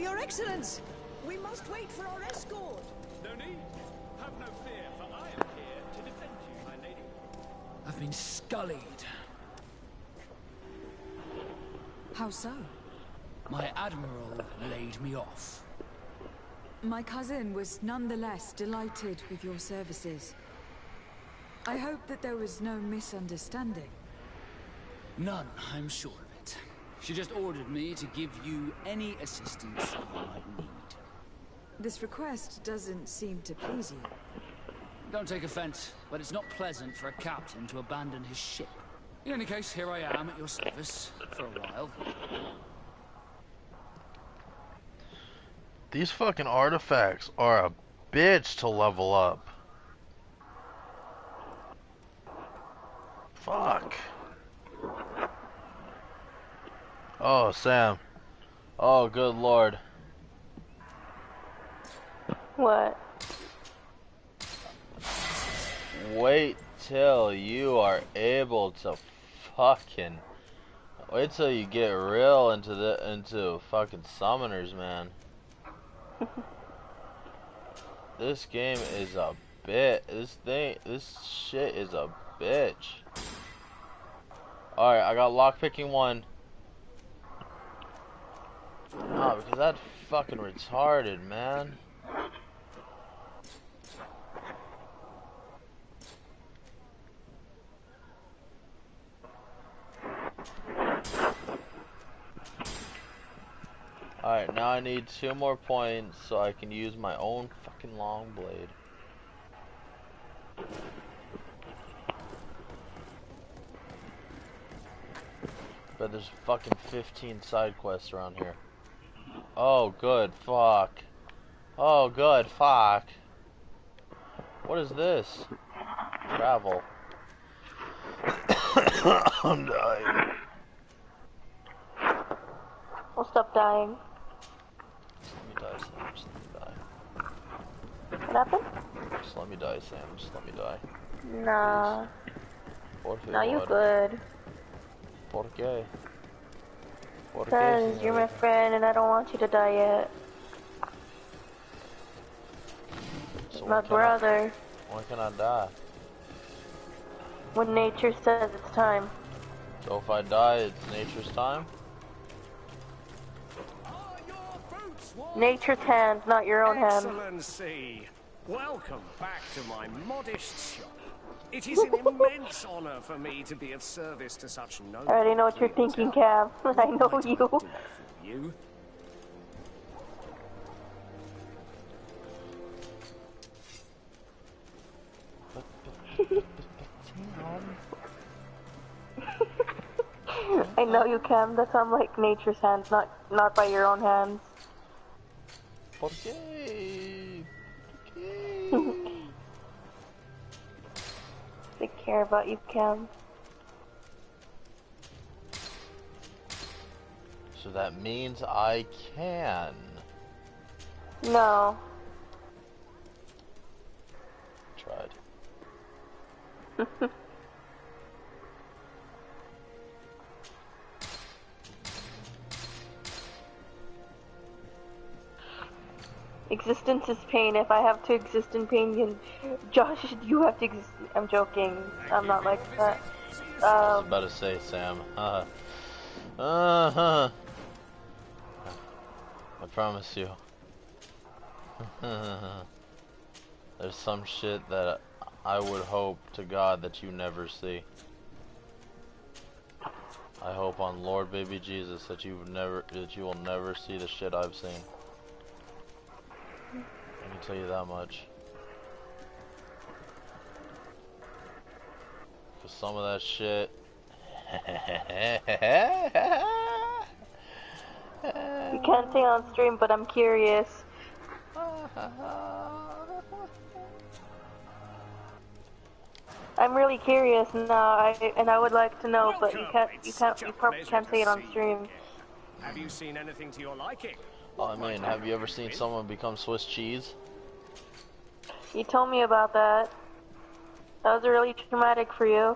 Your Excellence! We must wait for our escort! No need. Have no fear, for I am here to defend you, my lady. I've been scullied. How so? My admiral laid me off. My cousin was nonetheless delighted with your services. I hope that there was no misunderstanding. None, I'm sure of it. She just ordered me to give you any assistance you might need. This request doesn't seem to please you. Don't take offense, but it's not pleasant for a captain to abandon his ship. In any case, here I am at your service for a while. These fucking artifacts are a bitch to level up. Fuck. Oh, Sam. Oh, good lord. What? Wait till you are able to fucking... Wait till you get real into fucking summoners, man. This game is a bit. This shit is a bitch. Alright, I got lockpicking 1. No, because that's fucking retarded, man. Alright, now I need 2 more points so I can use my own fucking long blade. But there's fucking 15 side quests around here. Oh, good. Fuck. Oh, good. Fuck. What is this? Travel. I'm dying. Well, stop dying. Just let me die, Sam. Just let me die. What happened? Just let me die, Sam. Just let me die. Nah. No, you good. ¿Por qué? ¿Por qué, Because you're my señorita? friend and I don't want you to die yet. So My brother. When can I die? When nature says it's time. So if I die, it's nature's time? Nature's hands, not your own hands. Excellency, welcome back to my modest shop. It is an immense honor for me to be of service to such noble. I already know what you're thinking, Cam. I know you. You. I know you, Cam. That's on like nature's hands, not by your own hands. ¿Por qué? They care about you, Cam. So that means I can. No. Tried. Existence is pain. If I have to exist in pain, then Josh, you have to exist. I'm joking. I'm not like that. I was about to say, Sam. I promise you. There's some shit that I would hope to God that you never see. I hope on Lord baby Jesus that you will never see the shit I've seen. I can tell you that much. Cause some of that shit. You can't say on stream, but I'm curious. I'm really curious now, and I would like to know, but you probably can't say it on stream. Have you seen anything to your liking? Oh, I mean, have you ever seen someone become Swiss cheese? You told me about that. That was really traumatic for you.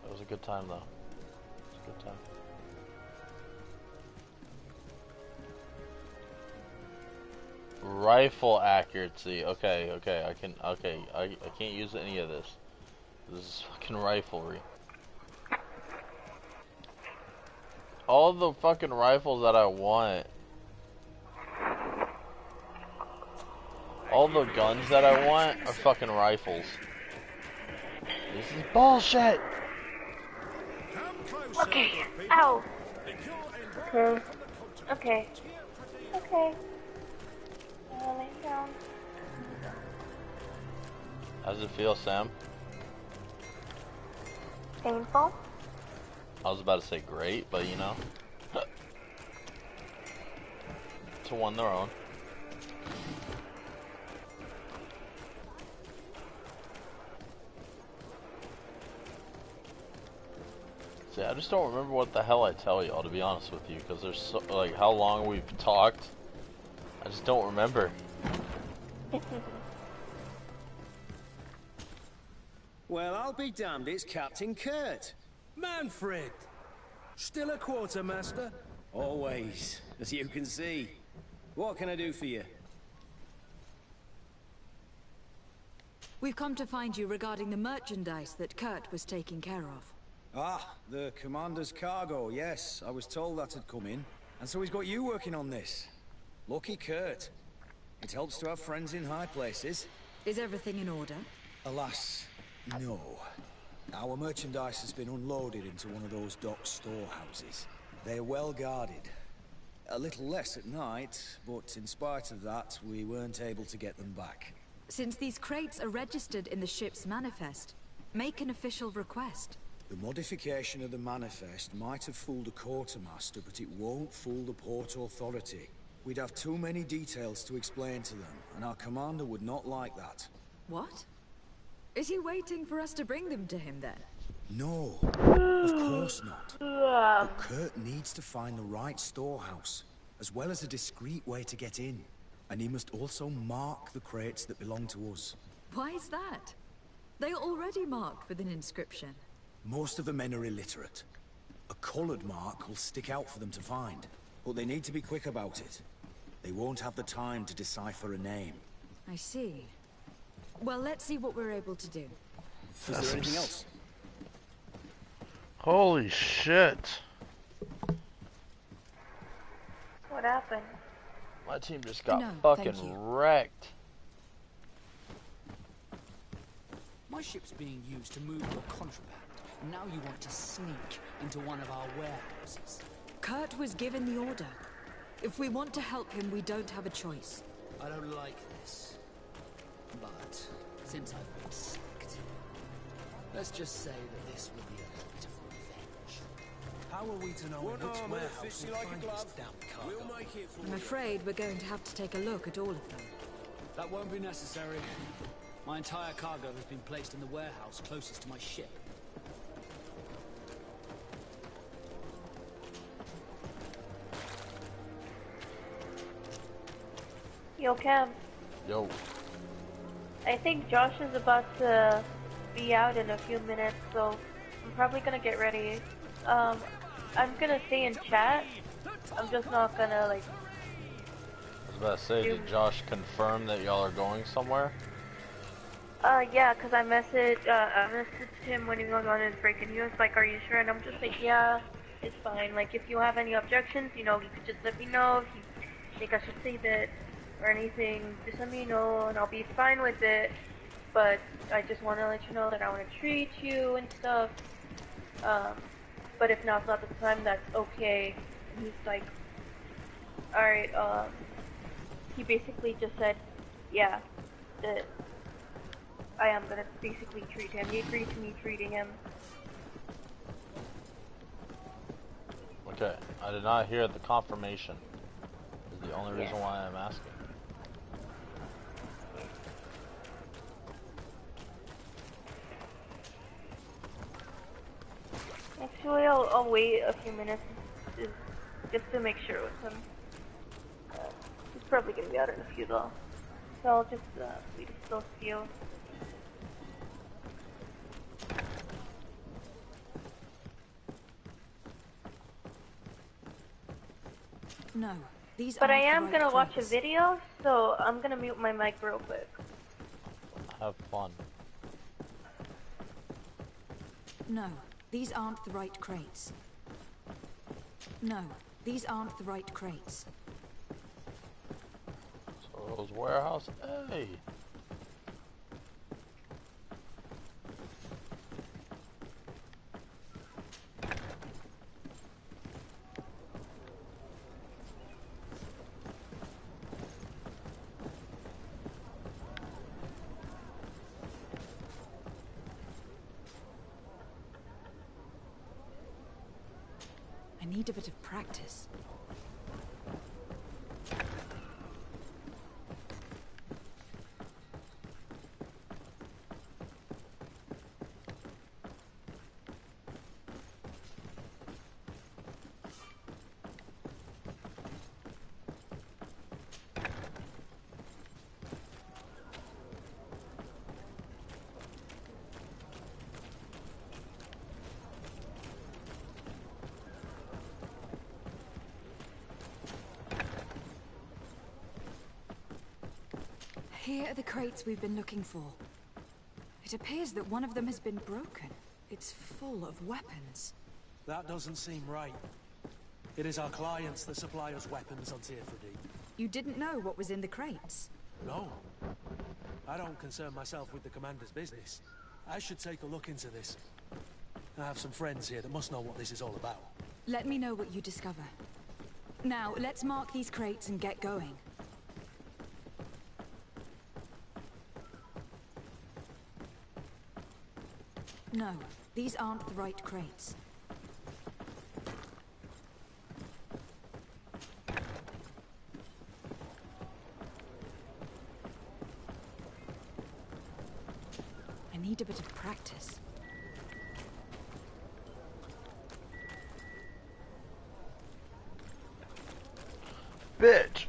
It was a good time, though. It was a good time. Rifle accuracy. Okay. I can't use any of this. This is fucking riflery. All the fucking rifles that I want. All the guns that I want are fucking rifles. This is bullshit! Okay. Ow. Okay. Lay down. How does it feel, Sam? Painful. I was about to say great, but you know. To one their own. See, I just don't remember what the hell I tell y'all, to be honest with you, because there's so, like, how long we've talked. I just don't remember. Well, I'll be damned, it's Captain Kurt. Manfred! Still a quartermaster? Always, as you can see. What can I do for you? We've come to find you regarding the merchandise that Kurt was taking care of. Ah, the commander's cargo, yes. I was told that had come in. And so he's got you working on this. Lucky Kurt. It helps to have friends in high places. Is everything in order? Alas, no. Our merchandise has been unloaded into one of those dock storehouses. They're well guarded. A little less at night, but in spite of that, we weren't able to get them back. Since these crates are registered in the ship's manifest, make an official request. The modification of the manifest might have fooled a quartermaster, but it won't fool the Port Authority. We'd have too many details to explain to them, and our commander would not like that. What? Is he waiting for us to bring them to him then? No, of course not. But Kurt needs to find the right storehouse, as well as a discreet way to get in. And he must also mark the crates that belong to us. Why is that? They are already marked with an inscription. Most of the men are illiterate. A colored mark will stick out for them to find, but they need to be quick about it. They won't have the time to decipher a name. I see. Well, let's see what we're able to do. Is there anything else? Holy shit. What happened? My team just got No, fucking wrecked. My ship's being used to move your contraband. And now you want to sneak into one of our warehouses. Kurt was given the order. If we want to help him, we don't have a choice. I don't like this. But since I've been sacked, let's just say that this will be a little bit of revenge. How are we to know which warehouse will find this damn cargo? I'm afraid we're going to have to take a look at all of them. That won't be necessary. My entire cargo has been placed in the warehouse closest to my ship. Yo, Cam. Yo. I think Josh is about to be out in a few minutes, so I'm probably gonna get ready. I'm gonna stay in chat. I'm just not gonna, like... I was about to say, did Josh confirm that y'all are going somewhere? Yeah, cause I messaged him when he was on his break, and he was like, "Are you sure?" And I'm just like, "Yeah, it's fine. Like, if you have any objections, you know, you could just let me know. If you think I should save it or anything, just let me know, and I'll be fine with it. But I just want to let you know that I want to treat you and stuff. But if now's not the time, that's okay." And he's like, "Alright." He basically just said, "Yeah, that I am gonna basically treat him." He agreed to me treating him. Okay, I did not hear the confirmation. Is the only reason why I'm asking. Actually, I'll wait a few minutes just to make sure with him. He's probably gonna be out in a few though. So I'll just wait to still see you. No, these But I aren't the am right gonna watch a crates. video, so I'm gonna mute my mic real quick. Have fun. No, these aren't the right crates. No, these aren't the right crates. So those warehouse, hey. I need a bit of practice. Here are the crates we've been looking for. It appears that one of them has been broken. It's full of weapons. That doesn't seem right. It is our clients that supply us weapons on Tier 3D. You didn't know what was in the crates? No. I don't concern myself with the commander's business. I should take a look into this. I have some friends here that must know what this is all about. Let me know what you discover. Now, let's mark these crates and get going. No, These aren't the right crates. I need a bit of practice. Bitch!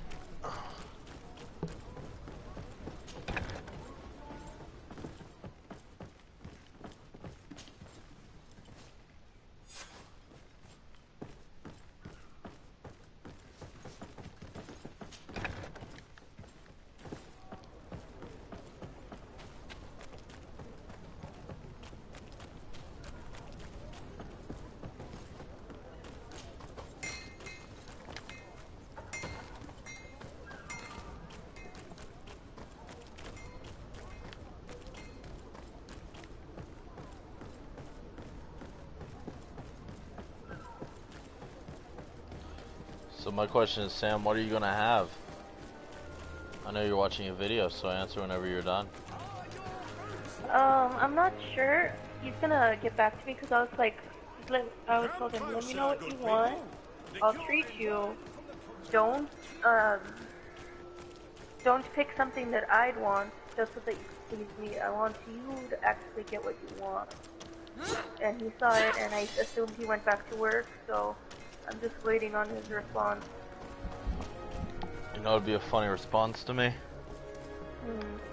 So my question is, Sam, what are you gonna have? I know you're watching a video, so answer whenever you're done. I'm not sure. He's gonna get back to me because I was like, I was told him, let me know what you want. I'll treat you. Don't pick something that I'd want just so that you can please me. I want you to actually get what you want. And he saw it, and I assumed he went back to work, so I'm just waiting on his response. You know, it'd be a funny response to me.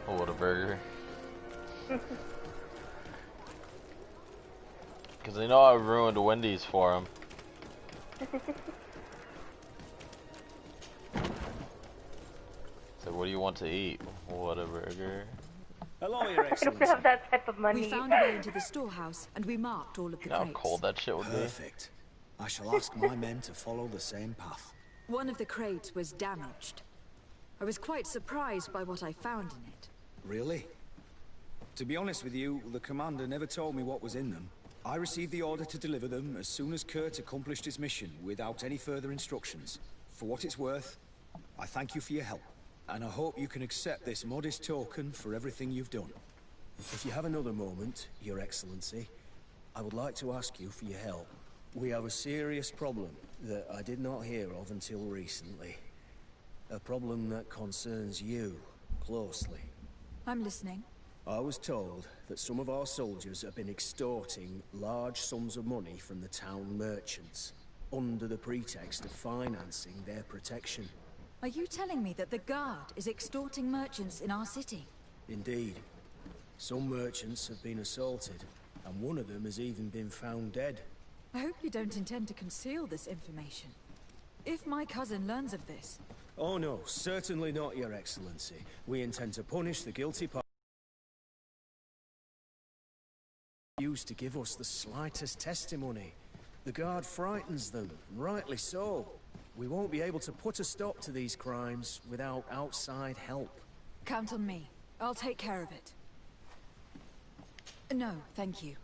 Oh, what a burger. Because they know I ruined Wendy's for him. So what do you want to eat? What a burger. Hello, Your I Excellency. don't have that type of money. We found a way into the storehouse, and we marked all of the You know how crates. cold that shit would be? Perfect. I shall ask my men to follow the same path. One of the crates was damaged. I was quite surprised by what I found in it. Really? To be honest with you, the commander never told me what was in them. I received the order to deliver them as soon as Kurt accomplished his mission, without any further instructions. For what it's worth, I thank you for your help, and I hope you can accept this modest token for everything you've done. If you have another moment, Your Excellency, I would like to ask you for your help. We have a serious problem that I did not hear of until recently. A problem that concerns you closely. I'm listening. I was told that some of our soldiers have been extorting large sums of money from the town merchants, under the pretext of financing their protection. Are you telling me that the Guard is extorting merchants in our city? Indeed. Some merchants have been assaulted, and one of them has even been found dead. I hope you don't intend to conceal this information. If my cousin learns of this... Oh no, certainly not, Your Excellency. We intend to punish the guilty party used to give us the slightest testimony. The Guard frightens them, rightly so. We won't be able to put a stop to these crimes without outside help. Count on me. I'll take care of it. No, thank you.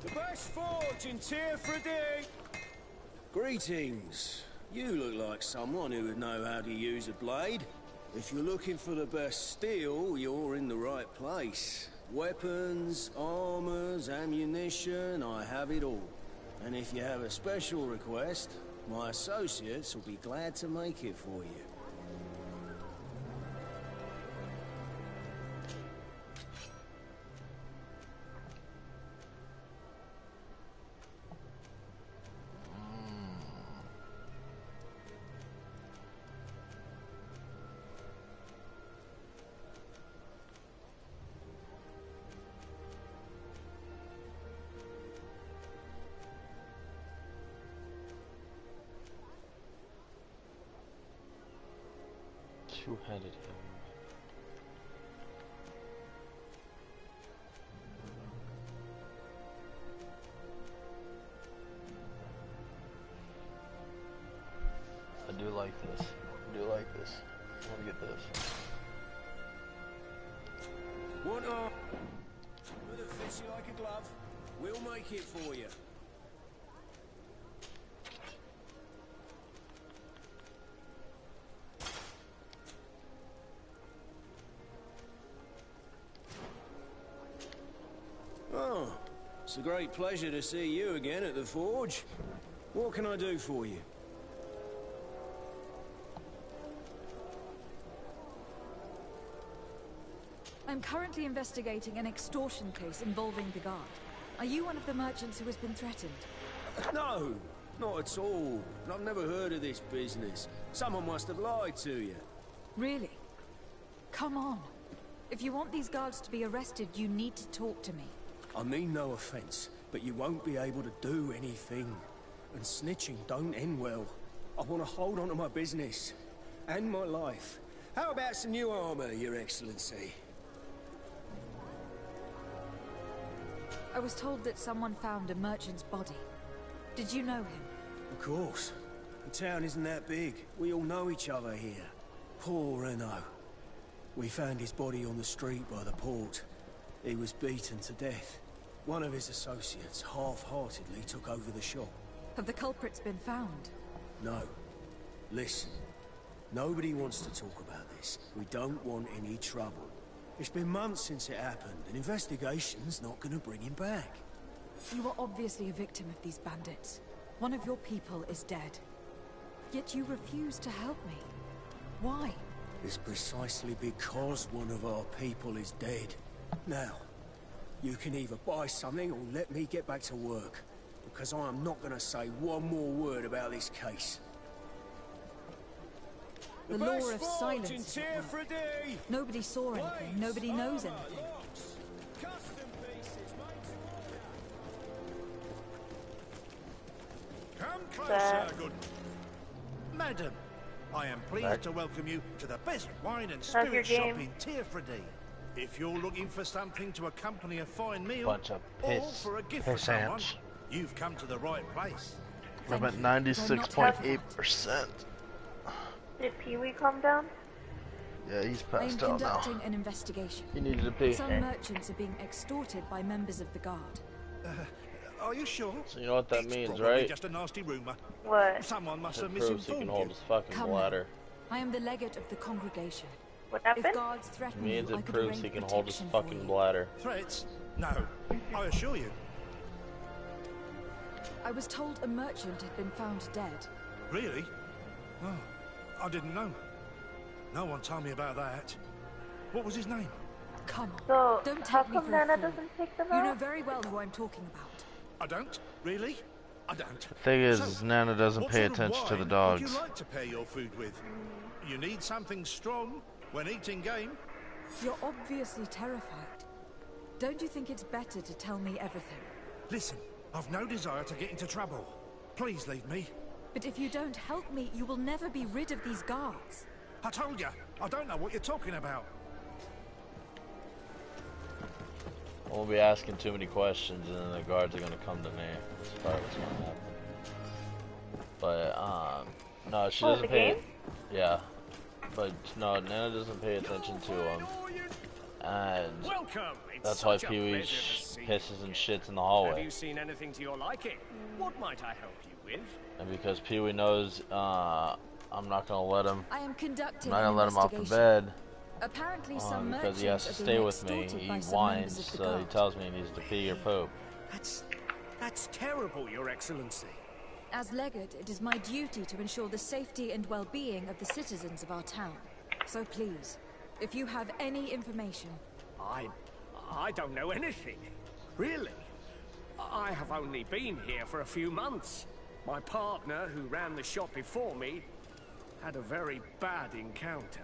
The best forge in Tier for a day. Greetings. You look like someone who would know how to use a blade. If you're looking for the best steel, you're in the right place. Weapons, armors, ammunition, I have it all. And if you have a special request, my associates will be glad to make it for you. Two-headed him. like this. I do like this. I want to get this. What are... With a fishy like a glove, we'll make it for you. Oh, it's a great pleasure to see you again at the forge. What can I do for you? I'm currently investigating an extortion case involving the guard. Are you one of the merchants who has been threatened? No, not at all. I've never heard of this business. Someone must have lied to you. Really? Come on. If you want these guards to be arrested, you need to talk to me. I mean no offense, but you won't be able to do anything. And snitching don't end well. I want to hold on to my business. And my life. How about some new armor, Your Excellency? I was told that someone found a merchant's body. Did you know him? Of course. The town isn't that big. We all know each other here. Poor Renault. We found his body on the street by the port. He was beaten to death. One of his associates half-heartedly took over the shop. Have the culprits been found? No. Listen. Nobody wants to talk about this. We don't want any trouble. It's been months since it happened. An investigation's not gonna bring him back. You are obviously a victim of these bandits. One of your people is dead. Yet you refuse to help me. Why? It's precisely because one of our people is dead. Now, you can either buy something or let me get back to work. Because I am not gonna say one more word about this case. The law of silence is at work. Nobody saw anything, nobody knows anything. Come closer, good madam. I am pleased to welcome you to the best wine and spirit shop in Tearfredy. If you're looking for something to accompany a fine meal or for a gift for someone, you've come to the right place. I'm at 96.8%. Did Pee-wee calm down? Yeah, he's I am passed out now. conducting an investigation. He needed to pee. Some merchants are being extorted by members of the guard. Are you sure? So you know what that means, Probably right? just a nasty rumor. What? Someone must It have proves he misinformed can you. hold his fucking Come bladder. I am the legate of the congregation. What happened? If guards threaten Means you, I it could proves arrange he can hold his protection for fucking you. bladder. Threats? No. I assure you. I was told a merchant had been found dead. Really? Oh, I didn't know. No one told me about that. What was his name? Come on, So, don't how take me come for a Nana fool. doesn't take them You know out? very well who I'm talking about. I don't. Really? I don't. The thing is, Nana doesn't What pay sort of attention to the wine dogs. would you like to pair your food with? You need something strong when eating game. You're obviously terrified. Don't you think it's better to tell me everything? Listen, I've no desire to get into trouble. Please leave me. But if you don't help me, you will never be rid of these guards. I told you, I don't know what you're talking about. I won't be asking too many questions, and then the guards are gonna come to me. That's probably what's gonna happen. But no, she doesn't pay. Yeah, but no, Nana doesn't pay attention to him, and that's why Pee-wee pisses and shits in the Have hallway. you seen anything to your liking? What might I help you with? And because Pee-wee knows, I'm not gonna let him. I am conducting I'm not gonna an let him off the investigation. bed. Apparently, some because he has to merchants are stay being with me. extorted He by some whines, members of the so he guard. tells me he needs to pee or poop. That's terrible, Your Excellency. As legate, it is my duty to ensure the safety and well-being of the citizens of our town. So please, if you have any information... I don't know anything. Really? I have only been here for a few months. My partner, who ran the shop before me, had a very bad encounter.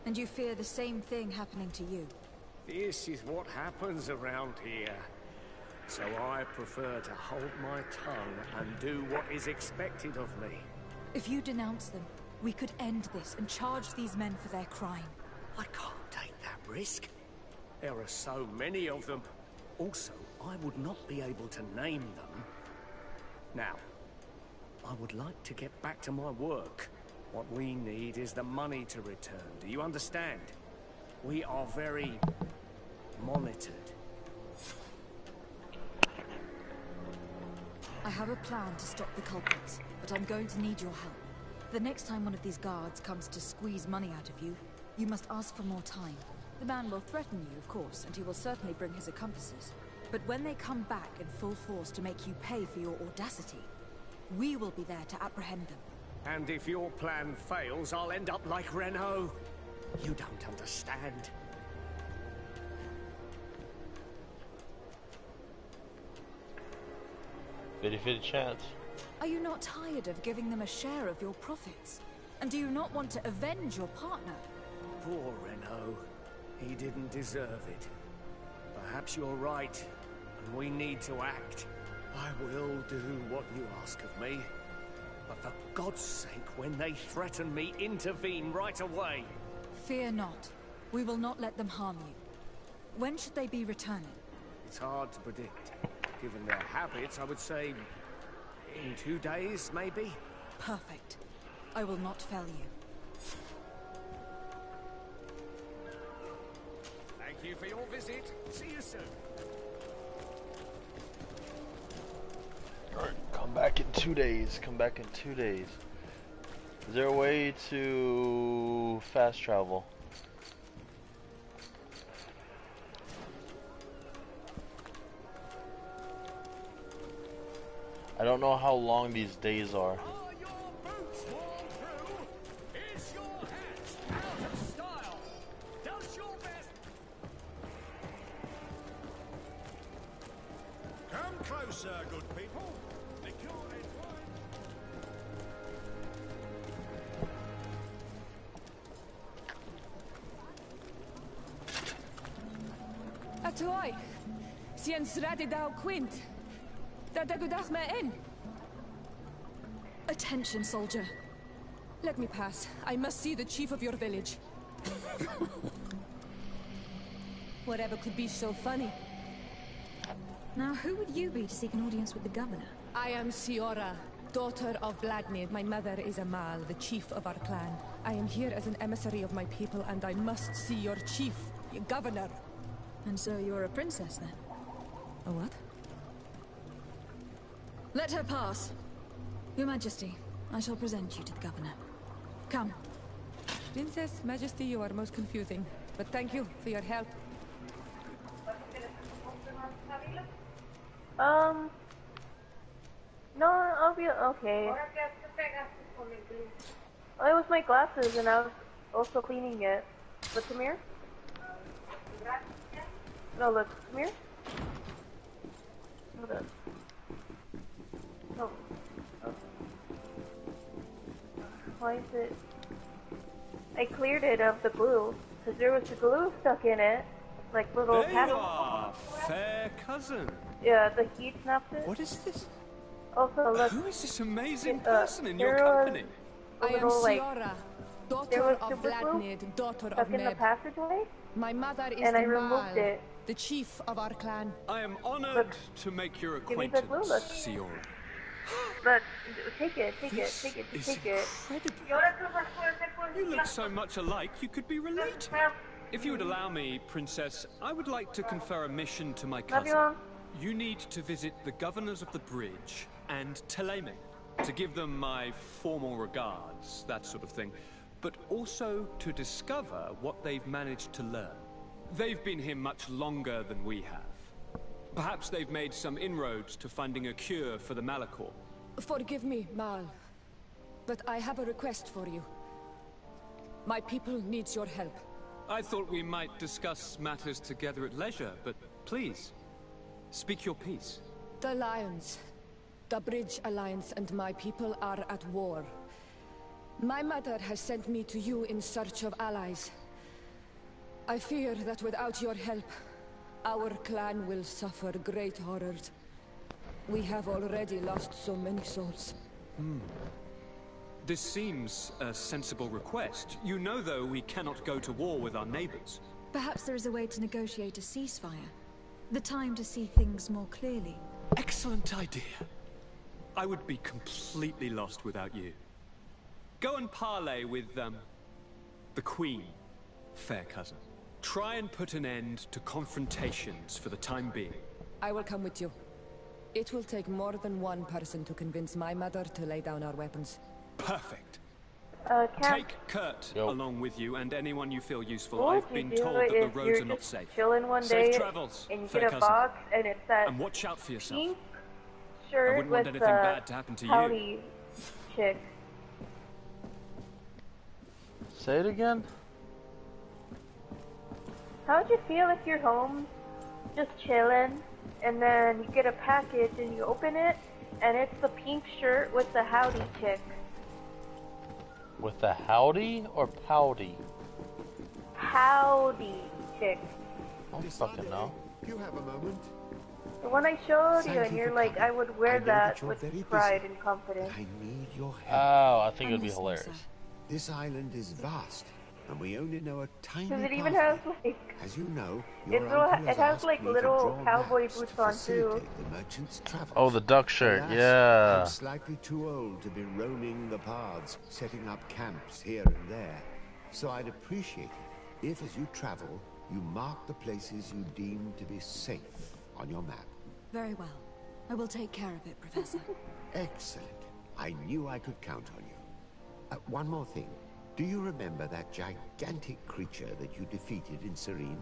And you fear the same thing happening to you? This is what happens around here. So I prefer to hold my tongue and do what is expected of me. If you denounce them, we could end this and charge these men for their crime. I can't take that risk. There are so many of them. Also, I would not be able to name them. Now, I would like to get back to my work. What we need is the money to return. Do you understand? We are very monitored. I have a plan to stop the culprits, but I'm going to need your help. The next time one of these guards comes to squeeze money out of you, you must ask for more time. The man will threaten you, of course, and he will certainly bring his accomplices. But when they come back in full force to make you pay for your audacity, we will be there to apprehend them. And if your plan fails, I'll end up like Renault. You don't understand. $50 chance. Are you not tired of giving them a share of your profits? And do you not want to avenge your partner? Poor Renault. He didn't deserve it. Perhaps you're right, and we need to act. I will do what you ask of me. But for God's sake, when they threaten me, intervene right away. Fear not. We will not let them harm you. When should they be returning? It's hard to predict. Given their habits, I would say in 2 days, maybe? Perfect. I will not fail you. Thank you for your visit. See you soon. Alright, come back in 2 days. Come back in 2 days. Is there a way to fast travel? I don't know how long these days are. Come closer, good people. The cure is wine. Atoy, Sien's Radidau Quint. Dadagudach me in. Attention, soldier. Let me pass. I must see the chief of your village. Whatever could be so funny. Now, who would you be to seek an audience with the governor? I am Siora, daughter of Vladimir. My mother is Amal, the chief of our clan. I am here as an emissary of my people, and I must see your chief, your governor. And so you're a princess, then? A what? Let her pass. Your Majesty, I shall present you to the governor. Come. Princess, Majesty, you are most confusing. But thank you for your help. No, I'll be okay. Oh, it was my glasses, and I was also cleaning it. But come here. No, look, come here. Hold up. No. Oh. Why is it? I cleared it of the glue, because there was the glue stuck in it. Like little There you are, fair cousin. Yeah, the heat snapped it. What is this? Also, look. Who is this amazing person in your there was company? I am little, like, Siora, there daughter was of super glue Vladimir, daughter stuck of in the Meb. passageway, My mother is and I Amal, removed it. the chief of our clan. I am honored to make your Give me the acquaintance, glue, look. Siora. But take it, take This it, take it, is take it. You look so much alike, you could be related. If you would allow me, Princess, I would like to confer a mission to my cousin. Mom. You need to visit the governors of the bridge and Teleme to give them my formal regards, that sort of thing, but also to discover what they've managed to learn. They've been here much longer than we have. Perhaps they've made some inroads to finding a cure for the Malachor. Forgive me, Mal, but I have a request for you. My people needs your help. I thought we might discuss matters together at leisure, but please, speak your piece. The Lions, the Bridge Alliance, and my people are at war. My mother has sent me to you in search of allies. I fear that without your help, our clan will suffer great horrors. We have already lost so many souls. This seems a sensible request. You know, though, we cannot go to war with our neighbors. Perhaps there is a way to negotiate a ceasefire. The time to see things more clearly. Excellent idea. I would be completely lost without you. Go and parley with, the Queen, fair cousin. Try and put an end to confrontations for the time being. I will come with you. It will take more than one person to convince my mother to lay down our weapons. Perfect. Camp. Take Kurt along with you and anyone you feel useful. What I've been you do told that the is roads you're are not just safe. chilling one Safe day travels, and you fair get a cousin. box and it's that And watch out for yourself. pink I shirt wouldn't want with anything the bad to happen to you. howdy chick. Say it again? How would you feel if you're home, just chilling, and then you get a package and you open it, and it's the pink shirt with the howdy chick? With the howdy or pouty? Howdy chick. I don't fucking know. You have a moment? The one I showed you, Thank and you you're for like, coming. I would wear I know that you're with very pride busy. and confidence. I need your help. Oh, I think it would be hilarious. This island is vast, and we only know a tiny Because it part even of has it. like, As you know, it your uncle has asked like me to little draw cowboy maps boots to on too. facilitate the merchant's travels. Oh, the duck shirt, Alas, yeah. I'm slightly too old to be roaming the paths, setting up camps here and there. So I'd appreciate it if, as you travel, you mark the places you deem to be safe on your map. Very well. I will take care of it, Professor. Excellent. I knew I could count on you. One more thing. Do you remember that gigantic creature that you defeated in Serene?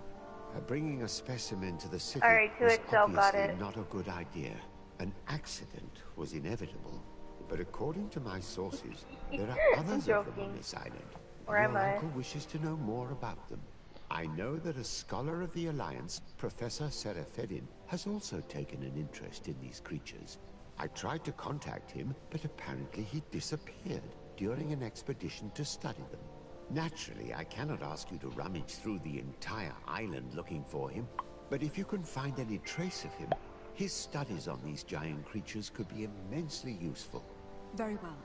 Bringing a specimen to the city Alright, was 2XL got obviously it. not a good idea. An accident was inevitable. But according to my sources, there are others of them on this island. Or am Your I? uncle wishes to know more about them. I know that a scholar of the Alliance, Professor Serafedin, has also taken an interest in these creatures. I tried to contact him, but apparently he disappeared during an expedition to study them. Naturally, I cannot ask you to rummage through the entire island looking for him, but if you can find any trace of him, his studies on these giant creatures could be immensely useful. Very well.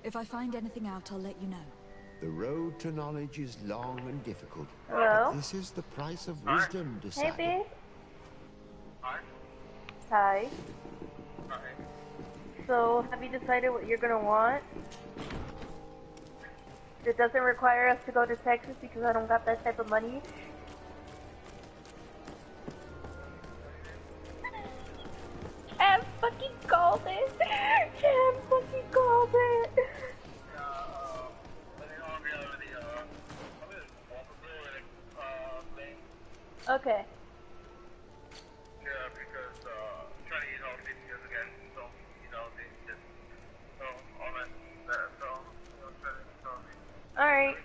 If I find anything out, I'll let you know. The road to knowledge is long and difficult, Hello? but this is the price of wisdom Hey, decided. babe. Hi. So, have you decided what you're gonna want? It doesn't require us to go to Texas because I don't got that type of money. Cam fucking called it! Cam fucking called it! Okay. Alright.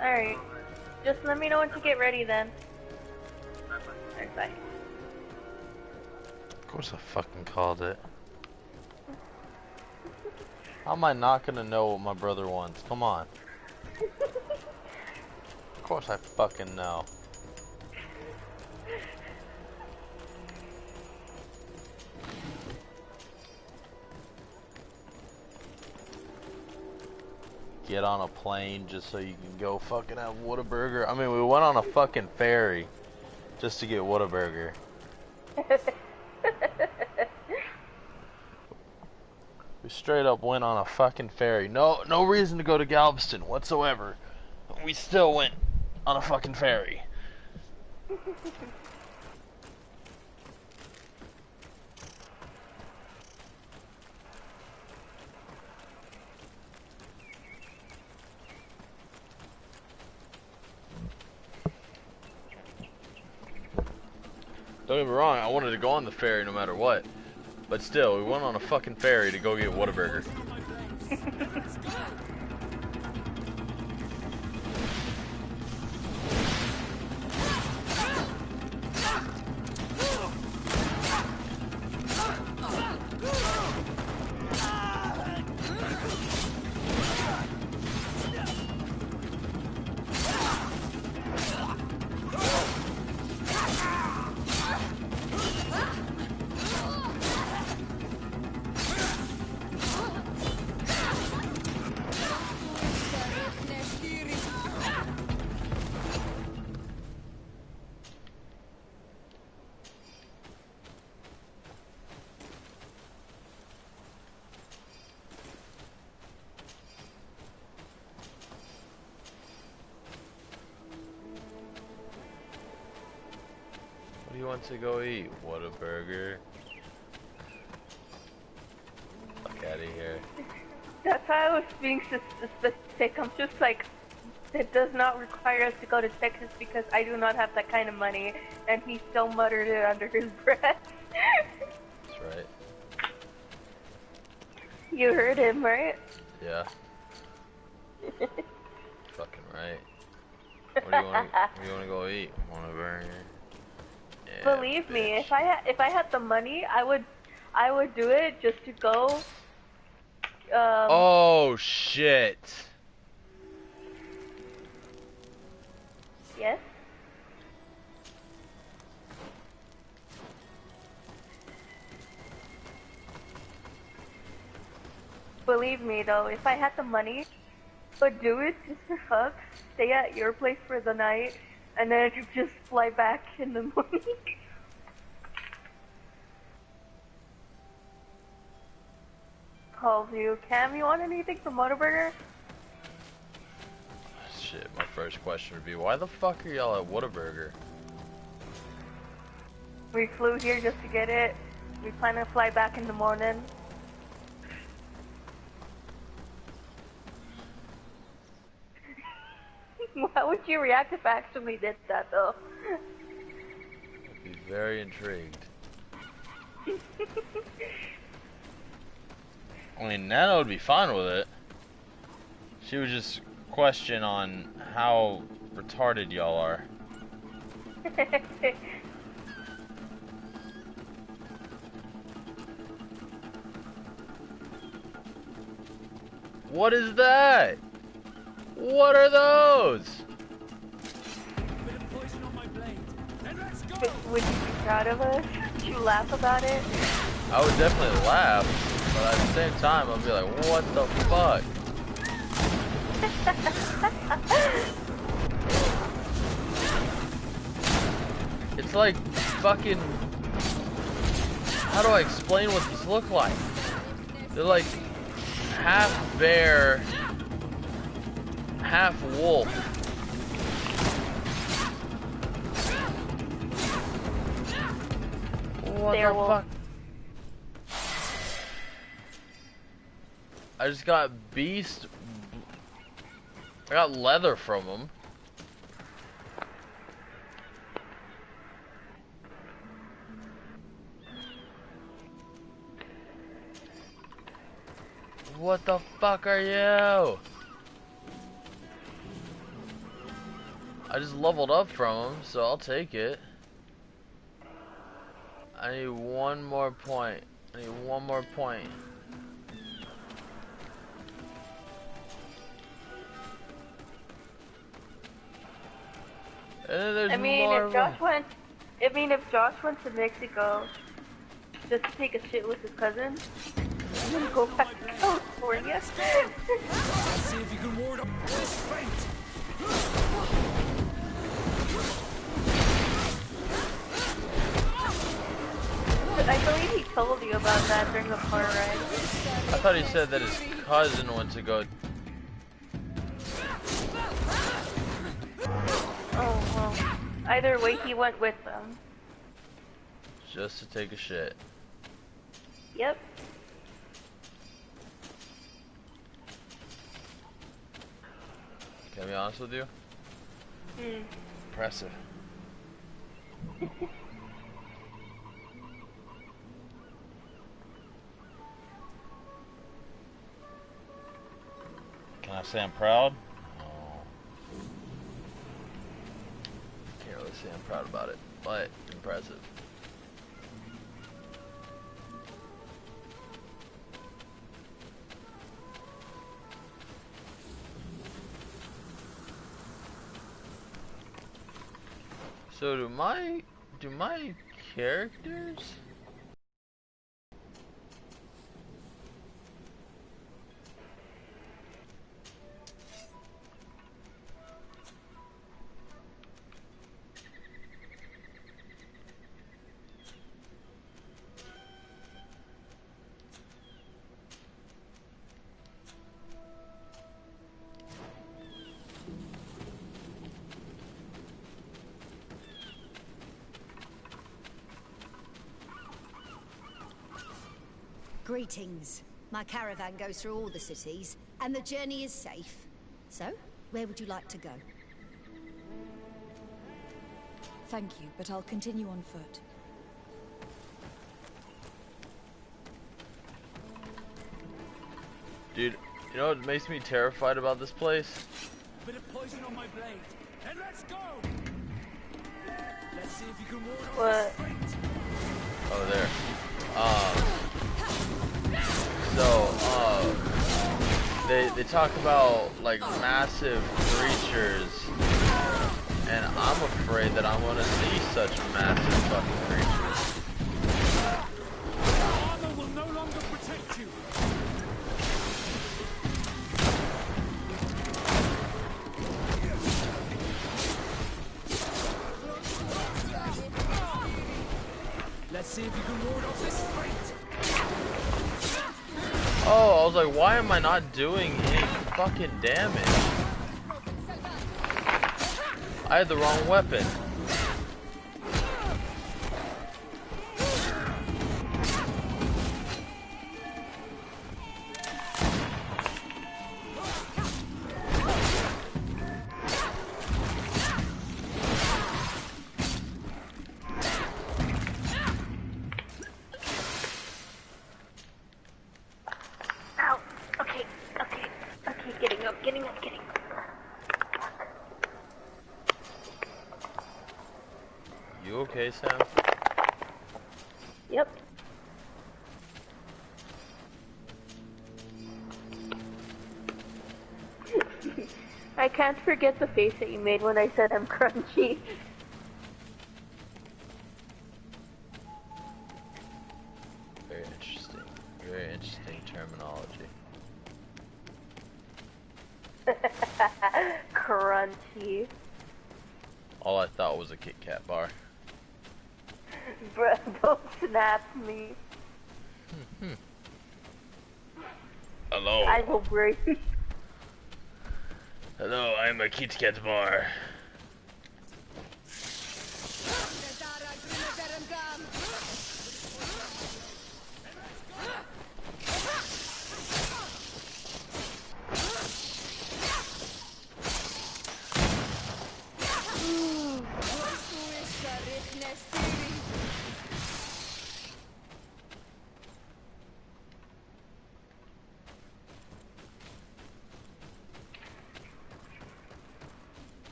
Alright. Just let me know when to get ready then. Alright, bye. Of course I fucking called it. How am I not gonna know what my brother wants? Come on. Of course I fucking know. Get on a plane just so you can go fucking have Whataburger. I mean, we went on a fucking ferry just to get Whataburger. We straight up went on a fucking ferry. No reason to go to Galveston whatsoever. We still went on a fucking ferry. Don't get me wrong, I wanted to go on the ferry no matter what. But still, we went on a fucking ferry to go get Whataburger. he wants to go eat. What a burger. Fuck out of here. That's why I was being specific. I'm just like, it does not require us to go to Texas because I do not have that kind of money. And he still muttered it under his breath. That's right. You heard him, right? Yeah. Fucking right. What do you want to go eat? Want a burger? Yeah, Believe me, if I had the money, I would do it just to go. Oh shit. Yes. Believe me though, if I had the money, I would do it just for fuck, stay at your place for the night, and then I could just fly back in the morning. Calls you. Cam, you want anything from Whataburger? Shit, my first question would be, why the fuck are y'all at Whataburger? We flew here just to get it. We plan to fly back in the morning. How would you react if I actually did that, though? I'd be very intrigued. I mean, Nana would be fine with it. She would just question on how retarded y'all are. What is that? What are those? Would you be proud of us? Would you laugh about it? I would definitely laugh, but at the same time, I'd be like, what the fuck? It's like fucking... How do I explain what these look like? They're like half bear, half wolf. What the fuck? I just got beast. I got leather from them. What the fuck are you? I just leveled up from them, so I'll take it. I need one more point. I need one more point. And then there's more. If Josh went to Mexico just to take a shit with his cousin, and then go back to California. See if you can ward off this fate. I believe he told you about that during the car ride. I thought he said that his cousin went to go. Oh, well. Either way, he went with them. Just to take a shit. Yep. Can I be honest with you? Impressive. Can I say I'm proud? No. Can't really say I'm proud about it, but impressive. So do my characters? Greetings. My caravan goes through all the cities, and the journey is safe. So, where would you like to go? Thank you, but I'll continue on foot. Dude, you know what makes me terrified about this place? Bit of poison on my blade. And let's go! Let's see if you can ward off this fate. Oh, there. They talk about like massive creatures, and I'm afraid that I'm gonna see such massive fucking creatures. Armor will no longer protect you. Let's see if you can ward off this fate. Oh, I was like, why am I not doing any fucking damage? I had the wrong weapon. Getting up. You okay, Sam? Yep. I can't forget the face that you made when I said I'm crunchy. Very interesting. Very interesting terminology. Crunchy. All I thought was a Kit Kat bar. Bruh, don't snap me. Hello. I will break. Hello, I'm a Kit Kat bar.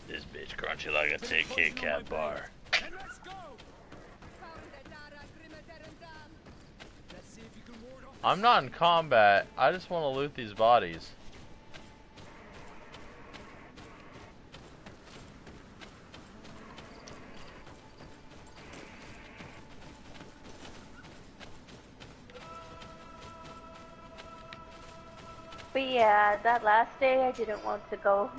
This bitch crunchy like a thick Kit Kat bar. I'm not in combat. I just want to loot these bodies. But yeah, that last day I didn't want to go.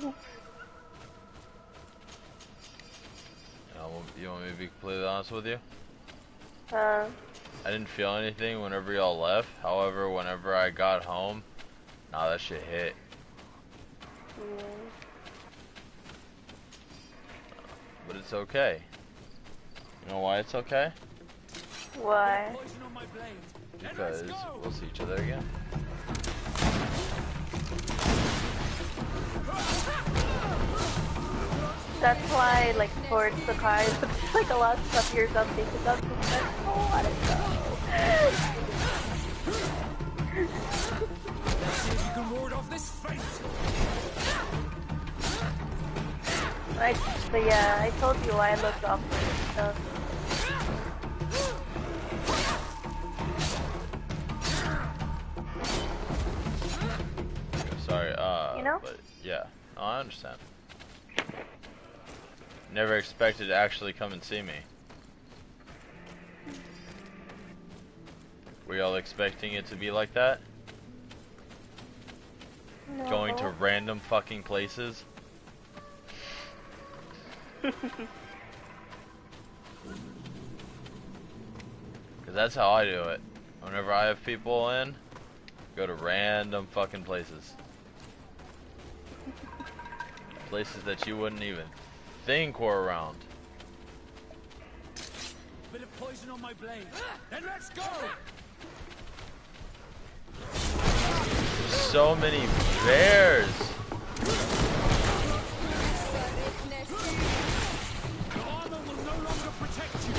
You want me to be completely honest with you? Uh, I didn't feel anything whenever y'all left. However, whenever I got home, nah, that shit hit. But it's okay. You know why it's okay? Why? Because we'll see each other again. That's why, like, towards the cars, like a lot of stuff you're something because I'm just like, I don't want to go. Let's see if you can ward off this fate. But yeah, I told you why I looked awkward and stuff. Sorry, you know? but yeah, no, I understand. Never expected to actually come and see me. Were y'all expecting it to be like that? No. Going to random fucking places? Because Cause that's how I do it. Whenever I have people in, go to random fucking places. Places that you wouldn't even think were around. Bit of poison on my blade. Then let's go! So many bears. Your armor will no longer protect you.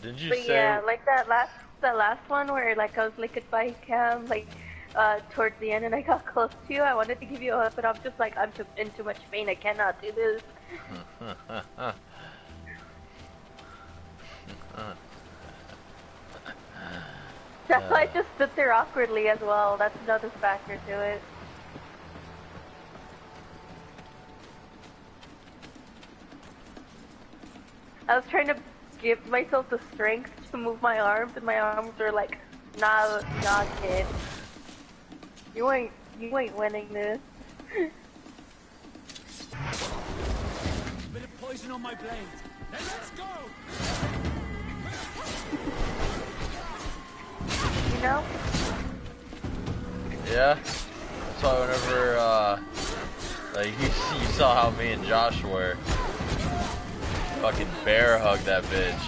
Did you But say? yeah, like that last one where like I was licked by Cam, like towards the end, and I got close to you. I wanted to give you a hug, but I'm just like I'm in too much pain. I cannot do this. That's why I just stood there awkwardly as well. That's another factor to it. I was trying to give myself the strength to move my arms, and my arms are like, nah, kid. You ain't winning this. Bit of poison on my blade. Then let's go! You know? Yeah. That's why whenever like you saw how me and Josh were. Fucking bear hug that bitch.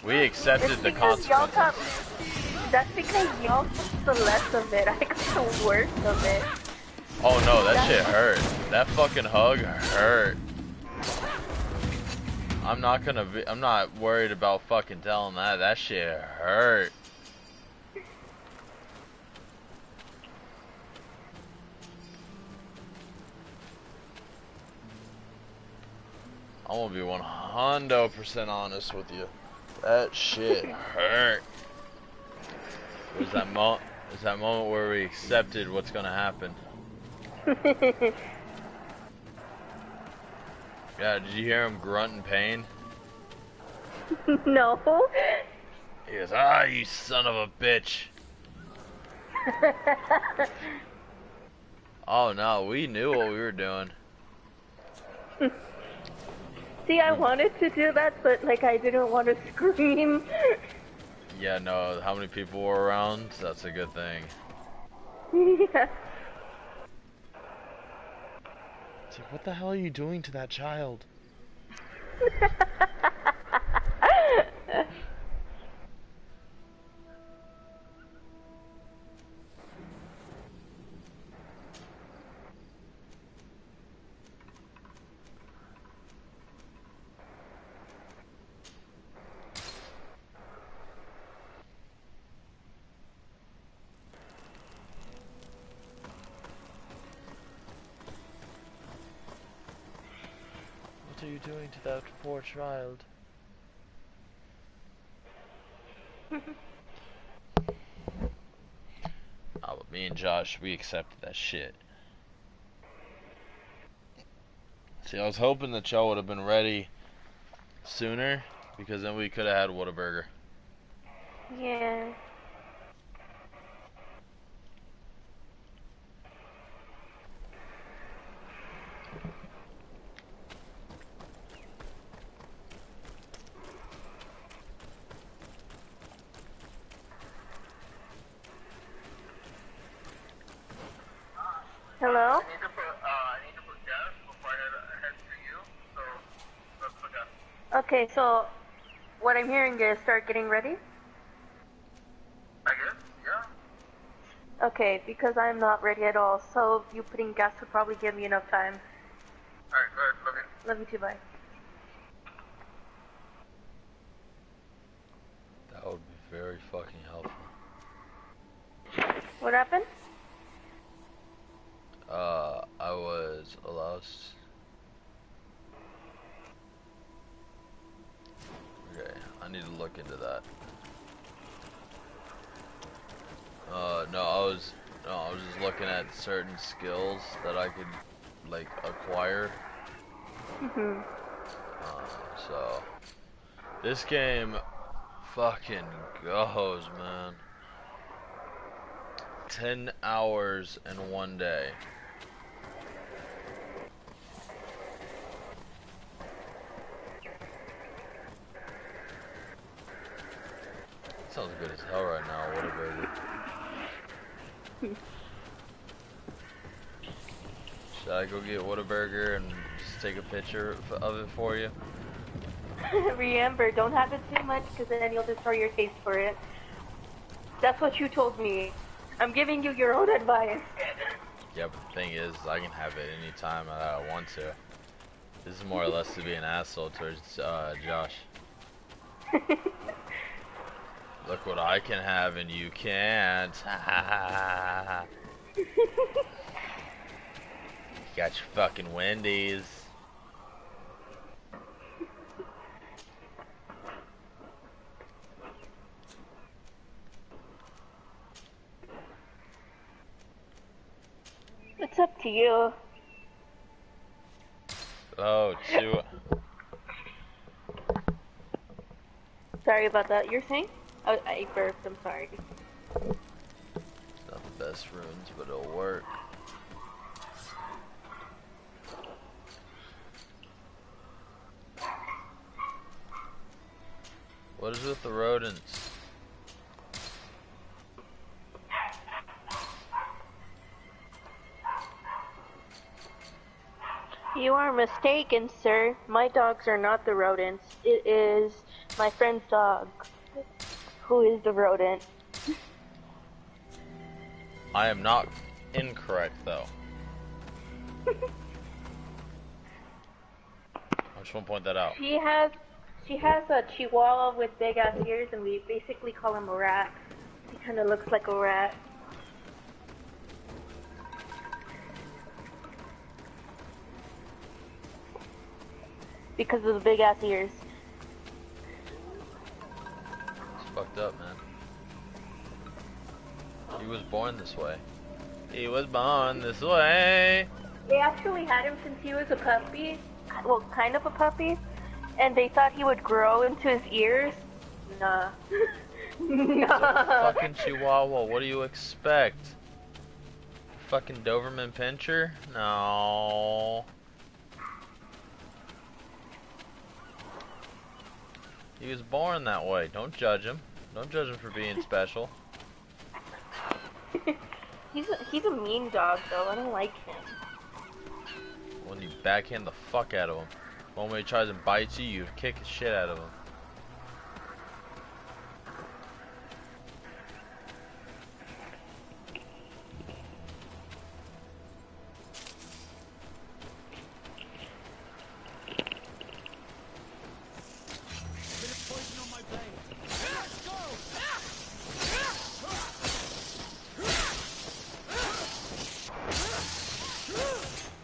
We accepted the consequences. That's because y'all took the less of it. I got the worst of it. Oh no, that shit hurt. That fucking hug hurt. I'm not worried about fucking telling that. That shit hurt. I'm gonna be 100% honest with you. That shit hurt. It was that moment where we accepted what's gonna happen. Yeah, did you hear him grunt in pain? No. He goes, ah, you son of a bitch. Oh no, we knew what we were doing. See, I wanted to do that, but like I didn't want to scream. Yeah, no, how many people were around? That's a good thing. Yeah. It's like, what the hell are you doing to that child? What are you doing to that poor child? Oh, but me and Josh, we accepted that shit. See, I was hoping that y'all would have been ready sooner, because then we could have had Whataburger. Yeah. Hello? Okay, so what I'm hearing is start getting ready? I guess, yeah. Okay, because I'm not ready at all, so you putting gas would probably give me enough time. Alright, go ahead, love you. Love you too, bye. That would be very fucking helpful. What happened? I was lost. need to look into that. No, I was just looking at certain skills that I could like acquire. So this game fucking goes, man. 10 hours in one day. Sounds good as hell right now, Whataburger. Should I go get Whataburger and just take a picture of it for you? Remember, don't have it too much because then you'll destroy your taste for it. That's what you told me. I'm giving you your own advice. Yeah, but the thing is, I can have it anytime that I want to. This is more or less to be an asshole towards Josh. Look what I can have and you can't. You got your fucking Wendy's. It's up to you. Oh, Sorry about that. You're saying? I burped. I'm sorry. It's not the best runes, but it'll work. What is with the rodents? You are mistaken, sir. My dogs are not the rodents. It is my friend's dog who is the rodent. I am not incorrect, though. I just want to point that out. She has a chihuahua with big ass ears, and we basically call him a rat. He kind of looks like a rat. Because of the big ass ears. It's fucked up, man. He was born this way. He was born this way. They actually had him since he was a puppy. Well, kind of a puppy. And they thought he would grow into his ears. Nah. Nah. Fucking Chihuahua, what do you expect? Fucking Doberman Pinscher? No. He was born that way. Don't judge him. Don't judge him for being special. He's a mean dog, though. I don't like him. When you backhand the fuck out of him. When he tries and bites you, you kick the shit out of him.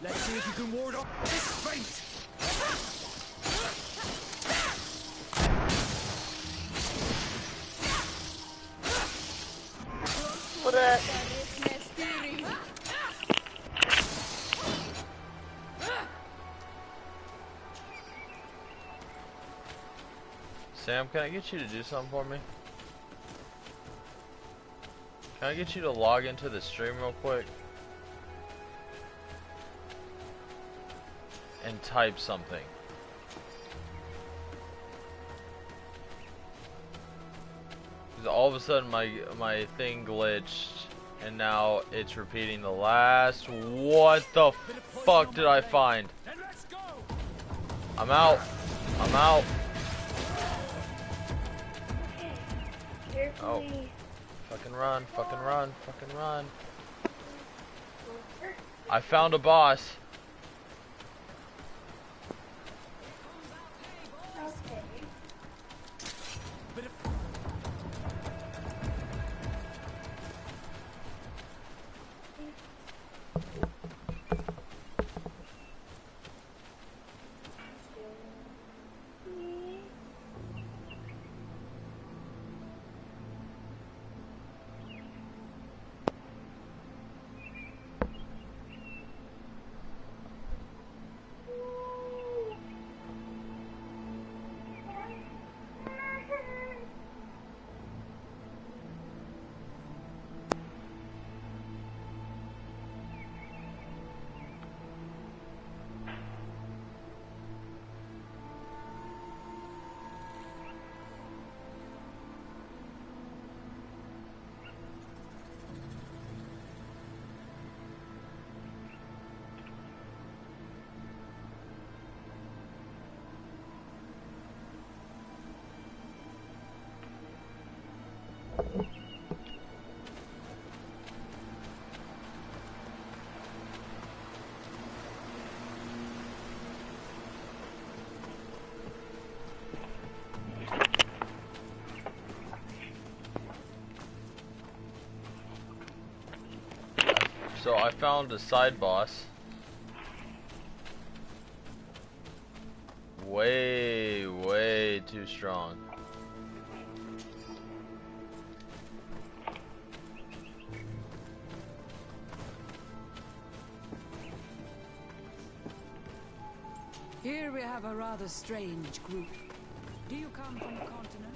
Let's see if you can ward off this fate! What up? Sam, can I get you to do something for me? Can I get you to log into the stream real quick? And type something. Because all of a sudden my thing glitched and now it's repeating the last. What the fuck did I find? I'm out. I'm out. Oh. Fucking run, fucking run, fucking run. I found a boss. So I found a side boss. Way too strong. Here we have a rather strange group. Do you come from the continent?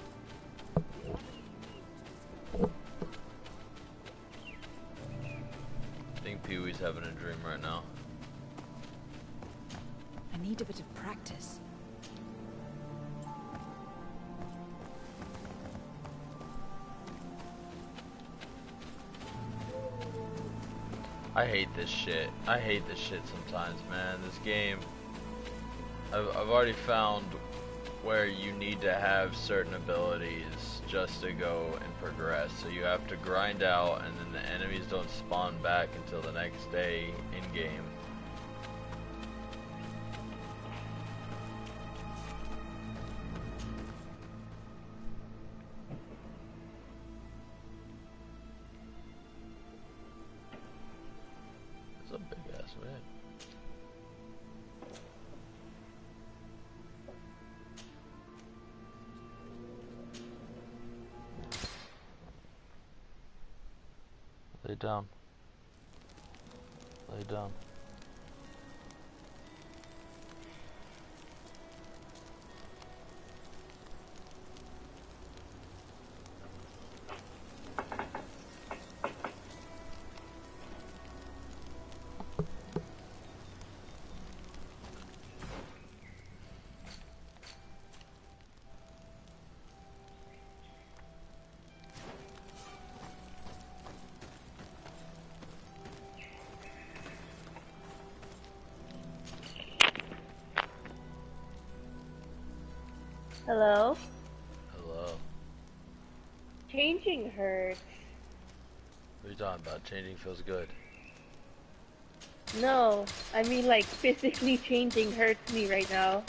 I think Pee-wee's having a dream right now. I need a bit of practice. I hate this shit. I hate this shit sometimes, man. This game, I've already found where you need to have certain abilities just to go and progress. So you have to grind out, and then the enemies don't spawn back until the next day in game. It's a big ass man. Lay down. Lay down. Hello? Hello. Changing hurts. What are you talking about? Changing feels good. No, I mean like physically changing hurts me right now.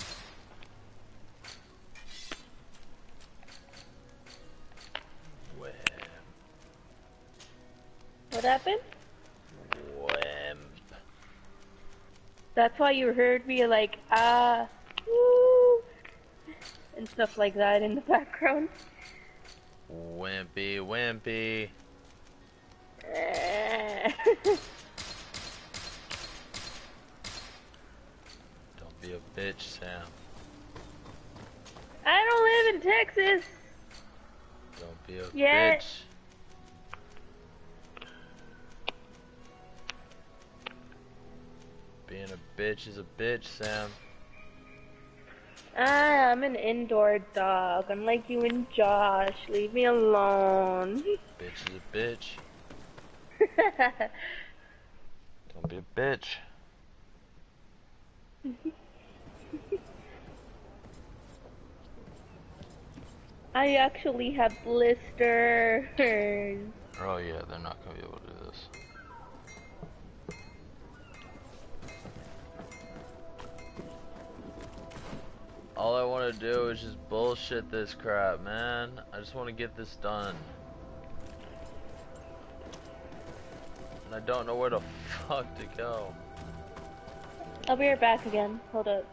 Wham. What happened? Wham. That's why you heard me like, woo, and stuff like that in the background. Wimpy, wimpy. Don't be a bitch, Sam. I don't live in Texas. Don't be a Yet. bitch. Being a bitch is a bitch, Sam. I'm an indoor dog, unlike you and Josh. Leave me alone. Bitch is a bitch. Don't be a bitch. I actually have blisters. Oh yeah, they're not gonna be able to do this. All I want to do is just bullshit this crap, man. I just want to get this done. And I don't know where the fuck to go. I'll be right back again. Hold up.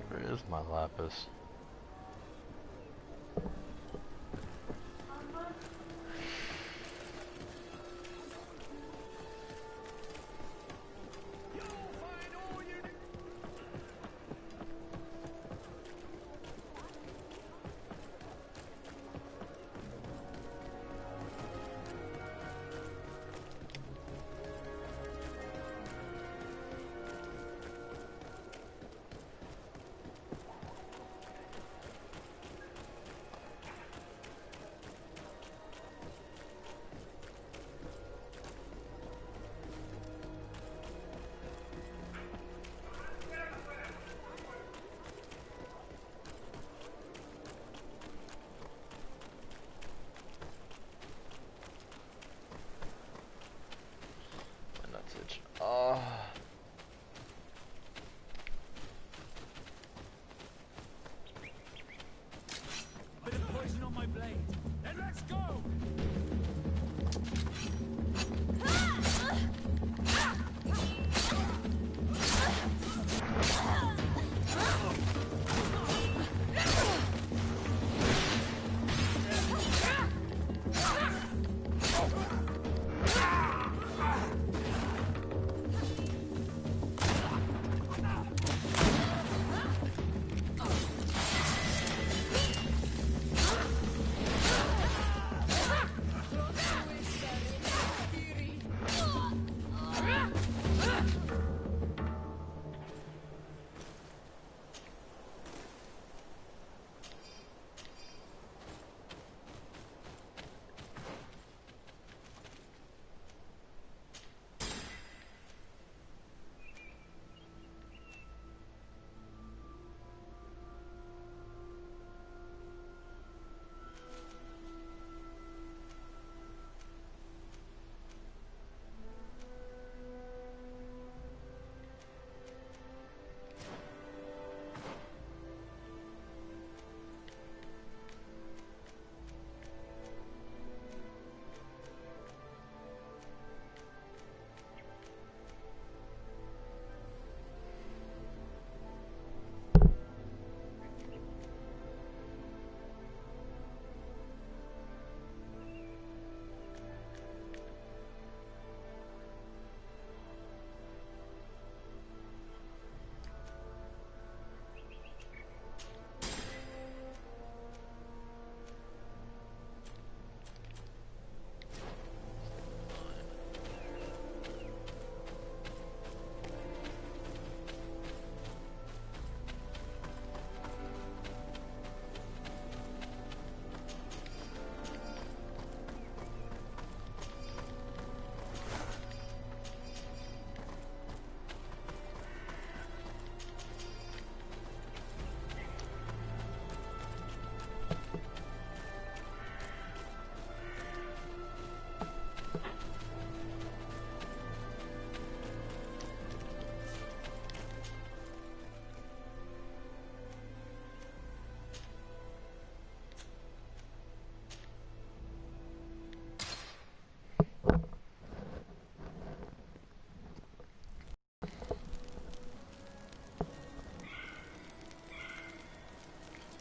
Where is my lapis?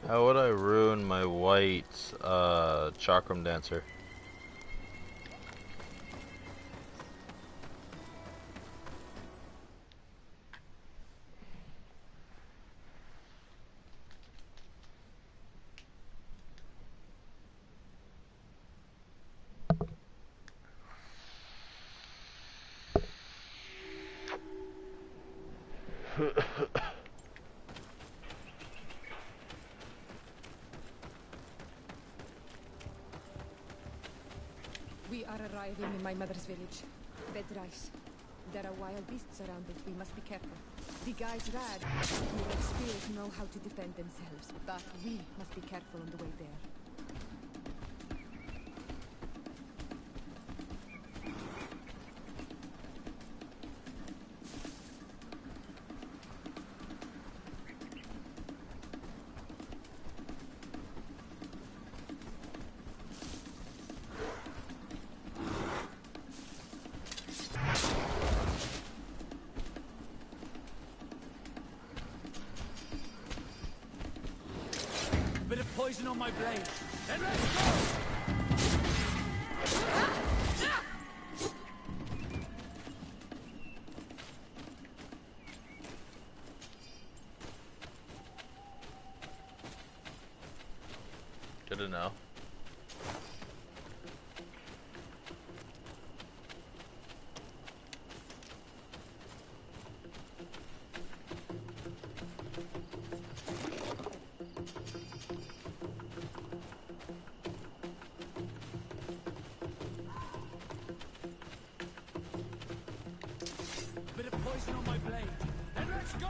How would I ruin my white chakram dancer? We are arriving in my mother's village, Bedrice. There are wild beasts around it. We must be careful. The guys rad who red spears know how to defend themselves, but we must be careful on the way there. Bit of poison on my blade. Then let's go! Good to know. Bit of poison on my blade. Then let's go!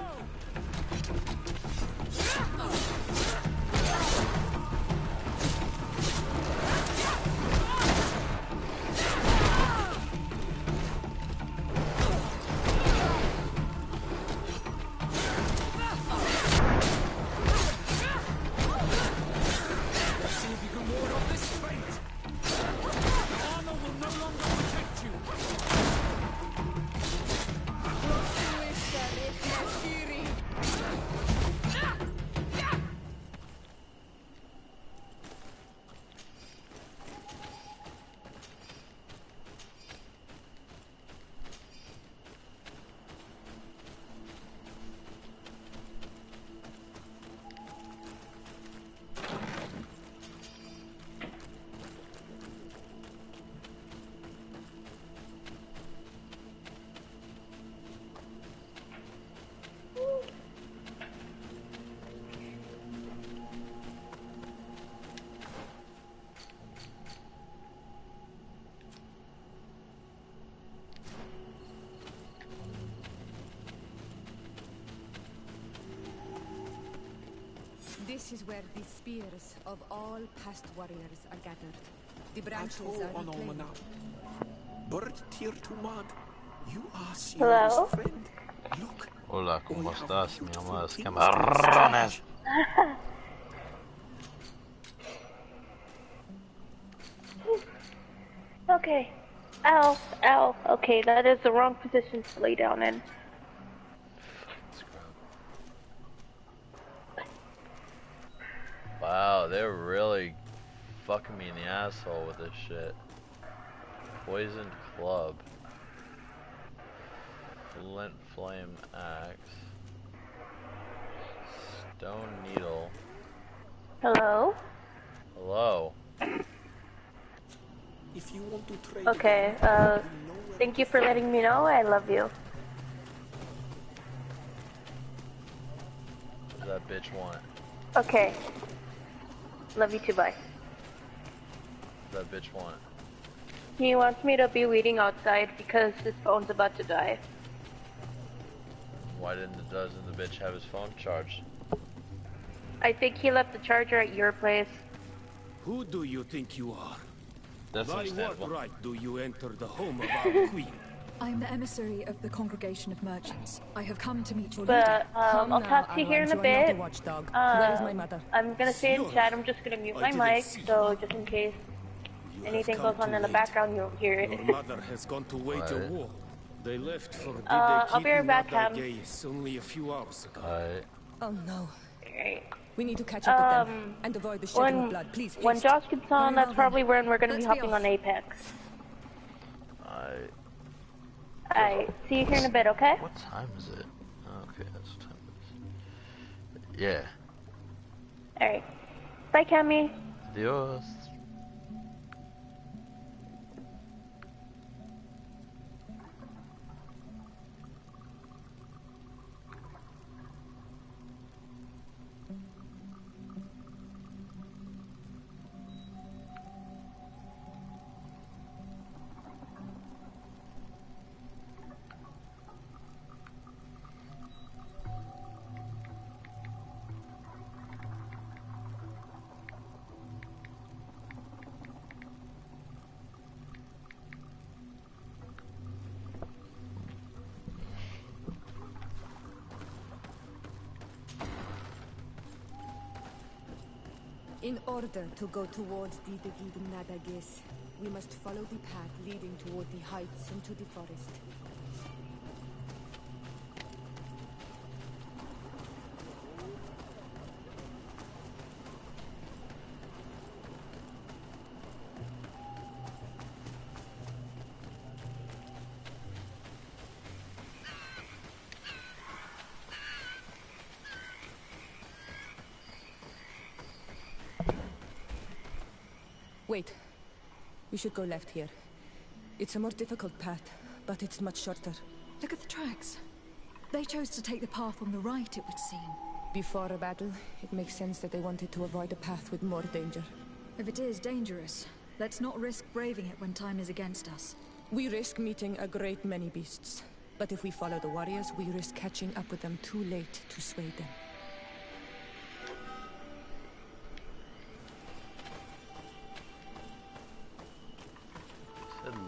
Let's see if you can ward off this fate. The armor will no longer protect you. This is where the spears of all past warriors are gathered. The branches are reclaimed. Bird tier to mud. You are Hello? friend. Look. Hola, ¿cómo estás, mi amadas camarrones? Okay. Ow, ow. Okay, that is the wrong position to lay down in. Wow, they're really fucking me in the asshole with this shit. Poisoned club. Flint flame axe. Stone needle. Hello? Hello. If you want to trade Okay, thank you for letting me know. I love you. What does that bitch want? Okay. Love you too, bye. What does that bitch want? He wants me to be waiting outside because his phone's about to die. Why doesn't the bitch have his phone charged? I think he left the charger at your place. Who do you think you are? That's By understandable. what right do you enter the home of our queen? I am the emissary of the Congregation of Merchants. I have come to meet your But leader. I'll talk to you here in a bit. Where is my mother? I'm gonna stay in chat. I'm just gonna mute my mic, so just in case anything goes on in the background, you won't hear it. Your mother has gone to wage a war. They left for I'll be right back, Cam. only a few hours ago. Oh no. Alright. We need to catch up with them and avoid the shedding of blood. Please, when haste. Josh gets on, that's probably when we're going to be hopping on Apex. Alright, see you here in a bit, okay? What time is it? Okay, that's what time it is. Yeah. Alright. Bye, Cammy. Adios. In order to go towards the Nadagis, we must follow the path leading toward the heights into the forest. Wait. We should go left here. It's a more difficult path, but it's much shorter. Look at the tracks. They chose to take the path on the right, it would seem. Before a battle, it makes sense that they wanted to avoid a path with more danger. If it is dangerous, let's not risk braving it when time is against us. We risk meeting a great many beasts. But if we follow the warriors, we risk catching up with them too late to sway them.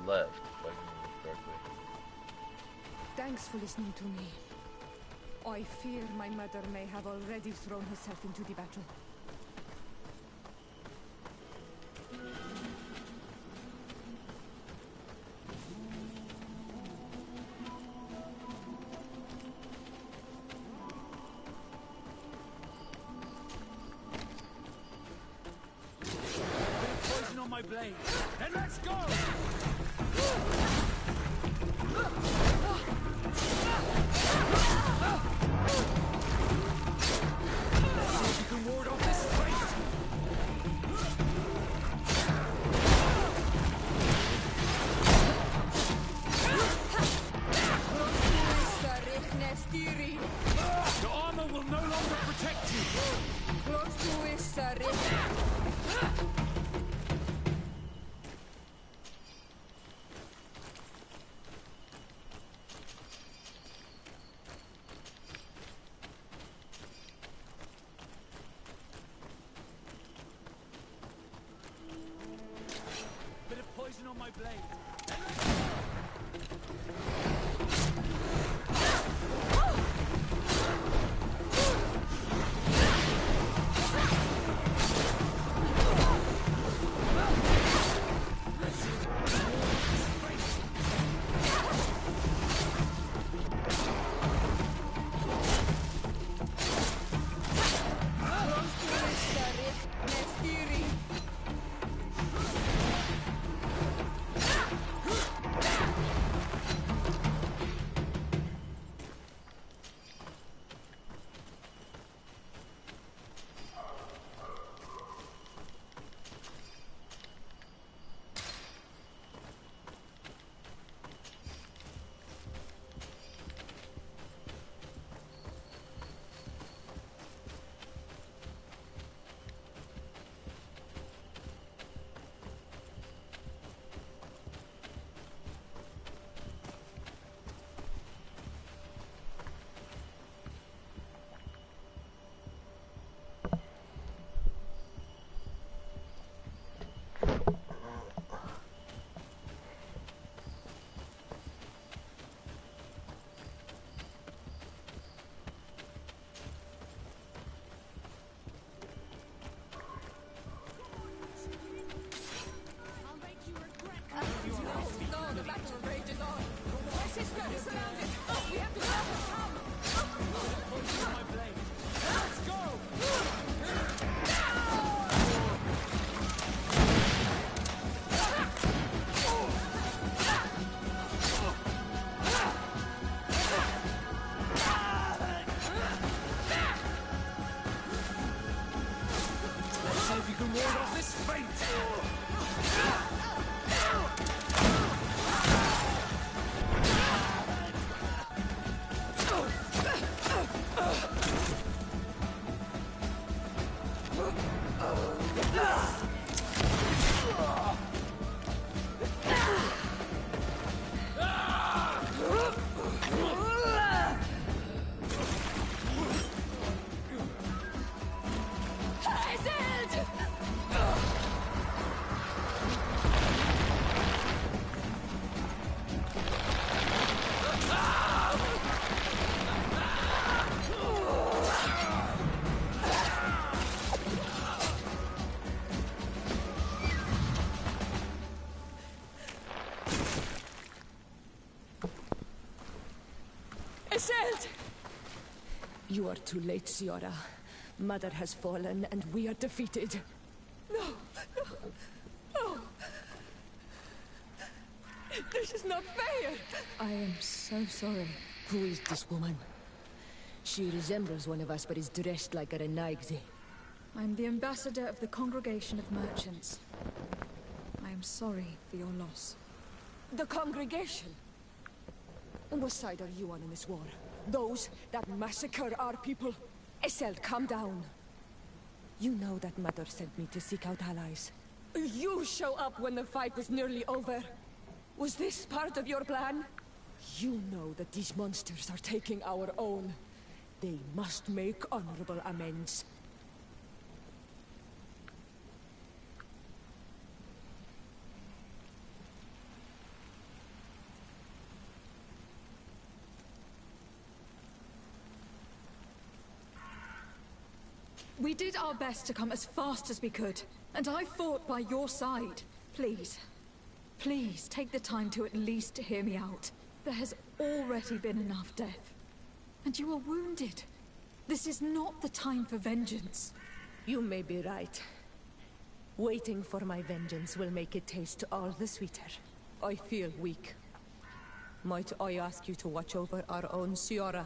Left, if I can remember correctly. Thanks for listening to me. I fear my mother may have already thrown herself into the battle. Poison on my blade. Then let's go! The armor will no longer protect you. Iselt! You are too late, Siora. Mother has fallen, and we are defeated. No, no, no. This is not fair. I am so sorry. Who is this woman? She resembles one of us, but is dressed like a Renaigze. I'm the ambassador of the Congregation of Merchants. I am sorry for your loss. The Congregation? And what side are you on in this war? Those that massacre our people? Iselt, calm down. You know that Mother sent me to seek out allies. You show up when the fight was nearly over. Was this part of your plan? You know that these monsters are taking our own. They must make honorable amends. We did our best to come as fast as we could, and I fought by your side. Please, please take the time to at least hear me out. There has already been enough death. And you are wounded. This is not the time for vengeance. You may be right. Waiting for my vengeance will make it taste all the sweeter. I feel weak. Might I ask you to watch over our own Siora?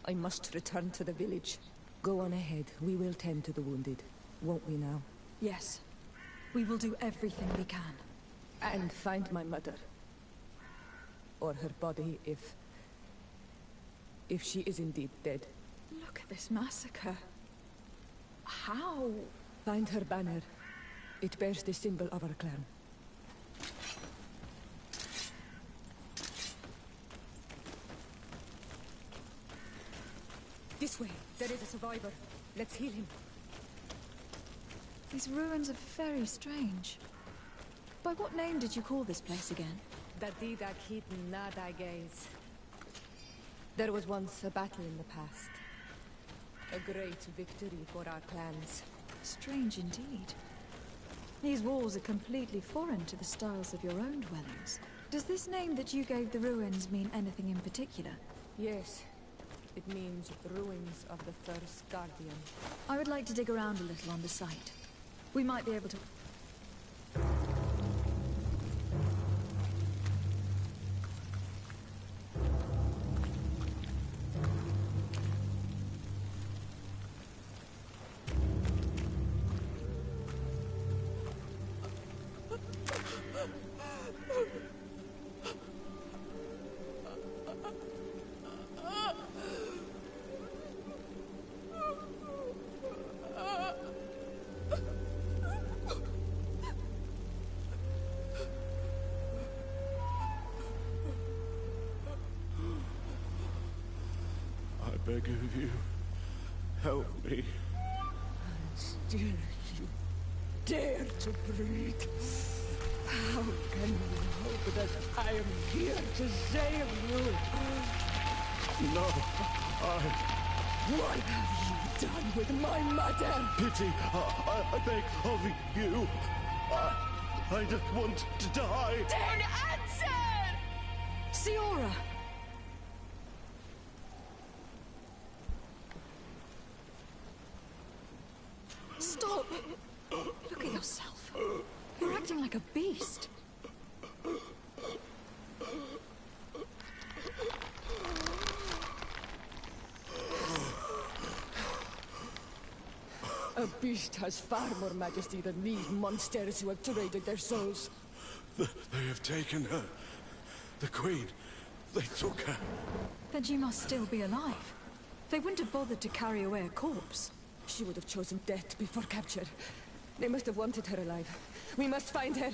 I must return to the village. Go on ahead. We will tend to the wounded. Won't we now? Yes. We will do everything we can. And find my mother. Or her body, if she is indeed dead. Look at this massacre. How? Find her banner. It bears the symbol of our clan. This way. There is a survivor. Let's heal him. These ruins are very strange. By what name did you call this place again? Dadidak hit nada gaze. There was once a battle in the past. A great victory for our clans. Strange indeed. These walls are completely foreign to the styles of your own dwellings. Does this name that you gave the ruins mean anything in particular? Yes. It means ruins of the first guardian. I would like to dig around a little on the site. We might be able to... I beg of you, help me. Still you dare to breathe. How can you hope that I am here to save you? No, What have you done with my mother? Pity, I beg of you. I don't want to die. Then answer! Siora! Stop! Look at yourself. You're acting like a beast. A beast has far more majesty than these monsters who have traded their souls. They have taken her. The Queen. They took her. Then she must still be alive. They wouldn't have bothered to carry away a corpse. She would have chosen death before capture. They must have wanted her alive. We must find her.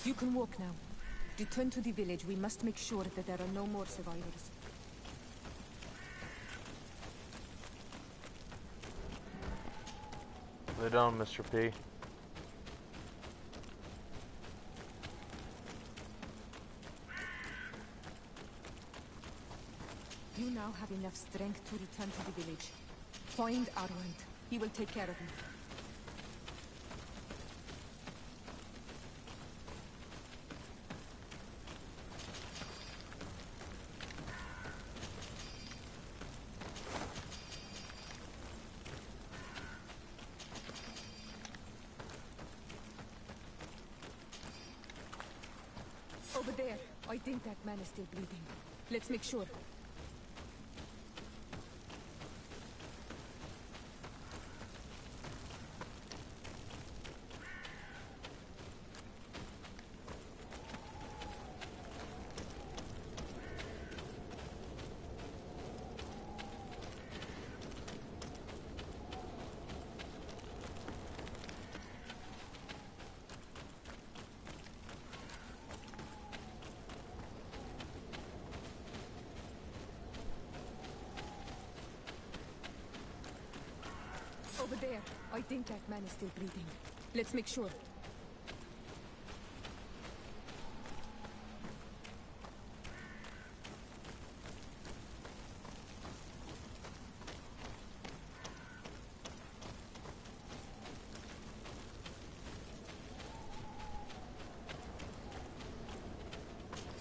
You can walk now. Return to the village. We must make sure that there are no more survivors. Lay down, Mr. P. You now have enough strength to return to the village. Find Arwand. He will take care of you. Over there. I think that man is still breathing. Let's make sure. Over there. I think that man is still breathing. Let's make sure.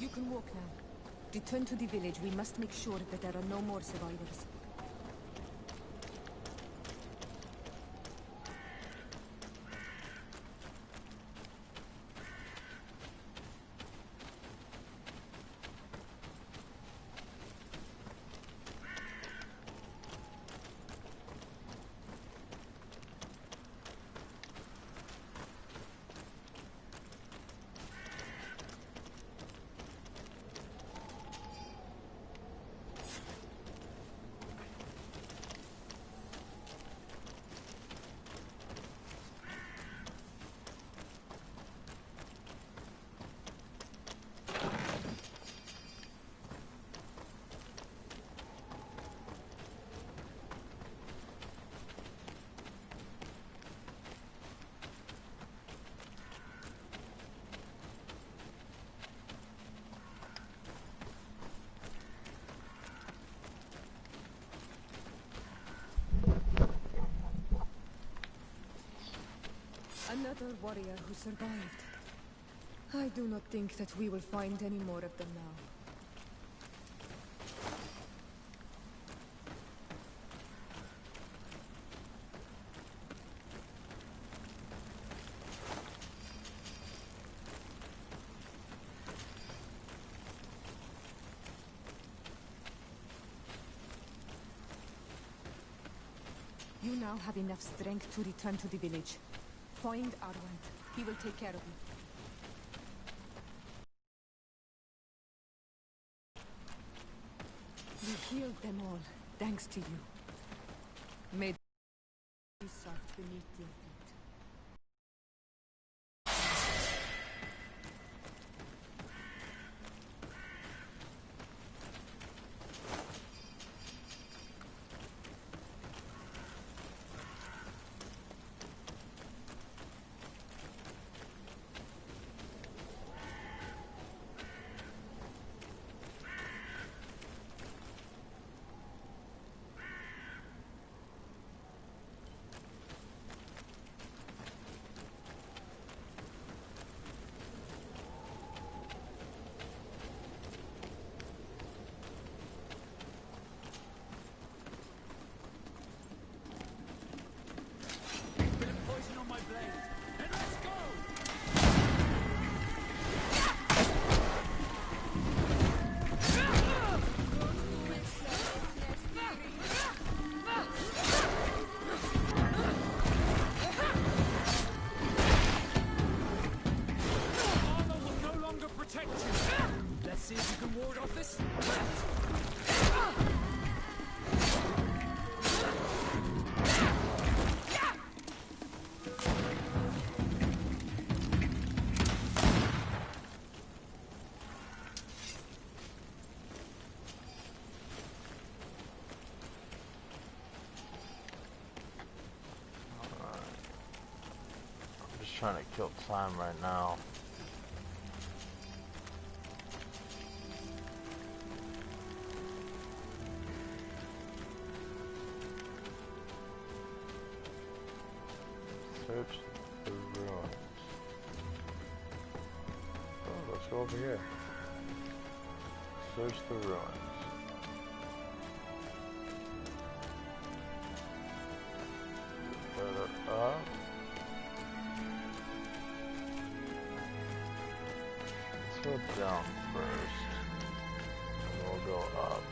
You can walk now. Return to the village. We must make sure that there are no more survivors. Another warrior who survived. I do not think that we will find any more of them now. You now have enough strength to return to the village. Find Arwand. He will take care of you. You healed them all, thanks to you. May be soft beneath your feet. Trying to kill time right now. Search the ruins. Oh, let's go over here. Search the ruins. go down first, and we'll go up.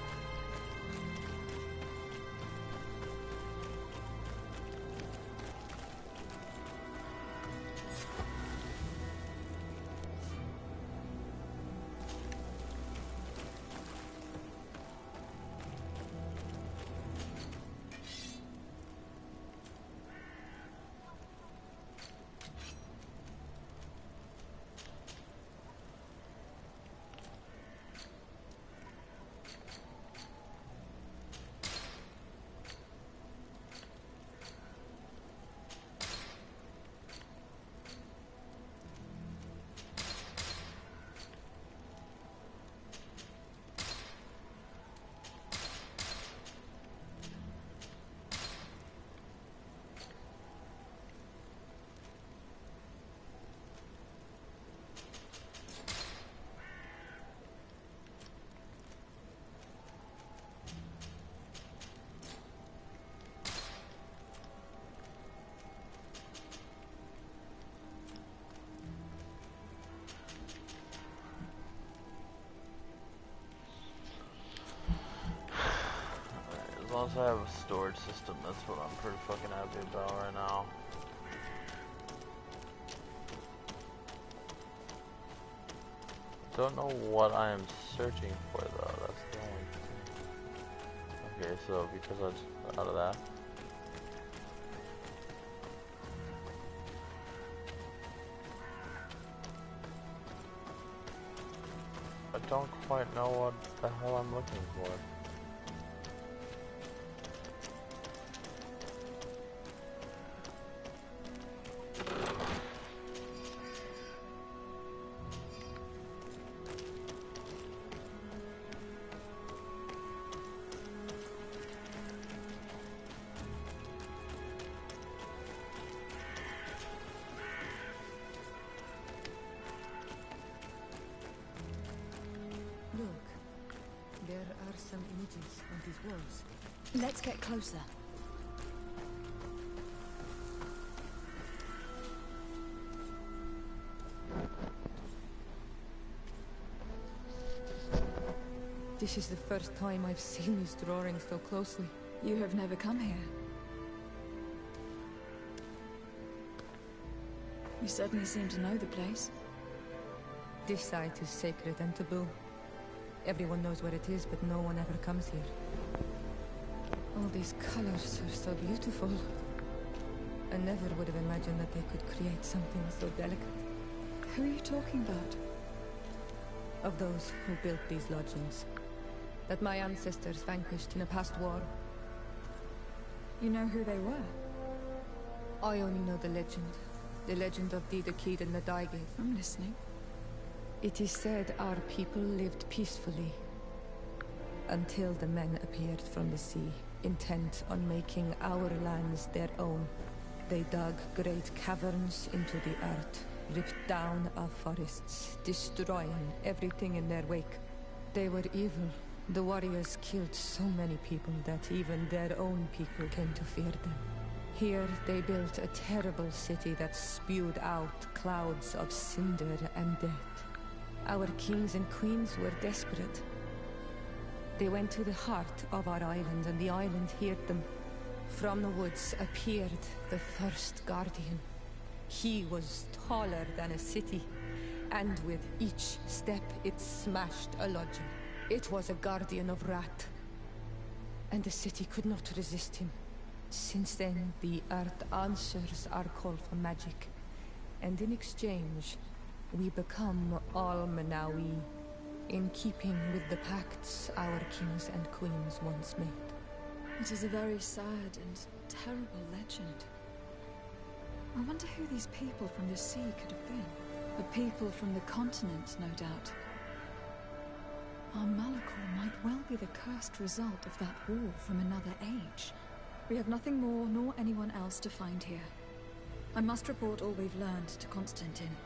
As long as I have a storage system, that's what I'm pretty fucking happy about right now. Don't know what I am searching for though, that's the only thing. Okay, so because I just out of that. I don't quite know what the hell I'm looking for. Some images on these walls. Let's get closer. This is the first time I've seen these drawings so closely. You have never come here. You certainly seem to know the place. This site is sacred and taboo. Everyone knows where it is, but no one ever comes here. All these colors are so beautiful. I never would have imagined that they could create something so delicate. Who are you talking about? Of those who built these lodgings. That my ancestors vanquished in a past war. You know who they were? I only know the legend. The legend of Dida Kid and the Daigate. I'm listening. It is said our people lived peacefully until the men appeared from the sea, intent on making our lands their own. They dug great caverns into the earth, ripped down our forests, destroying everything in their wake. They were evil. The warriors killed so many people that even their own people came to fear them. Here they built a terrible city that spewed out clouds of cinder and death. Our kings and queens were desperate. They went to the heart of our island, and the island heard them. From the woods appeared the first guardian. He was taller than a city, and with each step it smashed a lodging. It was a guardian of Rat, and the city could not resist him. Since then, the earth answers our call for magic, and in exchange, we become all Manawi, in keeping with the pacts our kings and queens once made. It is a very sad and terrible legend. I wonder who these people from the sea could have been. The people from the continent, no doubt. Our Malachor might well be the cursed result of that war from another age. We have nothing more nor anyone else to find here. I must report all we've learned to Constantine.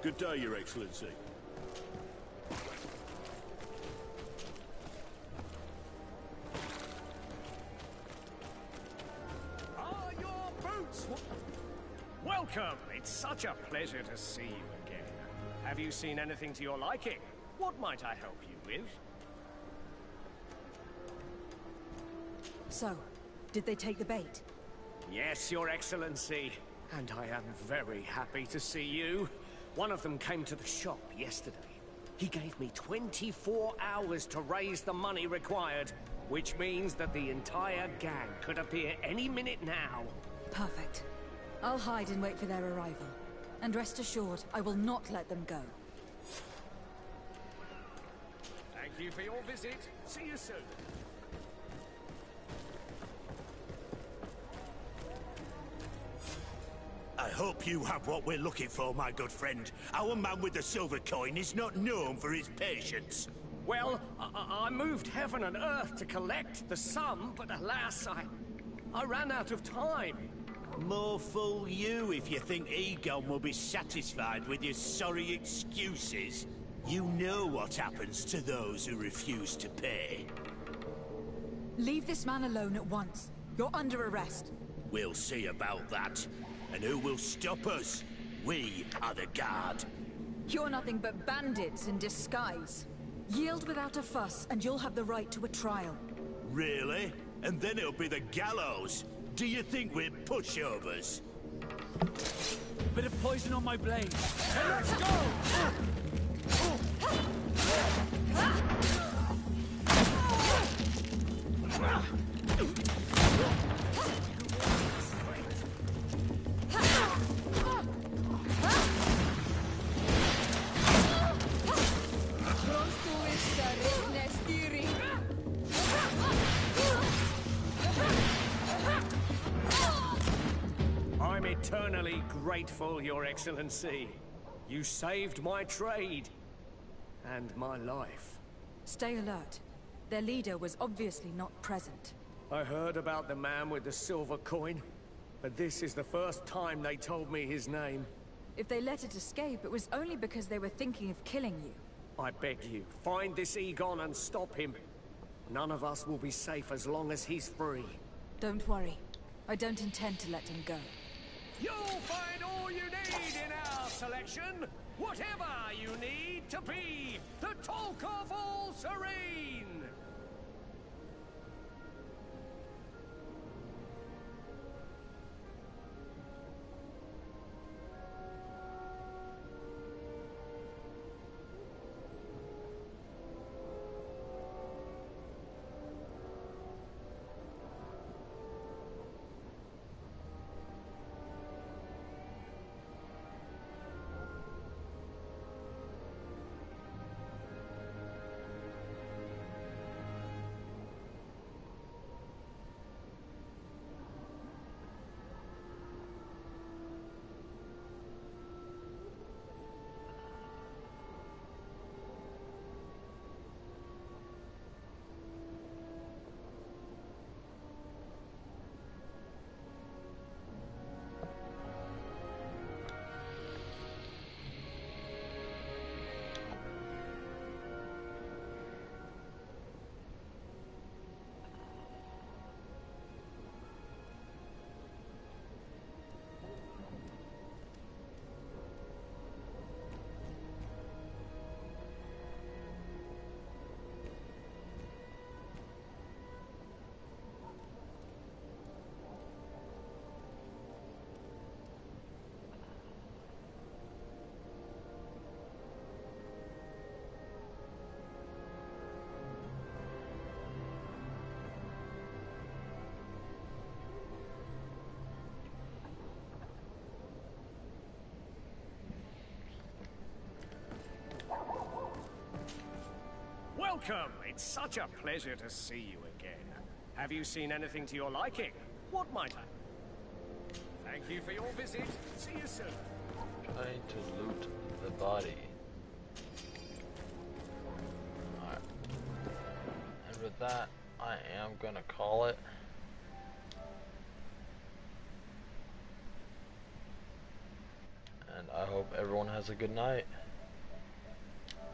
Good day, Your Excellency. Ah, your boots! Welcome! It's such a pleasure to see you again. Have you seen anything to your liking? What might I help you with? So, did they take the bait? Yes, Your Excellency. And I am very happy to see you. One of them came to the shop yesterday. He gave me 24 hours to raise the money required, which means that the entire gang could appear any minute now. Perfect. I'll hide and wait for their arrival. And rest assured, I will not let them go. Thank you for your visit. See you soon. I hope you have what we're looking for, my good friend. Our man with the silver coin is not known for his patience. Well, I moved heaven and earth to collect the sum, but alas, I ran out of time. More fool you if you think Egon will be satisfied with your sorry excuses. You know what happens to those who refuse to pay. Leave this man alone at once. You're under arrest. We'll see about that. And who will stop us? We are the Guard. You're nothing but bandits in disguise. Yield without a fuss, and you'll have the right to a trial. Really? And then it'll be the gallows. Do you think we're pushovers? Bit of poison on my blade. Hey, let's go! I'm eternally grateful, Your Excellency. You saved my trade. And my life. Stay alert. Their leader was obviously not present. I heard about the man with the silver coin, but this is the first time they told me his name. If they let it escape, it was only because they were thinking of killing you. I beg you, find this Egon and stop him. None of us will be safe as long as he's free. Don't worry. I don't intend to let him go. You'll find all you need in our selection. Whatever you need to be the talk of all Serene. Welcome! It's such a pleasure to see you again. Have you seen anything to your liking? What might I? Thank you for your visit. See you soon. Trying to loot the body. Alright. And with that, I am gonna call it. And I hope everyone has a good night.